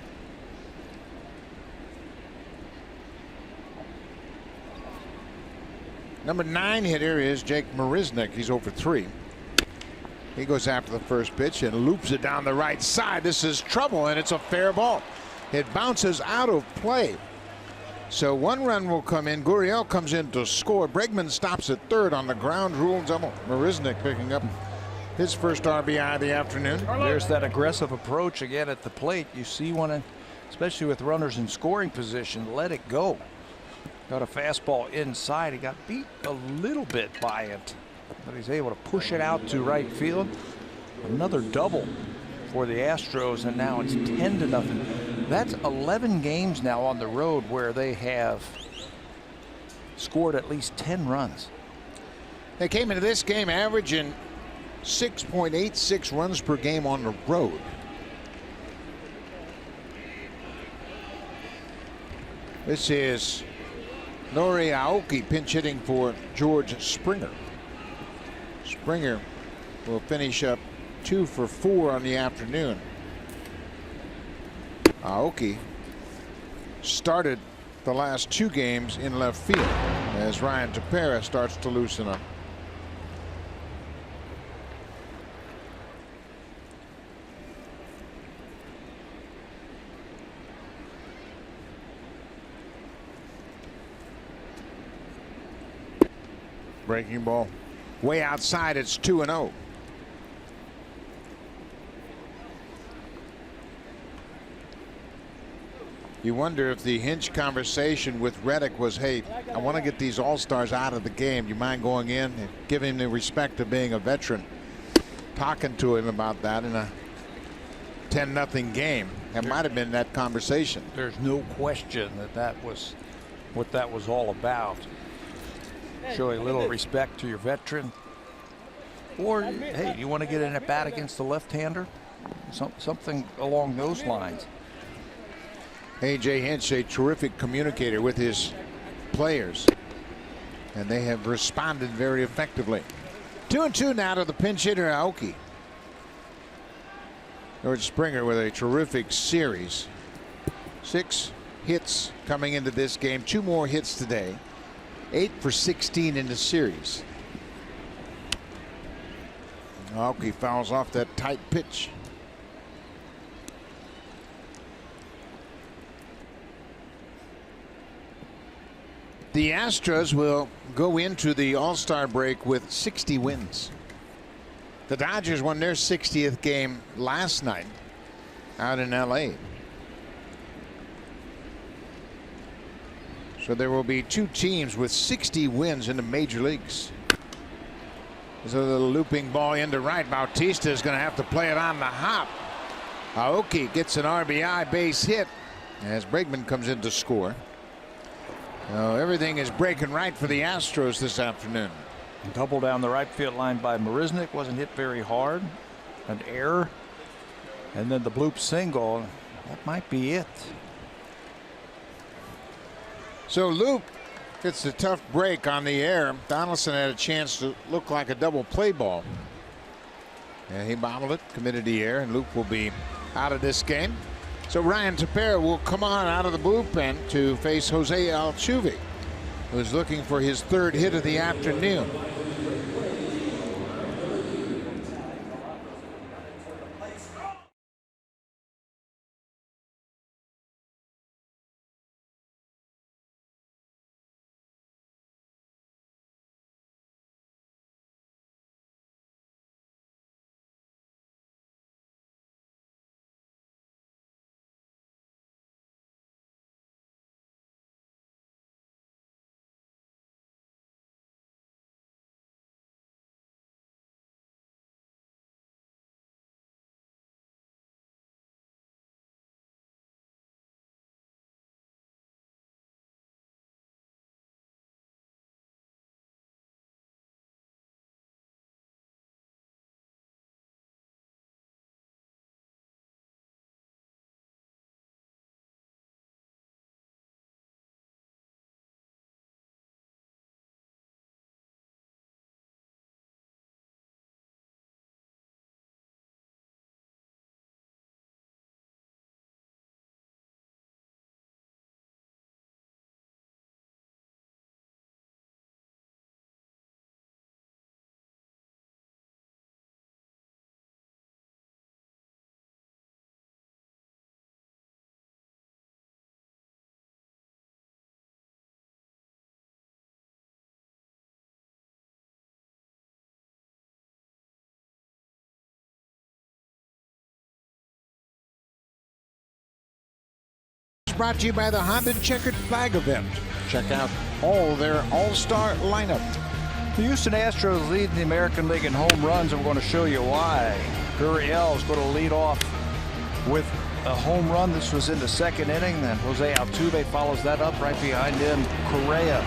Number 9 hitter is Jake Marisnick. He's over 3. He goes after the first pitch and loops it down the right side. This is trouble, and it's a fair ball. It bounces out of play. So 1 run will come in. Gurriel comes in to score. Bregman stops at third on the ground rule double. Marisnick picking up his first RBI of the afternoon. There's that aggressive approach again at the plate. You see one, especially with runners in scoring position, let it go. Got a fastball inside. He got beat a little bit by it, but he's able to push it out to right field. Another double for the Astros, and now it's 10-0. That's 11 games now on the road where they have scored at least 10 runs. They came into this game averaging 6.86 runs per game on the road. This is Nori Aoki pinch hitting for George Springer. Springer will finish up 2 for 4 on the afternoon. Aoki started the last 2 games in left field as Ryan Tepera starts to loosen up. Breaking ball way outside. It's 2-0. You wonder if the Hinch conversation with Reddick was, hey, I want to get these all-stars out of the game. Do you mind going in and giving him the respect of being a veteran? Talking to him about that in a 10-0 game. That might have been that conversation. There's no question that that was what that was all about. Showing a little respect to your veteran. Or, hey, you want to get in at bat against the left-hander? Something along those lines. A.J. Hinch, a terrific communicator with his players, and they have responded very effectively. 2-2 now to the pinch hitter Aoki. George Springer with a terrific series. 6 hits coming into this game. 2 more hits today. 8 for 16 in the series. Aoki fouls off that tight pitch. The Astros will go into the All-Star break with 60 wins. The Dodgers won their 60th game last night out in L.A. So there will be 2 teams with 60 wins in the major leagues. There's a little looping ball into right. Bautista is going to have to play it on the hop. Aoki gets an RBI base hit as Bregman comes in to score. Everything is breaking right for the Astros this afternoon. Double down the right field line by Marisnick. Wasn't hit very hard. An error. And then the bloop single. That might be it. So Loop gets a tough break on the air. Donaldson had a chance to look like a double play ball. And he bobbled it, committed the error, and Loop will be out of this game. So Ryan Tepera will come on out of the bullpen to face Jose Altuve, who's looking for his 3rd hit of the afternoon. brought to you by the Honda Checkered Flag event. Check out all their all-star lineup. The Houston Astros lead the American League in home runs, and we're going to show you why. Gurriel is going to lead off with a home run. This was in the second inning. Then Jose Altuve follows that up. Right behind him, Correa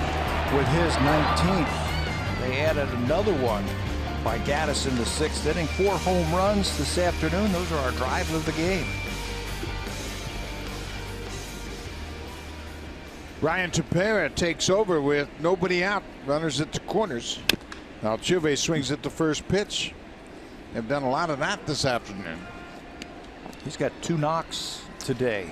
with his 19th. They added another one by Gaddis in the sixth inning. 4 home runs this afternoon. Those are our drive of the game. Ryan Tepera takes over with nobody out. Runners at the corners. Altuve swings at the first pitch. Have done a lot of that this afternoon. He's got 2 knocks today.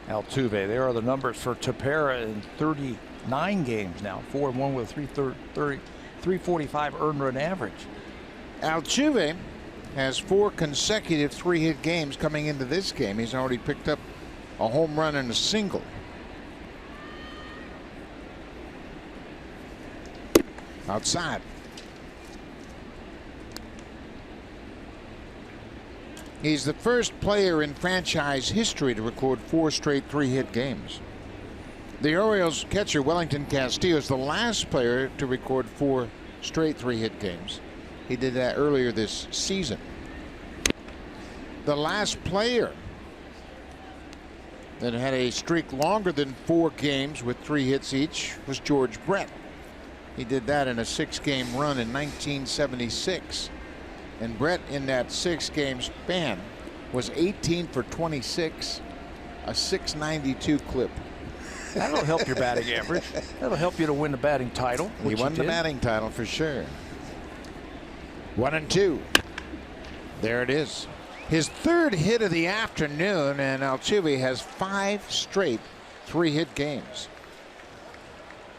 Altuve. There are the numbers for Tepera in 39 games now. 4-1 with 345 earned run average. Altuve has 4 consecutive 3-hit games coming into this game. He's already picked up a home run and a single. Outside. He's the first player in franchise history to record 4 straight 3-hit games. The Orioles catcher Wellington Castillo is the last player to record 4 straight 3-hit games. He did that earlier this season. The last player that had a streak longer than 4 games with 3 hits each was George Brett. He did that in a 6-game run in 1976. And Brett, in that 6-game span, was 18 for 26, a .692 clip. That'll help your batting average. That'll help you to win the batting title. He won the batting title for sure. 1-2. There it is. His 3rd hit of the afternoon, and Altuve has 5 straight 3-hit games.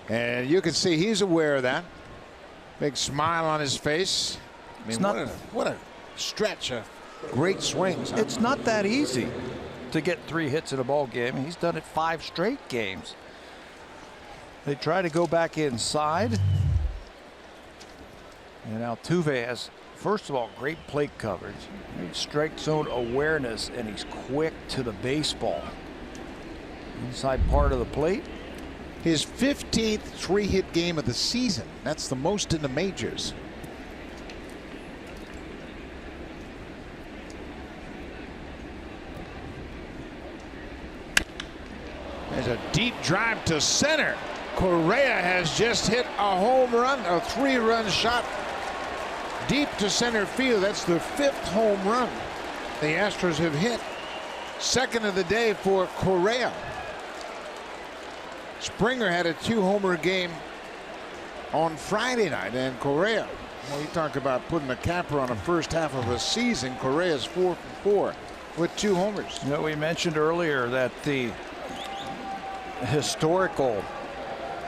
And you can see he's aware of that. Big smile on his face. I mean, what a stretch of great swings. Huh? It's not that easy to get 3 hits in a ball game. He's done it 5 straight games. They try to go back inside. And Altuve has, first of all, great plate coverage, great strike zone awareness, and he's quick to the baseball. Inside part of the plate. His 15th 3-hit game of the season. That's the most in the majors. There's a deep drive to center. Correa has just hit a home run, a 3-run shot deep to center field. That's the 5th home run the Astros have hit. 2nd of the day for Correa. Springer had a 2-homer game on Friday night, and Correa, well, you talk about putting a capper on the first half of a season. Correa's 4 for 4 with 2 homers. You know, we mentioned earlier that the historical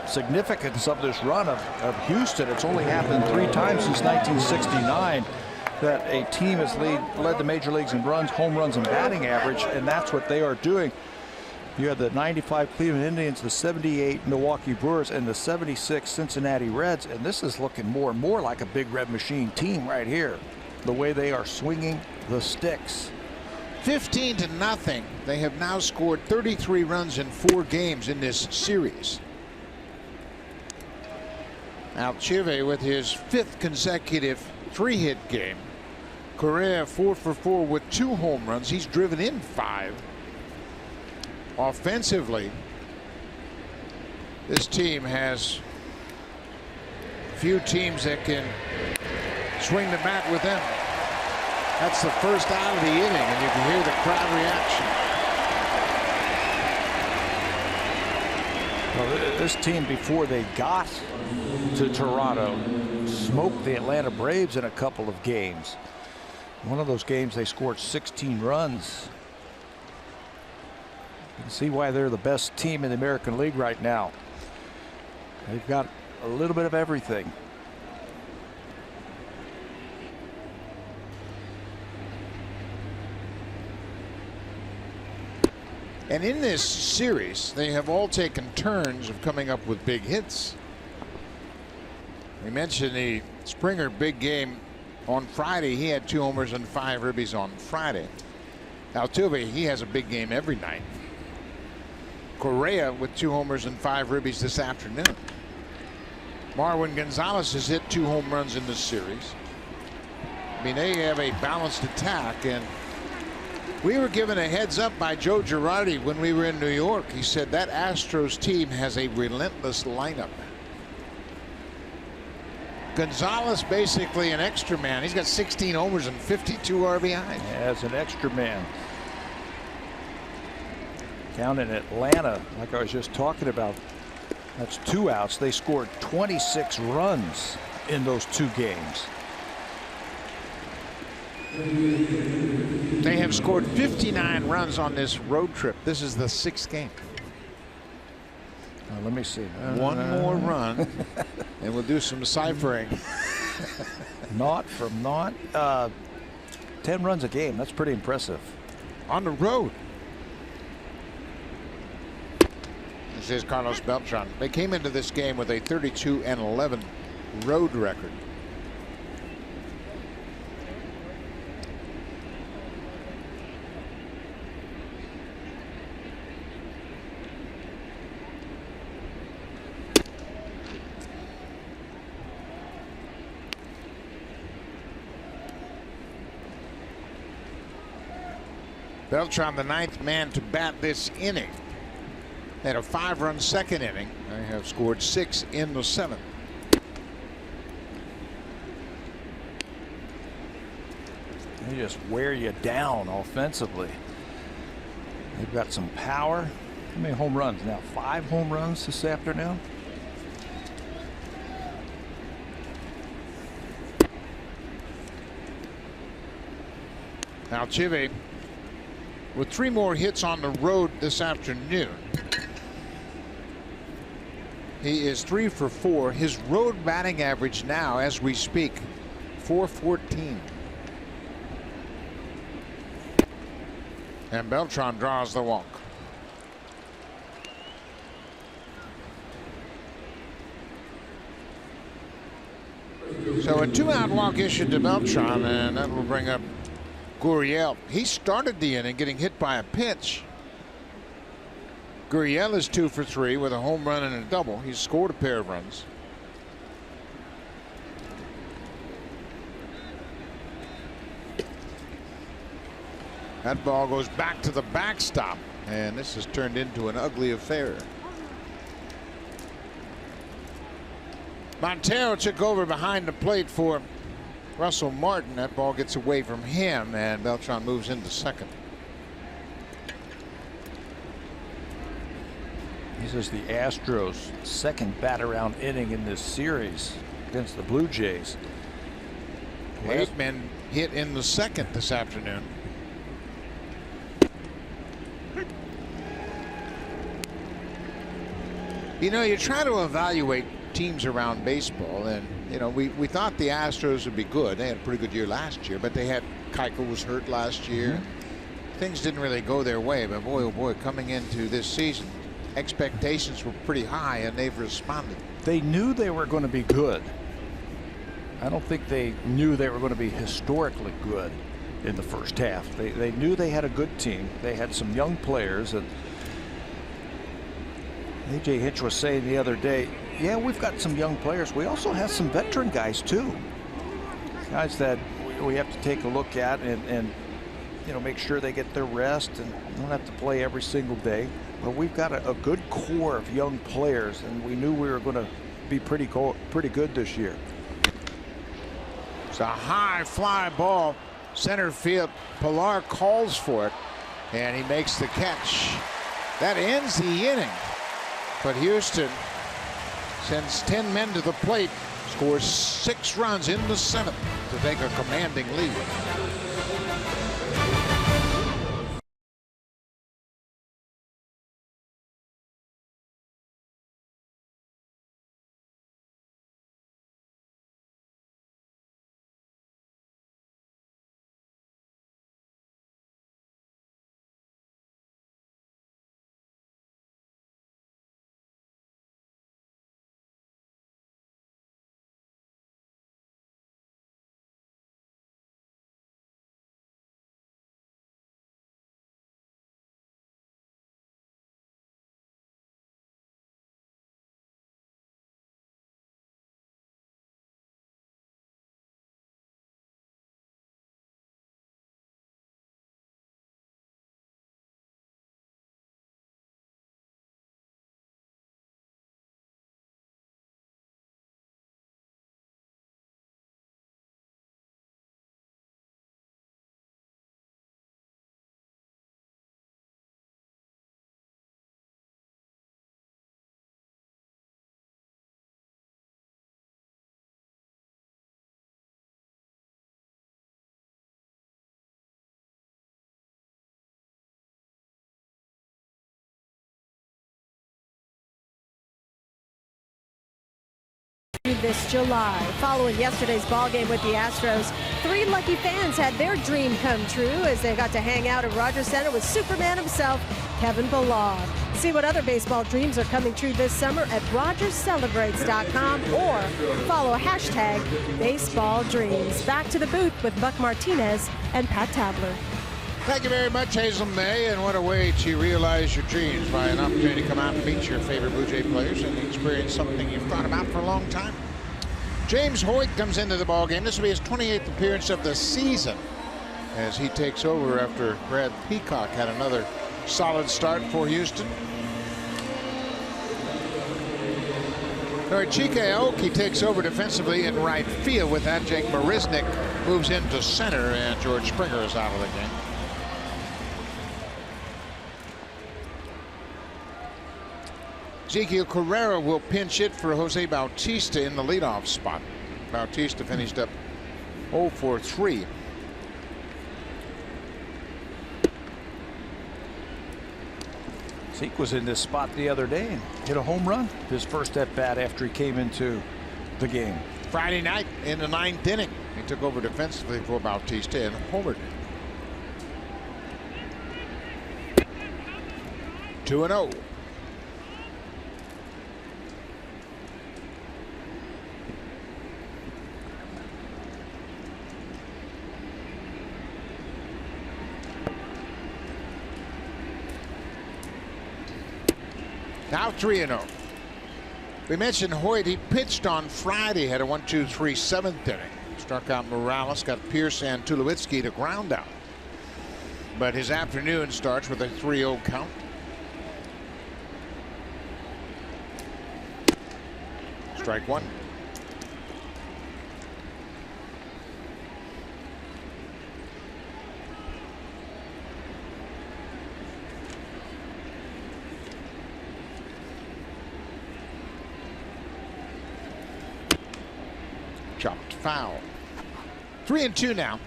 significance of this run of Houston, it's only happened 3 times since 1969 that a team has led the major leagues in runs, home runs, and batting average, and that's what they are doing. You have the 95 Cleveland Indians, the 78 Milwaukee Brewers, and the 76 Cincinnati Reds, and this is looking more and more like a Big Red Machine team right here. The way they are swinging the sticks. 15-0. They have now scored 33 runs in 4 games in this series. Altuve with his 5th consecutive 3-hit game. Correa 4 for 4 with 2 home runs. He's driven in 5. Offensively, this team has few teams that can swing the bat with them. That's the first out of the inning, and you can hear the crowd reaction. Well, this team, before they got to Toronto, smoked the Atlanta Braves in a couple of games. One of those games they scored 16 runs. You can see why they're the best team in the American League right now. They've got a little bit of everything. And in this series, they have all taken turns of coming up with big hits. We mentioned the Springer big game on Friday. He had 2 homers and 5 ribbies on Friday. Altuve, he has a big game every night. Correa with 2 homers and 5 ribbies this afternoon. Marwin Gonzalez has hit 2 home runs in this series. I mean, they have a balanced attack, and we were given a heads up by Joe Girardi when we were in New York. He said that Astros team has a relentless lineup. Gonzalez basically an extra man. He's got 16 homers and 52 RBIs. As an extra man. Down in Atlanta, like I was just talking about, that's 2 outs. They scored 26 runs in those 2 games. They have scored 59 runs on this road trip. This is the 6th game. Let me see. One more run, and we'll do some ciphering. Naught from naught. 10 runs a game. That's pretty impressive. On the road. This is Carlos Beltran. They came into this game with a 32-11 road record. Beltran, the 9th man to bat this inning. They had a 5-run second inning. They have scored 6 in the 7th. They just wear you down offensively. They've got some power. How many home runs now? 5 home runs this afternoon. Altuve with 3 more hits on the road this afternoon. He is 3 for 4. His road batting average now, as we speak, .414. And Beltran draws the walk. So a 2-out walk issued to Beltran, and that will bring up Gurriel. He started the inning getting hit by a pitch. Gurriel is 2 for 3 with a home run and a double. He's scored a pair of runs. That ball goes back to the backstop, and this has turned into an ugly affair. Montero took over behind the plate for Russell Martin. That ball gets away from him, and Beltran moves into second. This is the Astros' 2nd bat-around inning in this series against the Blue Jays. 8 men hit in the 2nd this afternoon. You know, you try to evaluate teams around baseball, and you know, we thought the Astros would be good. They had a pretty good year last year, but they had Keuchel was hurt last year. Things didn't really go their way, but boy, oh boy, coming into this season, expectations were pretty high, and they've responded. They knew they were going to be good. I don't think they knew they were going to be historically good in the first half. They knew they had a good team. They had some young players, and A.J. Hinch was saying the other day, yeah, we've got some young players. We also have some veteran guys too. Guys that we have to take a look at and you know, make sure they get their rest and don't have to play every single day. But we've got a good core of young players, and we knew we were going to be pretty good this year. It's a high fly ball, center field. Pilar calls for it, and he makes the catch. That ends the inning. But Houston sends 10 men to the plate, scores 6 runs in the 7th to take a commanding lead. this July. Following yesterday's ball game with the Astros, 3 lucky fans had their dream come true as they got to hang out at Rogers Center with Superman himself, Kevin Ballard. See what other baseball dreams are coming true this summer at RogersCelebrates.com or follow #BaseballDreams. Back to the booth with Buck Martinez and Pat Tabler. Thank you very much, Hazel May, and what a way to realize your dreams by an opportunity to come out and meet your favorite Blue Jay players and experience something you've thought about for a long time. James Hoyt comes into the ballgame. This will be his 28th appearance of the season as he takes over after Brad Peacock had another solid start for Houston. Chike Aoki takes over defensively in right field. With that, Jake Marisnick moves into center, and George Springer is out of the game. Ezequiel Carrera will pinch it for Jose Bautista in the leadoff spot. Bautista finished up 0 for 3. Zeke was in this spot the other day and hit a home run. His first at bat after he came into the game. Friday night in the 9th inning, he took over defensively for Bautista and homered. 2-0. Now 3-0. We mentioned Hoyt. He pitched on Friday, had a 1-2-3 7th inning. Struck out Morales, got Pierce and Tulowitzki to ground out. But his afternoon starts with a 3-0 count. Strike 1. Chopped foul. 3-2 now.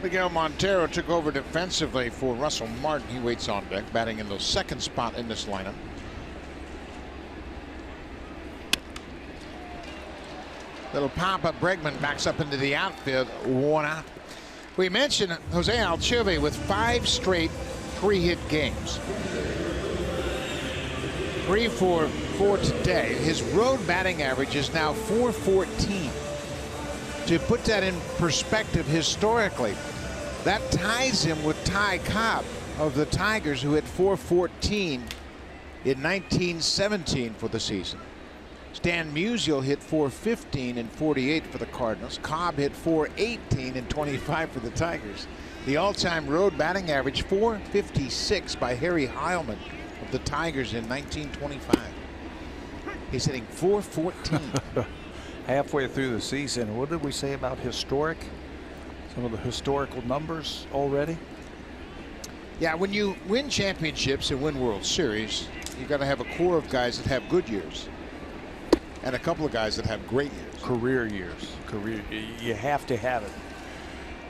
Miguel Montero took over defensively for Russell Martin. He waits on deck, batting in the second spot in this lineup. Little pop-up. Bregman backs up into the outfield. 1 out. We mentioned Jose Altuve with 5 straight 3-hit games. 3 for 4 today. His road batting average is now .414. To put that in perspective historically, that ties him with Ty Cobb of the Tigers, who hit .414 in 1917 for the season. Stan Musial hit .415 in 48 for the Cardinals. Cobb hit .418 in 25 for the Tigers. The all-time road batting average .456 by Harry Heilman of the Tigers in 1925. He's hitting .414. Halfway through the season, what did we say about historic? Some of the historical numbers already? Yeah, when you win championships and win World Series, you got to have a core of guys that have good years. And a couple of guys that have great years. Career years. You have to have it.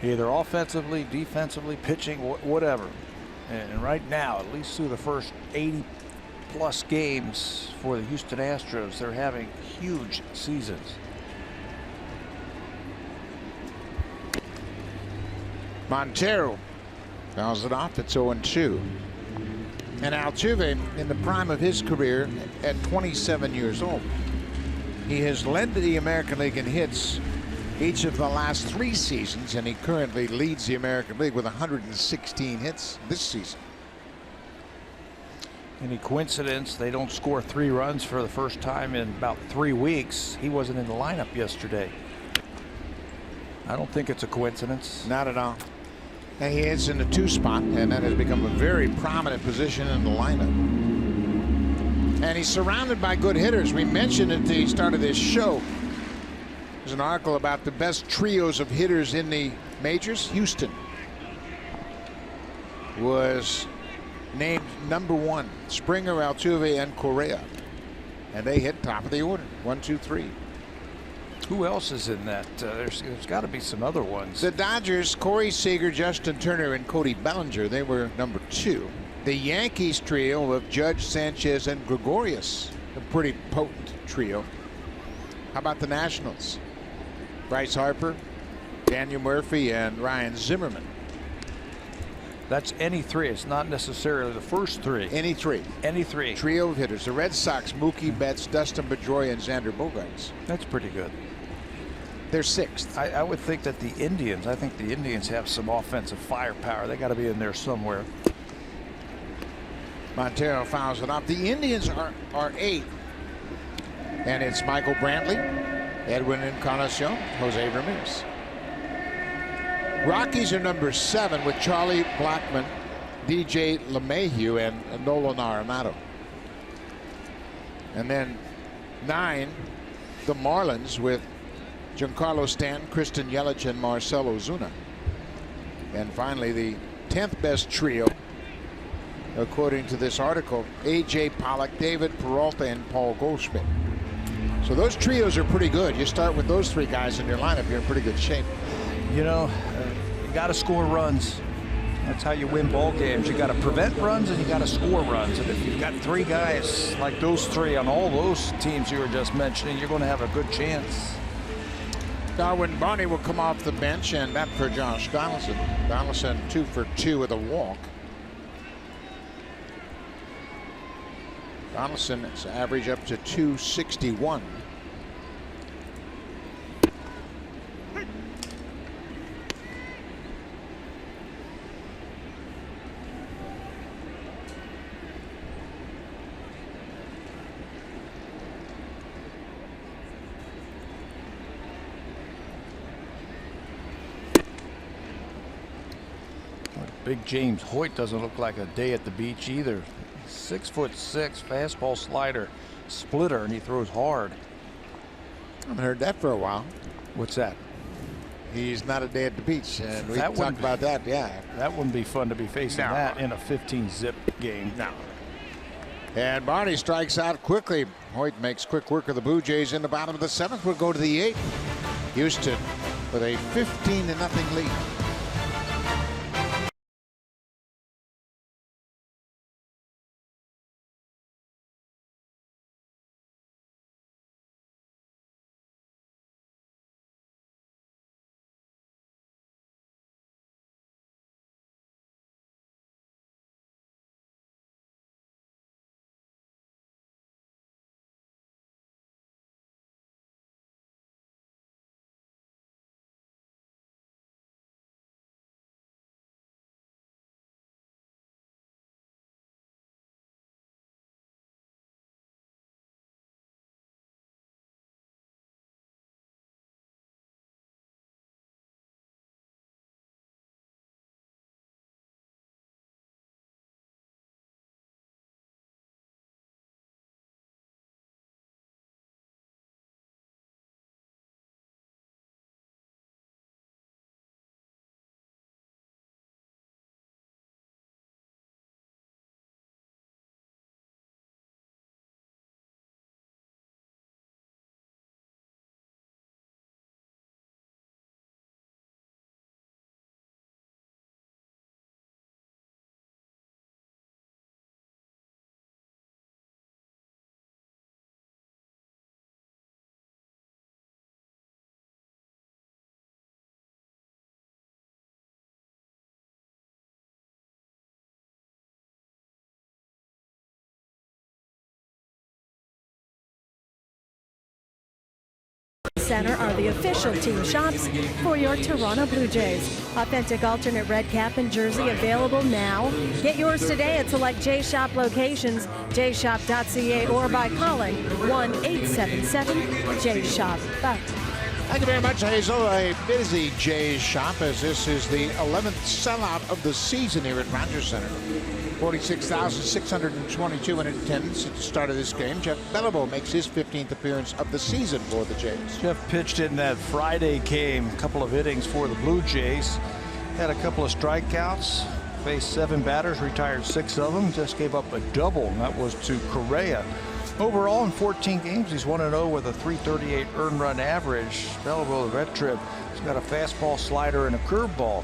Either offensively, defensively, pitching, whatever. And right now, at least through the first 80-plus games for the Houston Astros, they're having huge seasons. Montero fouls it off. It's 0-2. And Altuve, in the prime of his career, at 27 years old. He has led the American League in hits each of the last 3 seasons, and he currently leads the American League with 116 hits this season. Any coincidence they don't score 3 runs for the first time in about 3 weeks? He wasn't in the lineup yesterday. I don't think it's a coincidence. Not at all. And he hits in the 2 spot, and that has become a very prominent position in the lineup. And he's surrounded by good hitters. We mentioned at the start of this show, there's an article about the best trios of hitters in the majors. Houston was named #1. Springer, Altuve, and Correa. And they hit top of the order. 1, 2, 3. Who else is in that? There's got to be some other ones. The Dodgers, Corey Seager, Justin Turner, and Cody Bellinger, they were number 2. The Yankees trio of Judge, Sanchez, and Gregorius, a pretty potent trio. How about the Nationals? Bryce Harper, Daniel Murphy, and Ryan Zimmerman. That's any 3. It's not necessarily the first 3. Any 3. Any 3. Trio of hitters. The Red Sox, Mookie Betts, Dustin Pedroia, and Xander Bogaerts. That's pretty good. They're 6th. I would think that the Indians, have some offensive firepower. They got to be in there somewhere. Montero fouls it off. The Indians are 8th. And it's Michael Brantley, Edwin Encarnacion, Jose Ramirez. Rockies are number 7 with Charlie Blackmon, DJ LeMahieu, and Nolan Arenado. And then 9, the Marlins with Giancarlo Stanton, Kristen Yelich, and Marcell Ozuna. And finally, the 10th best trio, according to this article, A.J. Pollock, David Peralta, and Paul Goldschmidt. So those trios are pretty good. You start with those 3 guys in your lineup, you're in pretty good shape. You know, you got to score runs. That's how you win ball games. You got to prevent runs and you got to score runs. And if you've got 3 guys like those 3 on all those teams you were just mentioning, you're going to have a good chance. Darwin Barney will come off the bench, and that for Josh Donaldson. Donaldson 2 for 2 with a walk. Donaldson's average up to 261. Big James Hoyt doesn't look like a day at the beach either. 6'6", fastball, slider, splitter, and he throws hard. I haven't heard that for a while. What's that? He's not a day at the beach, and we That talked about that. Yeah, That wouldn't be fun to be facing No. that in a 15-zip game. no. And Barney strikes out quickly. Hoyt makes quick work of the Blue Jays in the bottom of the 7th. We'll go to the 8th. Houston with a 15-0 lead. Center are the official team shops for your Toronto Blue Jays. Authentic alternate red cap and jersey available now. Get yours today at select J-Shop locations, jshop.ca, or by calling 1-877-J-SHOP. Thank you very much, Hazel. A busy Jays shop, as this is the 11th sellout of the season here at Rogers Center. 46,622 in attendance at the start of this game. Jeff Beliveau makes his 15th appearance of the season for the Jays. Jeff pitched in that Friday game, a couple of innings for the Blue Jays. Had a couple of strikeouts, faced 7 batters, retired 6 of them, just gave up a double, and that was to Correa. Overall, in 14 games, he's 1-0 with a .338 earned run average. Valuable vet trip. He's got a fastball, slider, and a curveball.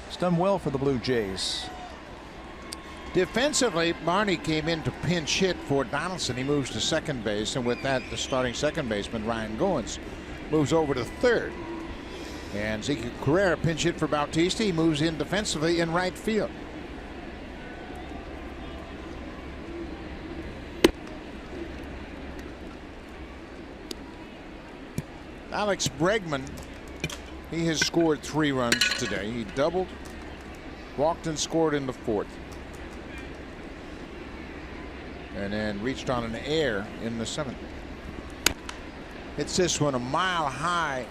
He's done well for the Blue Jays. Defensively, Barney came in to pinch hit for Donaldson. He moves to second base, and with that, the starting second baseman, Ryan Goins, moves over to third. And Zeke Carrera pinch hit for Bautista. He moves in defensively in right field. Alex Bregman, he has scored 3 runs today. He doubled, walked, and scored in the 4th. And then reached on an air in the 7th. Hits this one a mile high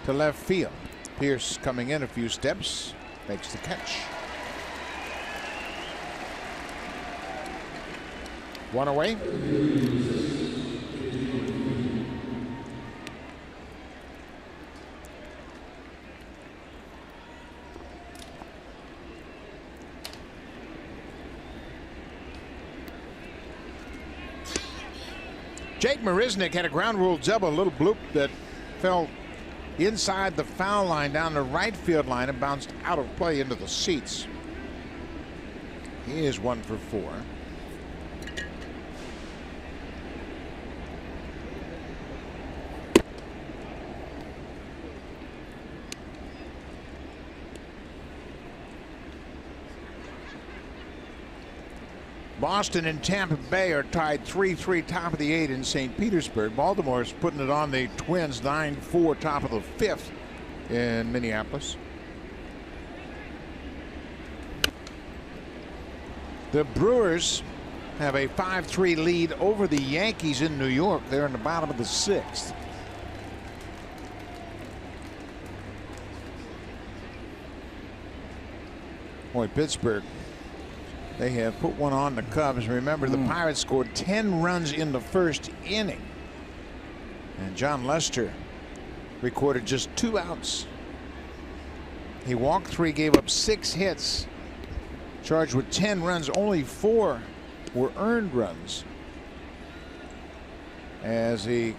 to left field. Pierce coming in a few steps, makes the catch. 1 away. Jake Marisnick had a ground rule double, a little bloop that fell inside the foul line down the right field line and bounced out of play into the seats. He is 1 for 4. Boston and Tampa Bay are tied 3-3 top of the 8 in St. Petersburg. Baltimore is putting it on the Twins 9-4 top of the 5th in Minneapolis. The Brewers have a 5-3 lead over the Yankees in New York. They're in the bottom of the 6th. Boy, Pittsburgh, they have put one on the Cubs. Remember, the Pirates scored 10 runs in the 1st inning. And John Lester recorded just 2 outs. He walked 3, gave up 6 hits. Charged with 10 runs, only 4 were earned runs. As the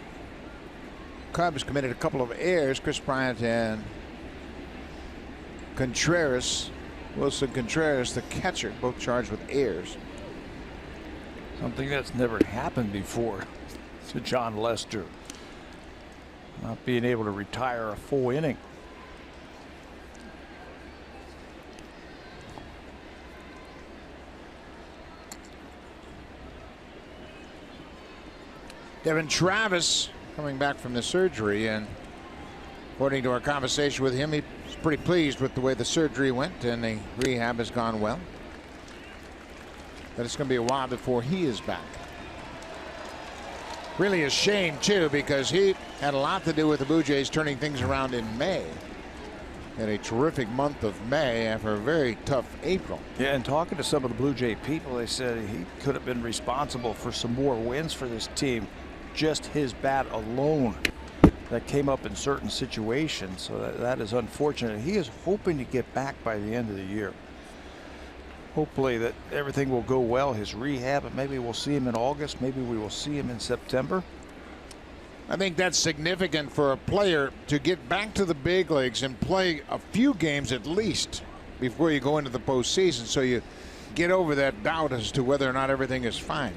Cubs committed a couple of errors, Chris Bryant and Wilson Contreras, the catcher, both charged with errors. Something that's never happened before to John Lester. Not being able to retire a full inning. Devin Travis coming back from the surgery, and according to our conversation with him, he's pretty pleased with the way the surgery went and the rehab has gone well. But it's going to be a while before he is back. Really a shame, too, because he had a lot to do with the Blue Jays turning things around in May. Had a terrific month of May after a very tough April. Yeah, and talking to some of the Blue Jay people, they said he could have been responsible for some more wins for this team. Just his bat alone that came up in certain situations. So that is unfortunate. He is hoping to get back by the end of the year. Hopefully that everything will go well, his rehab, and maybe we'll see him in August. Maybe we will see him in September. I think that's significant for a player to get back to the big leagues and play a few games at least before you go into the postseason, so you get over that doubt as to whether or not everything is fine.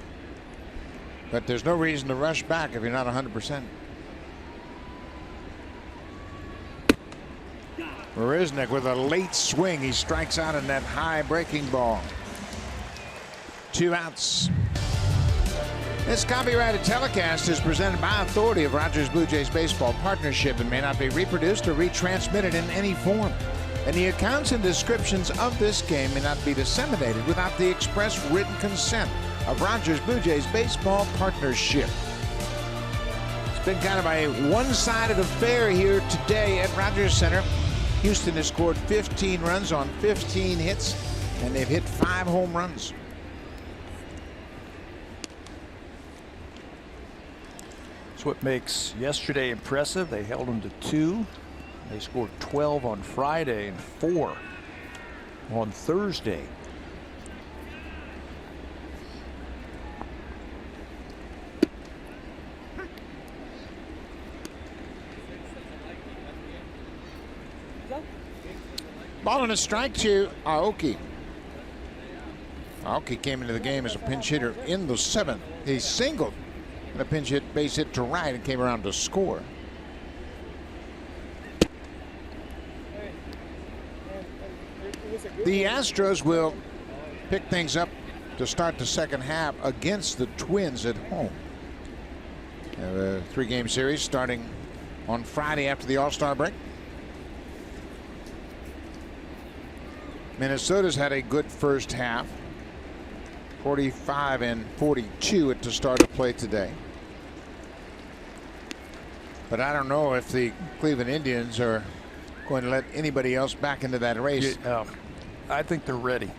But there's no reason to rush back if you're not 100%. Marisnick with a late swing. He strikes out in that high breaking ball. 2 outs. This copyrighted telecast is presented by authority of Rogers Blue Jays Baseball Partnership and may not be reproduced or retransmitted in any form. And the accounts and descriptions of this game may not be disseminated without the express written consent of Rogers Blue Jays Baseball Partnership. It's been kind of a one-sided affair here today at Rogers Center. Houston has scored 15 runs on 15 hits, and they've hit 5 home runs. That's what makes yesterday impressive. They held them to 2. They scored 12 on Friday and 4 on Thursday. Ball and a strike to Aoki. Aoki came into the game as a pinch hitter in the 7th. He singled and a pinch hit, base hit to right, and came around to score. The Astros will pick things up to start the second half against the Twins at home. They have a 3-game series starting on Friday after the All-Star break. Minnesota's had a good first half. 45 and 42 at the start of play today. But I don't know if the Cleveland Indians are going to let anybody else back into that race. I think they're ready.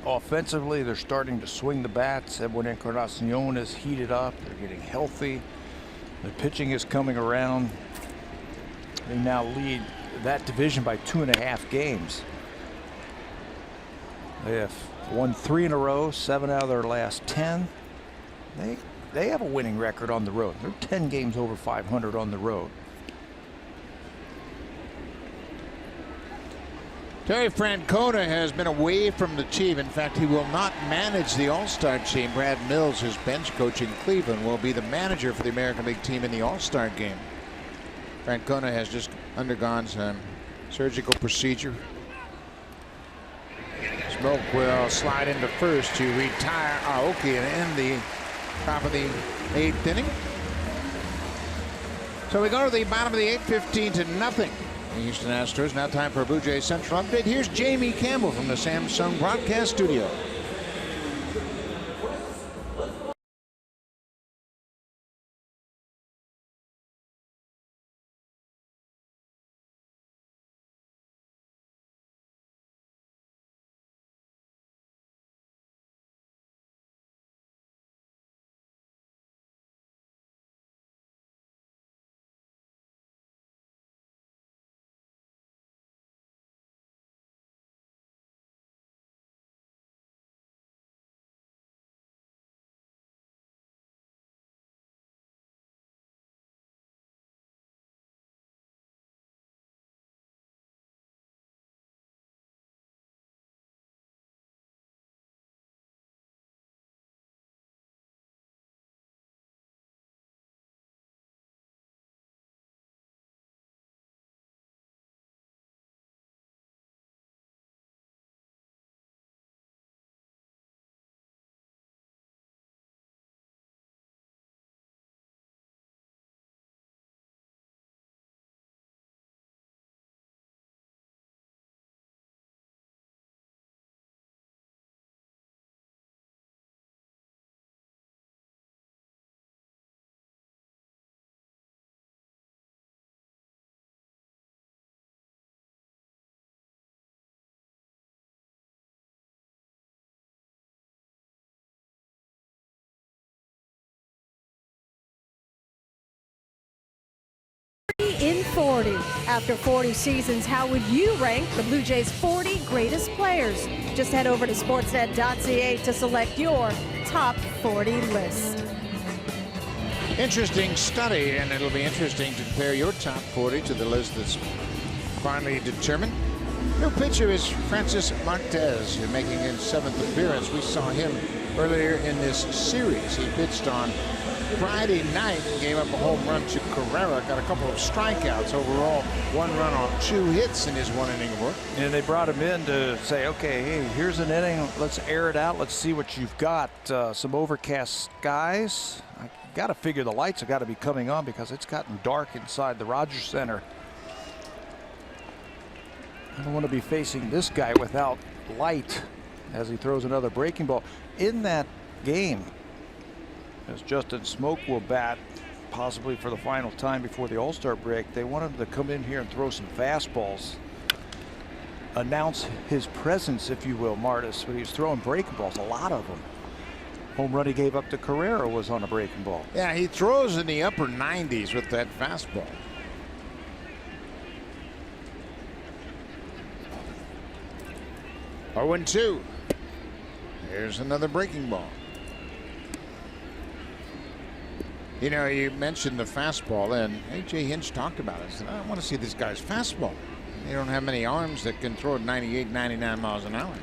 Offensively, they're starting to swing the bats. Edwin Encarnacion is heated up. They're getting healthy. The pitching is coming around. They now lead that division by 2.5 games. They have won 3 in a row, 7 out of their last 10. They have a winning record on the road. They're 10 games over 500 on the road. Terry Francona has been away from the team. In fact, he will not manage the All-Star team. Brad Mills, his bench coach in Cleveland, will be the manager for the American League team in the All-Star game. Francona has just undergone some surgical procedure. Smoke will slide into first to retire Aoki and end the top of the 8th inning. So we go to the bottom of the 8th, 15-0. The Houston Astros. Now time for a Blue Jays Central update. Here's Jamie Campbell from the Samsung broadcast studio. In 40. After 40 seasons, how would you rank the Blue Jays' 40 greatest players? Just head over to sportsnet.ca to select your top 40 list. Interesting study, and it'll be interesting to compare your top 40 to the list that's finally determined. New pitcher is Francis Marquez, making his 7th appearance. We saw him earlier in this series. He pitched on Friday night, gave up a home run to Carrera, got a couple of strikeouts. Overall, 1 run on 2 hits in his 1 inning of work. And they brought him in to say, okay, hey, here's an inning. Let's air it out. Let's see what you've got. Some overcast skies. I got to figure the lights have got to be coming on because it's gotten dark inside the Rogers Center. I don't want to be facing this guy without light as he throws another breaking ball. In that game, as Justin Smoke will bat possibly for the final time before the All-Star break, they wanted him to come in here and throw some fastballs. Announce his presence, if you will, Martis, when he was throwing breaking balls, a lot of them. Home run he gave up to Carrera was on a breaking ball. Yeah, he throws in the upper 90s with that fastball. Oh, 1-2. Here's another breaking ball. You know, you mentioned the fastball, and A.J. Hinch talked about it. He said, I want to see this guy's fastball. They don't have many arms that can throw at 98, 99 miles an hour.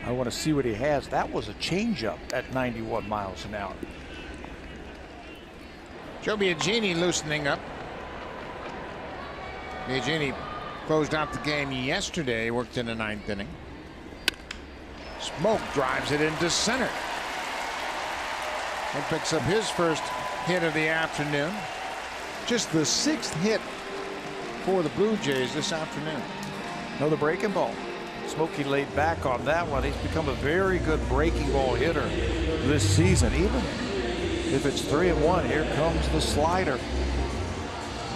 I want to see what he has. That was a changeup at 91 miles an hour. Joe Biagini loosening up. Biagini closed out the game yesterday, worked in the 9th inning. Smoke drives it into center. He picks up his first hit of the afternoon. Just the 6th hit for the Blue Jays this afternoon. Another breaking ball. Smokey laid back on that one. He's become a very good breaking ball hitter this season. Even if it's 3-1, here comes the slider.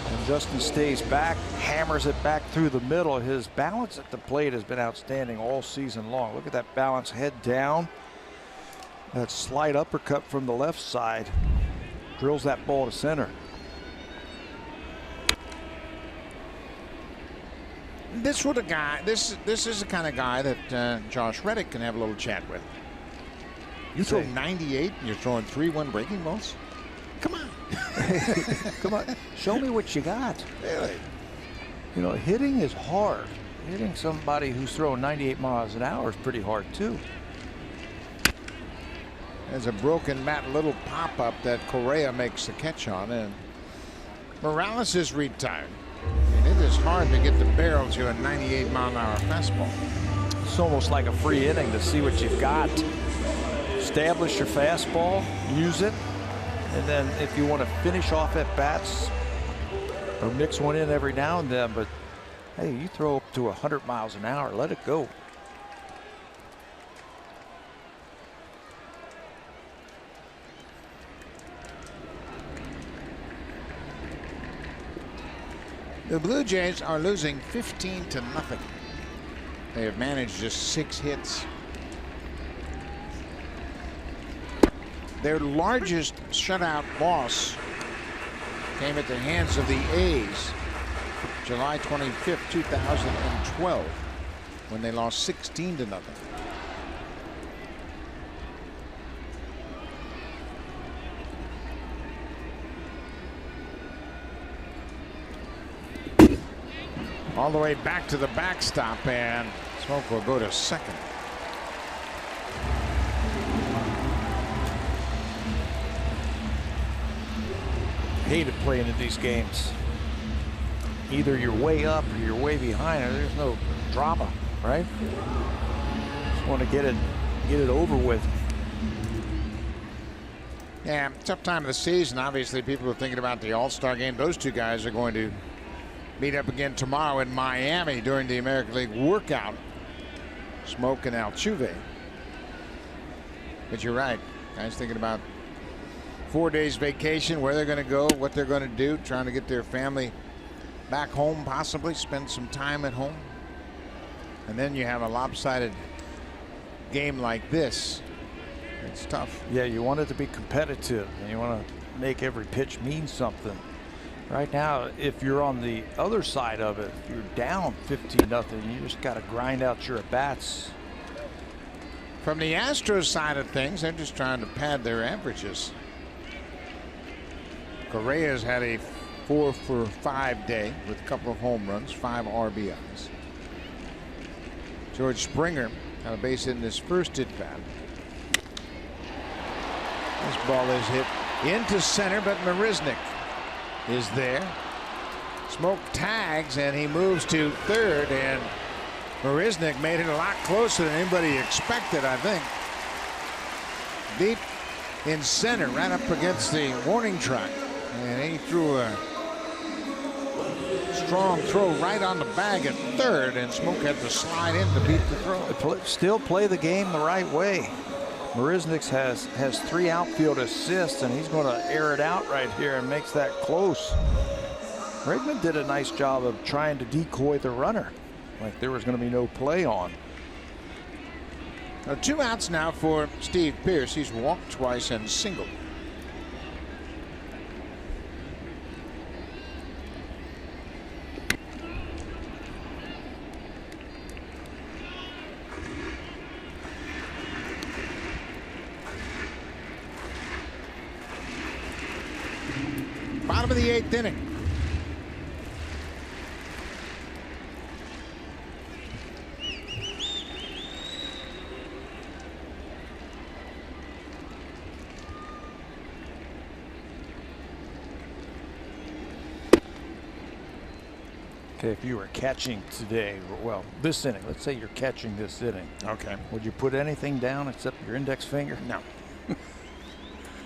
And Justin stays back, hammers it back through the middle. His balance at the plate has been outstanding all season long. Look at that balance, head down. That slight uppercut from the left side drills that ball to center. This is the kind of guy that Josh Reddick can have a little chat with. You throw 98 and you're throwing 3-1 breaking balls? Come on. Come on. Show me what you got. Really? You know, hitting is hard. Hitting somebody who's throwing 98 miles an hour is pretty hard too. There's a broken Matt Little pop-up that Correa makes the catch on, and Morales is retired. And it is hard to get the barrel to a 98-mile-an-hour fastball. It's almost like a free inning to see what you've got. Establish your fastball, use it, and then if you want to finish off at bats or mix one in every now and then, but hey, you throw up to 100 miles an hour, let it go. The Blue Jays are losing 15-0. They have managed just 6 hits. Their largest shutout loss came at the hands of the A's July 25th, 2012, when they lost 16-0. All the way back to the backstop, and Smoke will go to second. Hated playing in these games. Either you're way up or you're way behind, or there's no drama, right? Just want to get it over with. Yeah, tough time of the season. Obviously, people are thinking about the All-Star game. Those two guys are going to meet up again tomorrow in Miami during the American League workout. Smoke and Altuve. But you're right. Guys thinking about 4 days vacation, where they're going to go, what they're going to do, trying to get their family back home, possibly spend some time at home. And then you have a lopsided game like this. It's tough. Yeah, you want it to be competitive, and you want to make every pitch mean something. Right now, if you're on the other side of it, if you're down 15-0, you just got to grind out your at-bats. From the Astros side of things, they're just trying to pad their averages. Correa's had a 4-for-5 day with a couple of home runs, 5 RBIs. George Springer had a base hit in his first at-bat. This ball is hit into center, but Marisnick is there. Smoke tags, and he moves to third, and Marisnick made it a lot closer than anybody expected, I think. Deep in center, right up against the warning track, and he threw a strong throw right on the bag at third, and Smoke had to slide in to beat the throw. Still play the game the right way. Marisnick has 3 outfield assists, and he's going to air it out right here and makes that close. Bregman did a nice job of trying to decoy the runner, like there was going to be no play on. Now 2 outs now for Steve Pearce. He's walked twice and singled. Bottom of the 8th inning. Okay, if you were catching today, well, this inning, let's say you're catching this inning. Okay. Would you put anything down except your index finger? No.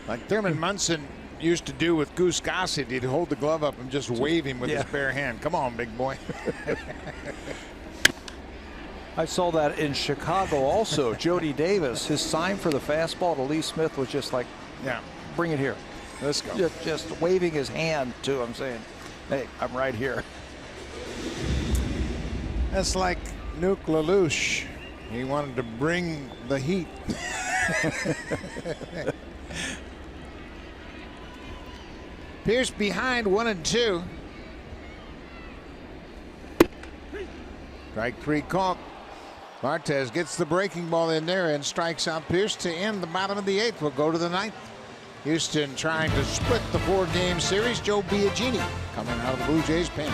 Like Thurman Munson used to do with Goose Gossett. He'd hold the glove up and just wave him with his bare hand. Come on, big boy. I saw that in Chicago also. Jody Davis, his sign for the fastball to Lee Smith was just like, yeah, bring it here. Let's go. Just waving his hand to him saying, hey, I'm right here. That's like Nuke LaLoosh. He wanted to bring the heat. Pierce behind 1-2. Strike 3 caught. Martez gets the breaking ball in there and strikes out Pierce to end the bottom of the 8th. We'll go to the 9th. Houston trying to split the 4-game series. Joe Biagini coming out of the Blue Jays pen.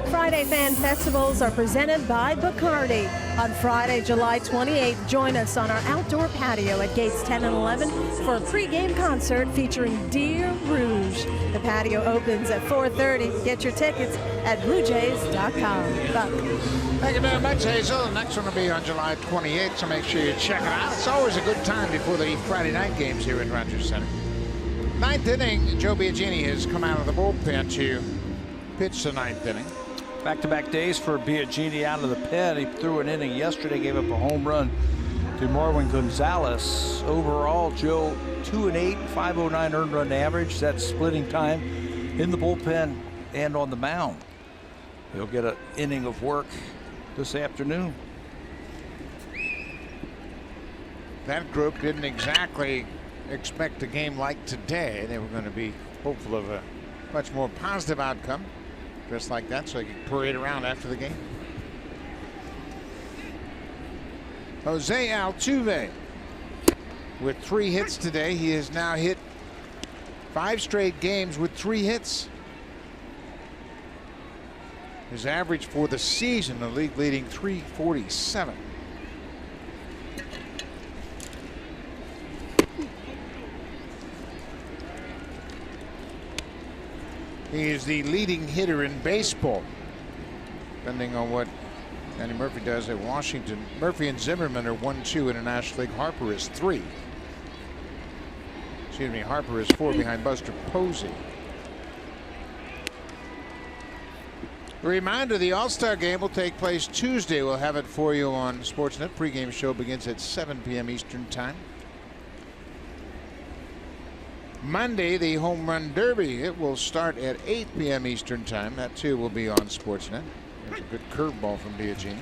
Friday Fan Festivals are presented by Bacardi. On Friday, July 28th, join us on our outdoor patio at gates 10 and 11 for a pregame concert featuring Deer Rouge. The patio opens at 4:30. Get your tickets at BlueJays.com. Buck. Thank you very much, Hazel. The next one will be on July 28th, so make sure you check it out. It's always a good time before the Friday night games here at Rogers Center. 9th inning, Joe Biagini has come out of the bullpen to pitch the 9th inning. Back-to-back days for Biagini out of the pen. He threw an inning yesterday, gave up a home run to Marwin Gonzalez. Overall, Joe 2-8, 509 earned run average. That's splitting time in the bullpen and on the mound. He'll get an inning of work this afternoon. That group didn't exactly expect a game like today. They were going to be hopeful of a much more positive outcome. Just like that, so he could parade around after the game. Jose Altuve with 3 hits today. He has now hit 5 straight games with 3 hits. His average for the season, the league leading 347. He is the leading hitter in baseball, depending on what Danny Murphy does at Washington. Murphy and Zimmerman are 1-2 in the National League. Harper is 3. Excuse me, Harper is 4 behind Buster Posey. A reminder, the All-Star game will take place Tuesday. We'll have it for you on Sportsnet. Pregame show begins at 7 p.m. Eastern Time. Monday, the Home Run Derby. It will start at 8 p.m. Eastern Time. That too will be on Sportsnet. There's a good curveball from Biagini.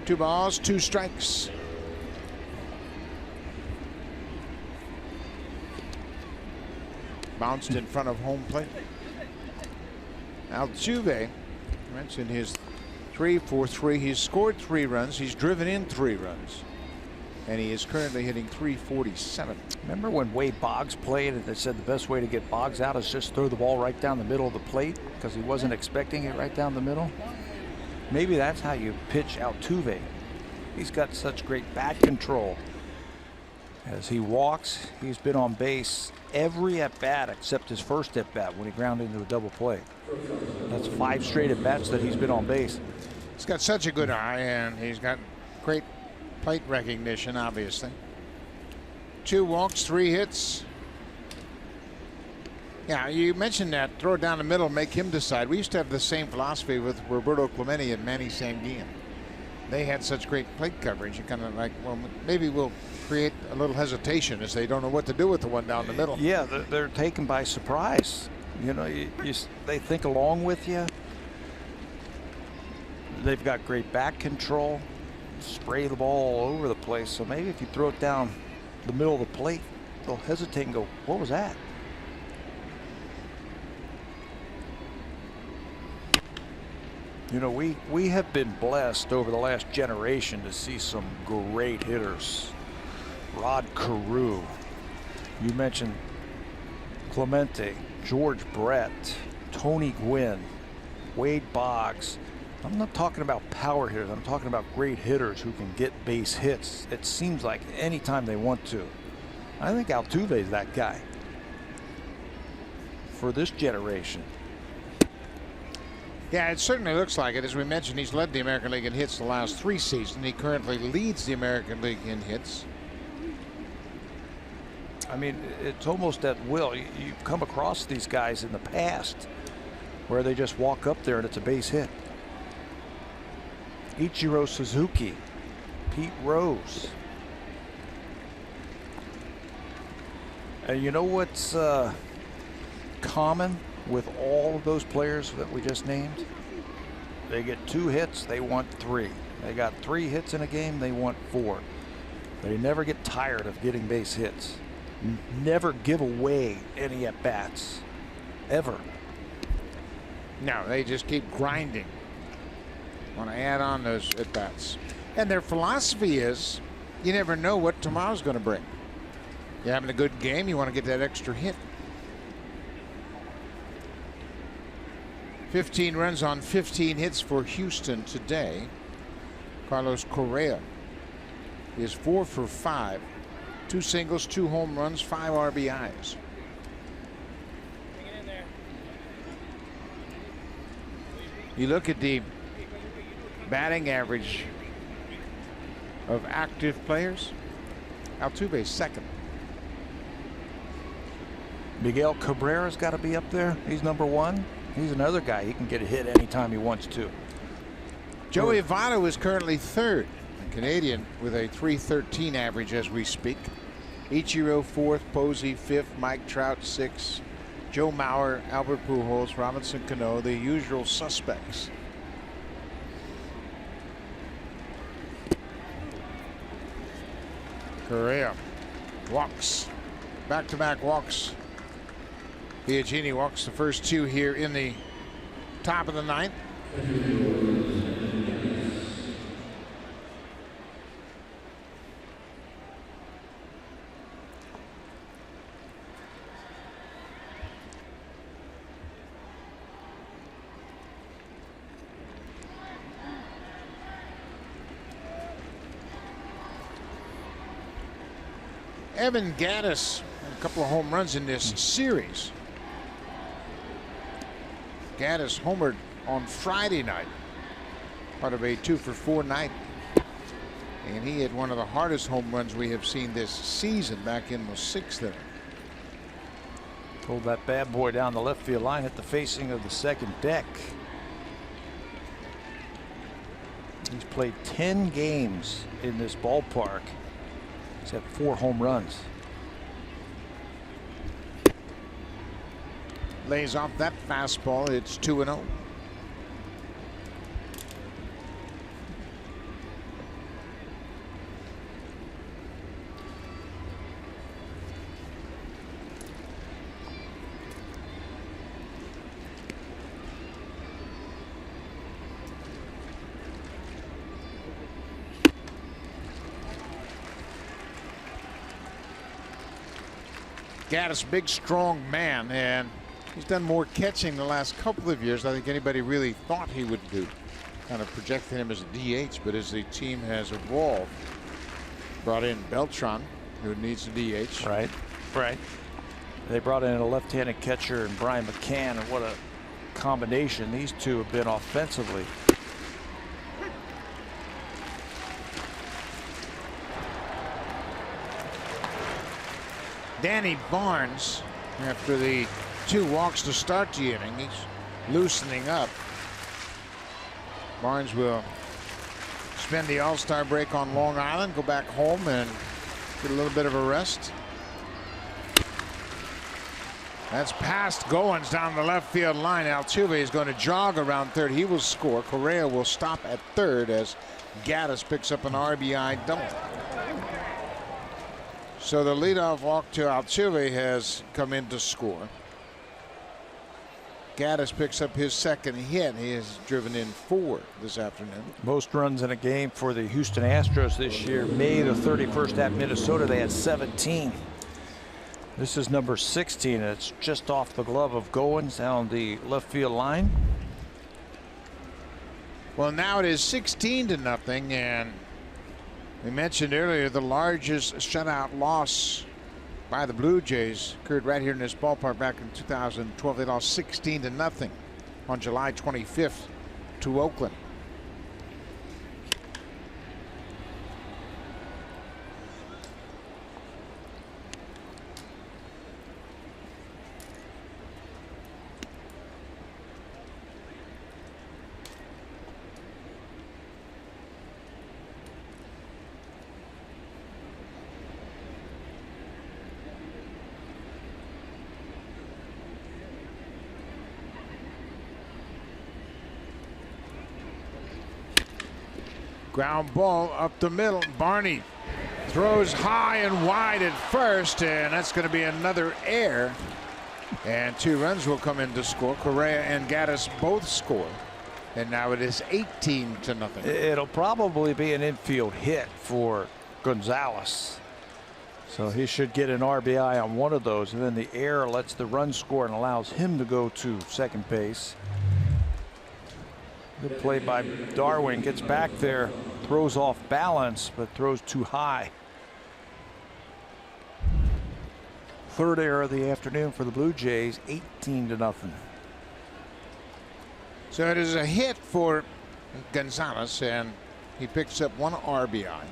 Two balls, 2 strikes. Bounced in front of home plate. Altuve Mentioned his 3-4-3. He's scored 3 runs. He's driven in 3 runs. And he is currently hitting .347. Remember when Wade Boggs played and they said the best way to get Boggs out is just throw the ball right down the middle of the plate because he wasn't expecting it right down the middle? Maybe that's how you pitch Altuve. He's got such great bat control. As he walks, he's been on base every at-bat except his first at-bat when he grounded into a double play. That's 5 straight at-bats that he's been on base. He's got such a good eye, and he's got great plate recognition, obviously. 2 walks, 3 hits. Yeah, you mentioned that. Throw it down the middle, make him decide. We used to have the same philosophy with Roberto Clemente and Manny Sanguillen. They had such great plate coverage. You kind of like, well, maybe we'll create a little hesitation as they don't know what to do with the one down the middle. Yeah, they're taken by surprise. You know, they think along with you. They've got great bat control. Spray the ball all over the place. So maybe if you throw it down the middle of the plate, they'll hesitate and go, what was that? You know, we have been blessed over the last generation to see some great hitters. Rod Carew. You mentioned Clemente, George Brett, Tony Gwynn, Wade Boggs. I'm not talking about power hitters. I'm talking about great hitters who can get base hits. It seems like anytime they want to. I think Altuve is that guy for this generation. Yeah, it certainly looks like it. As we mentioned, he's led the American League in hits the last 3 seasons. He currently leads the American League in hits. I mean, it's almost at will. You've come across these guys in the past where they just walk up there and it's a base hit. Ichiro Suzuki, Pete Rose. And you know what's common with all of those players that we just named? They get 2 hits, they want 3. They got 3 hits in a game, they want 4. They never get tired of getting base hits. Never give away any at-bats, ever. No, they just keep grinding. Want to add on those at-bats. And their philosophy is you never know what tomorrow's going to bring. You're having a good game, you want to get that extra hit. 15 runs on 15 hits for Houston today. Carlos Correa is 4 for 5. 2 singles, 2 home runs, 5 RBIs. You look at the batting average of active players. Altuve's second. Miguel Cabrera's got to be up there. He's number 1. He's another guy. He can get a hit anytime he wants to. Joey Votto is currently third. A Canadian with a .313 average as we speak. Ichiro 4th, Posey 5th, Mike Trout 6th, Joe Mauer, Albert Pujols, Robinson Cano, the usual suspects. Correa walks, back-to-back walks. Biagini walks the first 2 here in the top of the 9th. Evan Gattis, a couple of home runs in this series. Gattis homered on Friday night, part of a 2-for-4 night. And he had one of the hardest home runs we have seen this season back in the 6th inning. Pulled that bad boy down the left field line, hit the facing of the second deck. He's played 10 games in this ballpark. He's had 4 home runs. Lays off that fastball. It's 2-0. Gaddis, big, strong man, and he's done more catching the last couple of years than I think anybody really thought he would do. Kind of projected him as a DH, but as the team has evolved, brought in Beltran, who needs a DH. Right. They brought in a left-handed catcher and Brian McCann, and what a combination these two have been offensively. Danny Barnes, after the 2 walks to start the inning, he's loosening up. Barnes will spend the All-Star break on Long Island, go back home and get a little bit of a rest. That's past Goins down the left field line. Altuve is going to jog around third. He will score. Correa will stop at third as Gaddis picks up an RBI double. So the leadoff walk to Altuve has come in to score. Gaddis picks up his second hit. He has driven in 4 this afternoon. Most runs in a game for the Houston Astros this year. May the 31st at Minnesota, they had 17. This is number 16. And it's just off the glove of Goins down the left field line. Well, now it is 16-0, and we mentioned earlier the largest shutout loss by the Blue Jays occurred right here in this ballpark back in 2012. They lost 16-0 on July 25th to Oakland. Ground ball up the middle. Barney throws high and wide at first, and that's going to be another error. And 2 runs will come in to score. Correa and Gaddis both score. And now it is 18-0. It'll probably be an infield hit for Gonzalez. So he should get an RBI on one of those, and then the error lets the run score and allows him to go to second base. Good play by Darwin. Gets back there, throws off balance, but throws too high. Third error of the afternoon for the Blue Jays, 18-0. So it is a hit for Gonzalez, and he picks up 1 RBI.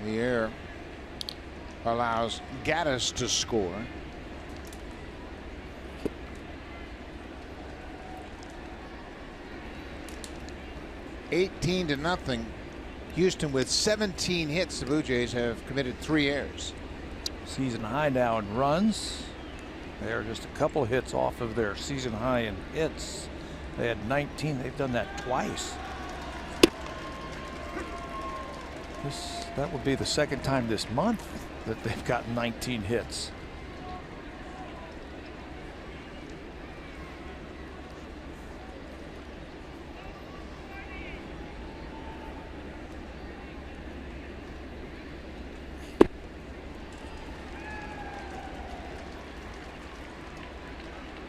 The error allows Gaddis to score. (18-0). Houston with 17 hits. The Blue Jays have committed 3 errors. Season high now in runs. They're just a couple hits off of their season high in hits. They had 19. They've done that twice. That would be the second time this month that they've gotten 19 hits.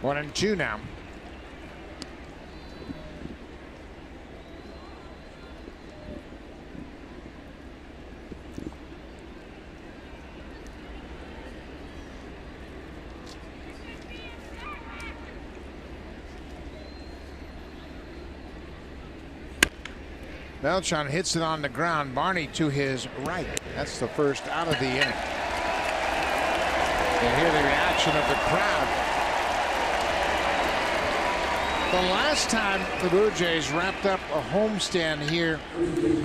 One and 2 now. Beltran hits it on the ground. Barney to his right. That's the first out of the inning. You hear the reaction of the crowd. The last time the Blue Jays wrapped up a homestand here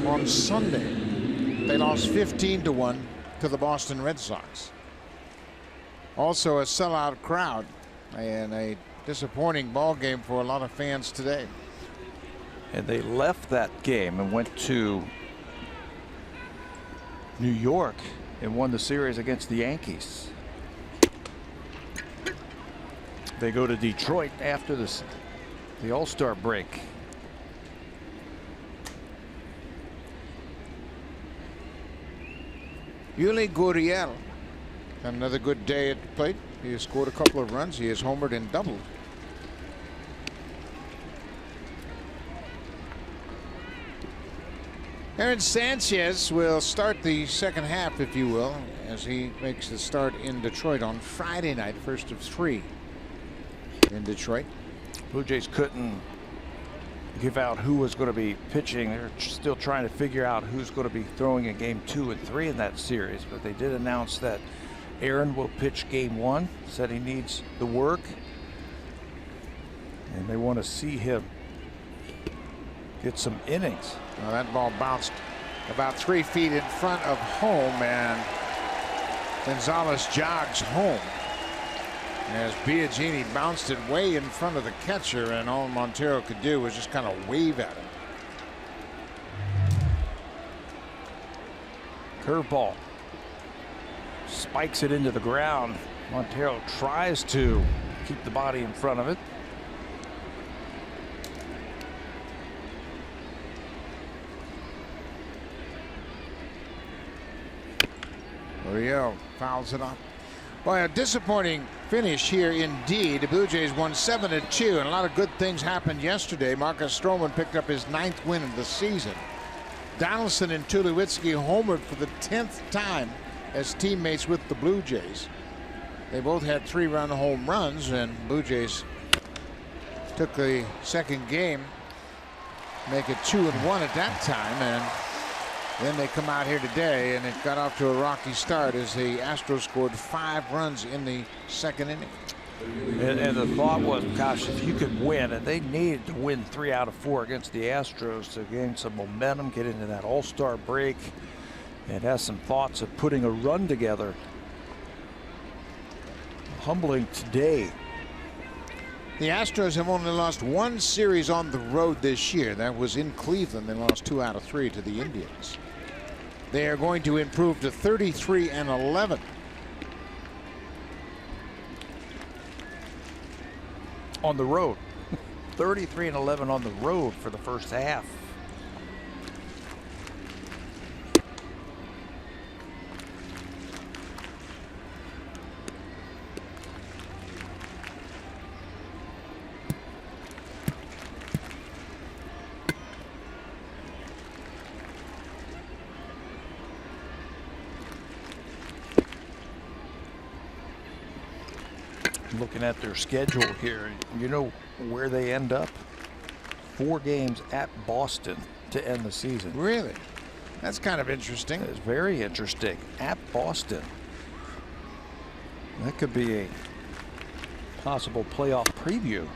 on Sunday, they lost 15-1 to the Boston Red Sox. Also a sellout crowd and a disappointing ball game for a lot of fans today. And they left that game and went to New York and won the series against the Yankees. They go to Detroit after the All-Star break. Yuli Gurriel. Another good day at the plate. He has scored a couple of runs. He has homered and doubled. Aaron Sanchez will start the second half, if you will, as he makes the start in Detroit on Friday night, first of 3 in Detroit. Blue Jays couldn't give out who was going to be pitching. They're still trying to figure out who's going to be throwing in game 2 and 3 in that series, but they did announce that Aaron will pitch game 1. Said he needs the work, and they want to see him get some innings. Well, that ball bounced about 3 feet in front of home, and Gonzalez jogs home as Biagini bounced it way in front of the catcher, and all Montero could do was just kind of wave at him. Curveball. Spikes it into the ground. Montero tries to keep the body in front of it. Uriel fouls it off. Boy, a disappointing finish here indeed. The Blue Jays won 7-2, and a lot of good things happened yesterday. Marcus Stroman picked up his 9th win of the season. Donaldson and Tulowitzki homered for the 10th time as teammates with the Blue Jays. They both had 3-run home runs, and Blue Jays took the second game, make it 2-1 at that time, and then they come out here today, and it got off to a rocky start as the Astros scored 5 runs in the second inning. And the thought was, gosh, if you could win, and they needed to win 3 out of 4 against the Astros to gain some momentum, get into that all-star break, and has some thoughts of putting a run together. Humbling today. The Astros have only lost 1 series on the road this year. That was in Cleveland. They lost 2 out of 3 to the Indians. They are going to improve to 33-11. On the road. 33-11 on the road for the first half. Looking at their schedule here, you know where they end up? 4 games at Boston to end the season. Really? That's kind of interesting. It's very interesting. At Boston. That could be a possible playoff preview.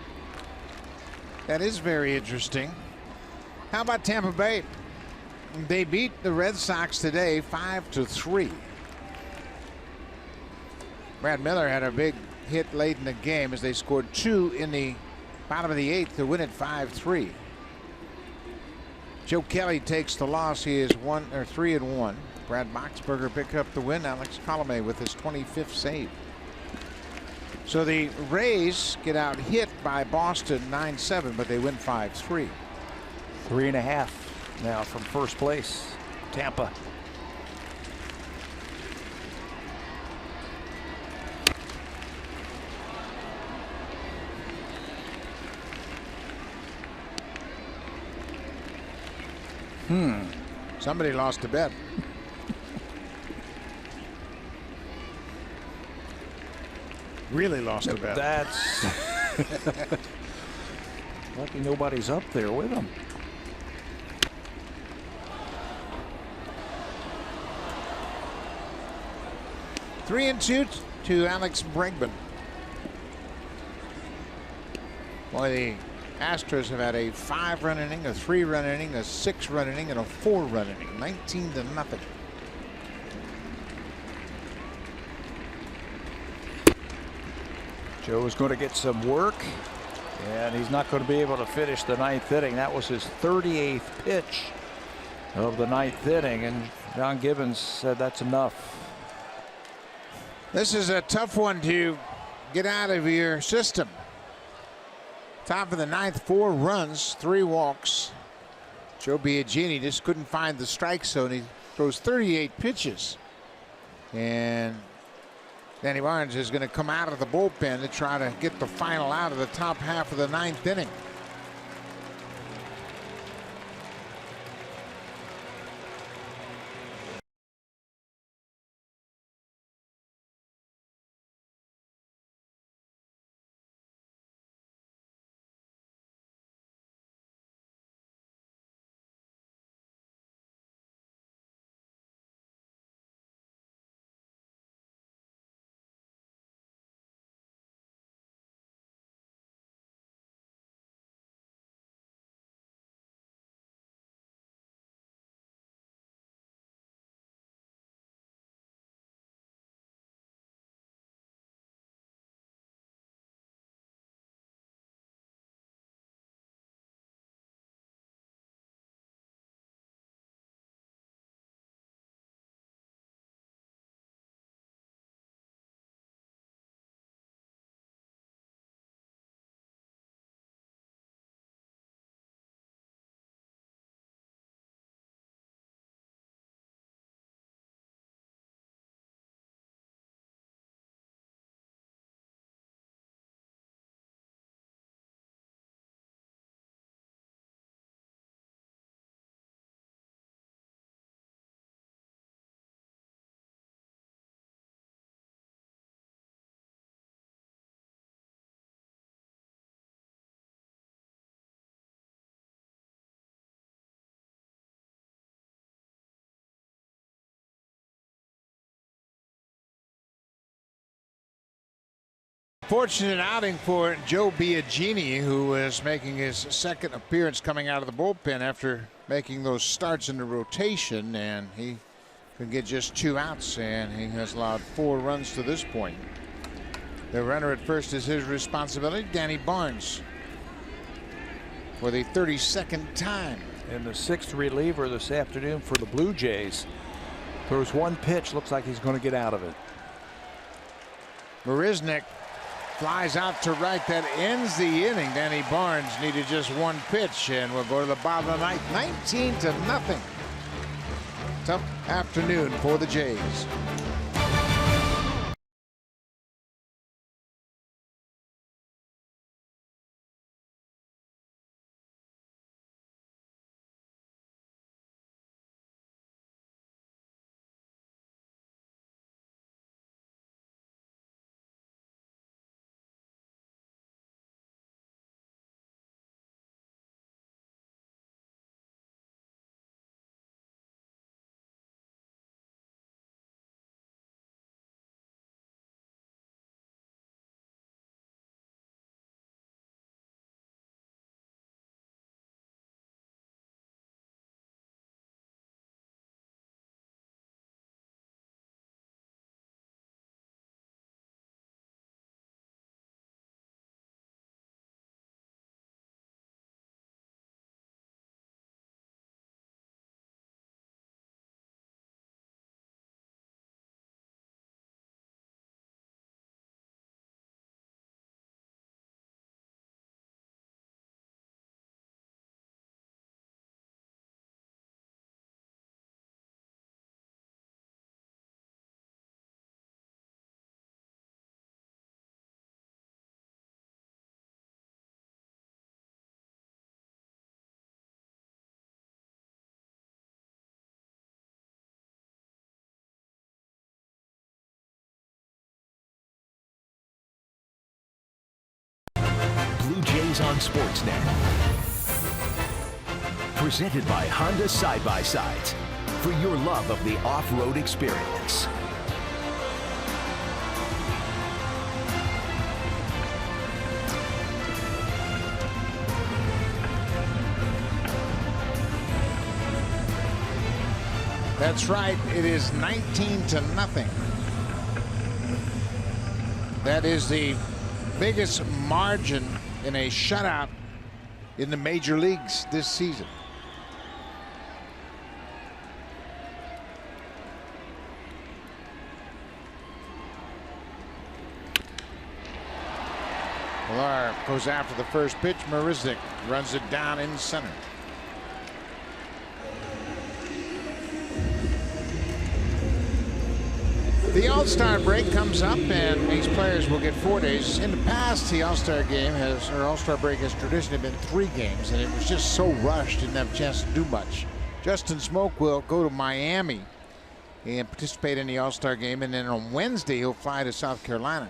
That is very interesting. How about Tampa Bay? They beat the Red Sox today 5-3. Brad Miller had a big hit late in the game as they scored 2 in the bottom of the 8th to win it 5-3. Joe Kelly takes the loss. He is 3-1. Brad Boxberger picked up the win. Alex Colomé with his 25th save. So the Rays get out hit by Boston 9-7, but they win 5-3. 3.5 now from first place. Tampa. Somebody lost a bet. Really lost a bet. That's lucky nobody's up there with them. Three and 2 to Alex Bregman. Boy, the Astros have had a 5-run inning, a 3-run inning, a 6-run inning, and a 4-run inning. 19-0. Joe is going to get some work, and he's not going to be able to finish the 9th inning. That was his 38th pitch of the 9th inning, and John Gibbons said that's enough. This is a tough one to get out of your system. Top of the 9th, 4 runs, 3 walks. Joe Biagini just couldn't find the strike zone. He throws 38 pitches. And Danny Barnes is going to come out of the bullpen to try to get the final out of the top half of the 9th inning. Fortunate outing for Joe Biagini, who is making his second appearance coming out of the bullpen after making those starts in the rotation, and he could get just 2 outs, and he has allowed 4 runs to this point. The runner at first is his responsibility, Danny Barnes, for the 32nd time. And the 6th reliever this afternoon for the Blue Jays. Throws 1 pitch, looks like he's going to get out of it. Marisnick flies out to right. That ends the inning. Danny Barnes needed just 1 pitch, and we'll go to the bottom of the ninth. 19-0. Tough afternoon for the Jays. Blue Jays on Sportsnet. Presented by Honda Side-by-Sides. For your love of the off-road experience. That's right. It is 19-0. That is the biggest margin in a shutout in the major leagues this season. Millar goes after the first pitch. Marisnick runs it down in center. The All-Star break comes up, and these players will get 4 days. In the past, the All-Star break has traditionally been 3 games, and it was just so rushed, didn't have a chance to do much. Justin Smoak will go to Miami and participate in the All-Star game, and then on Wednesday he'll fly to South Carolina,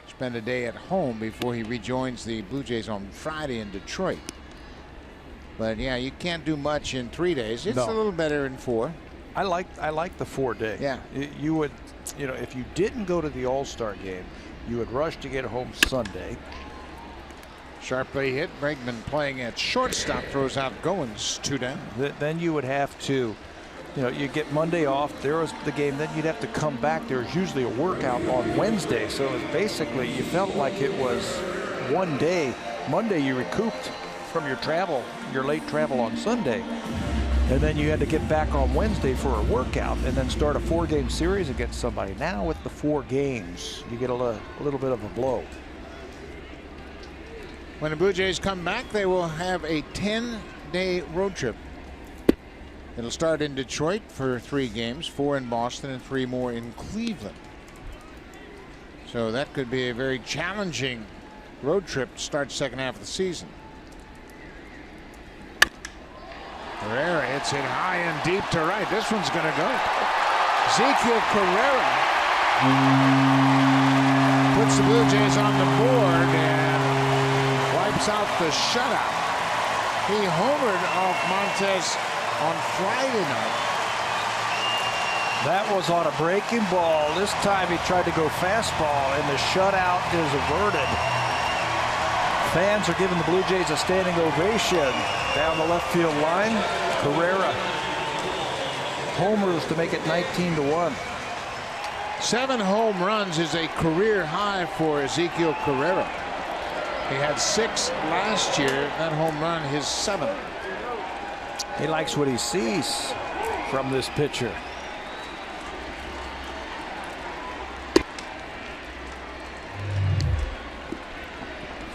spend a day at home before he rejoins the Blue Jays on Friday in Detroit. But yeah, you can't do much in 3 days. It's a little better in 4. I like the 4 day. Yeah. You would, if you didn't go to the All-Star game, you would rush to get home Sunday. Sharply hit. Bregman playing at shortstop, throws out Goins, 2 down. Then you would have to, you get Monday off. There was the game. Then you'd have to come back. There's usually a workout on Wednesday. So it basically, you felt like it was 1 day. Monday you recouped from your late travel on Sunday. And then you had to get back on Wednesday for a workout and then start a 4-game series against somebody. Now with the 4 games, you get a little bit of a blow. When the Blue Jays come back, they will have a 10-day road trip. It'll start in Detroit for 3 games, 4 in Boston, and 3 more in Cleveland. So that could be a very challenging road trip to start the second half of the season. Carrera hits it high and deep to right. This one's going to go. Ezequiel Carrera puts the Blue Jays on the board and wipes out the shutout. He homered off Montes on Friday night. That was on a breaking ball. This time he tried to go fastball, and the shutout is averted. Fans are giving the Blue Jays a standing ovation down the left field line. Carrera homers to make it 19-1. 7 home runs is a career high for Ezequiel Carrera. He had 6 last year. That home run, his 7th. He likes what he sees from this pitcher.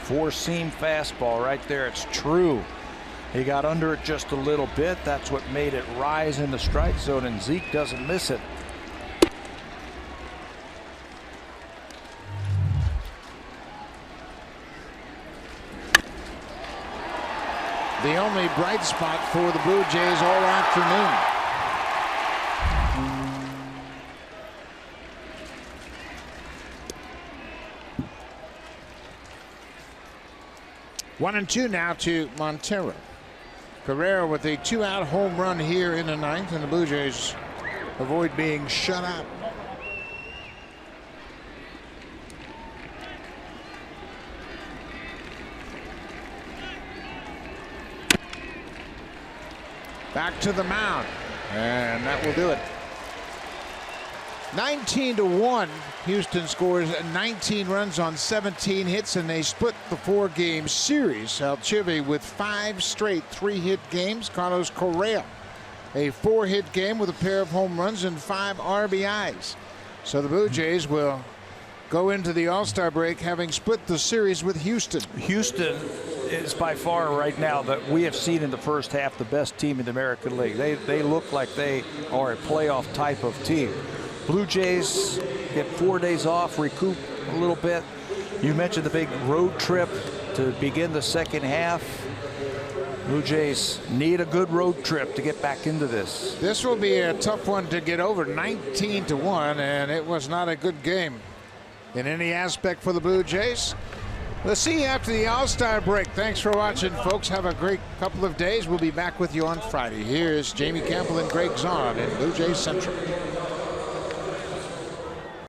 Four-seam fastball right there. It's true. He got under it just a little bit. That's what made it rise in the strike zone, and Zeke doesn't miss it. The only bright spot for the Blue Jays all afternoon. One and 2 now to Montero. Carrera with a 2-out home run here in the 9th, and the Blue Jays avoid being shut out. Back to the mound, and that will do it. 19-1. Houston scores 19 runs on 17 hits, and they split the 4-game series. Altuve with 5 straight 3-hit games. Carlos Correa, a 4-hit game with a pair of home runs and 5 RBIs. So the Blue Jays will go into the All-Star break having split the series with Houston. Houston is by far right now that we have seen in the first half the best team in the American League. They look like they are a playoff type of team. Blue Jays get 4 days off, recoup a little bit. You mentioned the big road trip to begin the second half. Blue Jays need a good road trip to get back into this. This will be a tough one to get over. 19-1, and it was not a good game in any aspect for the Blue Jays. We'll see you after the All-Star break. Thanks for watching, folks. Have a great couple of days. We'll be back with you on Friday. Here's Jamie Campbell and Greg Zahn in Blue Jays Central.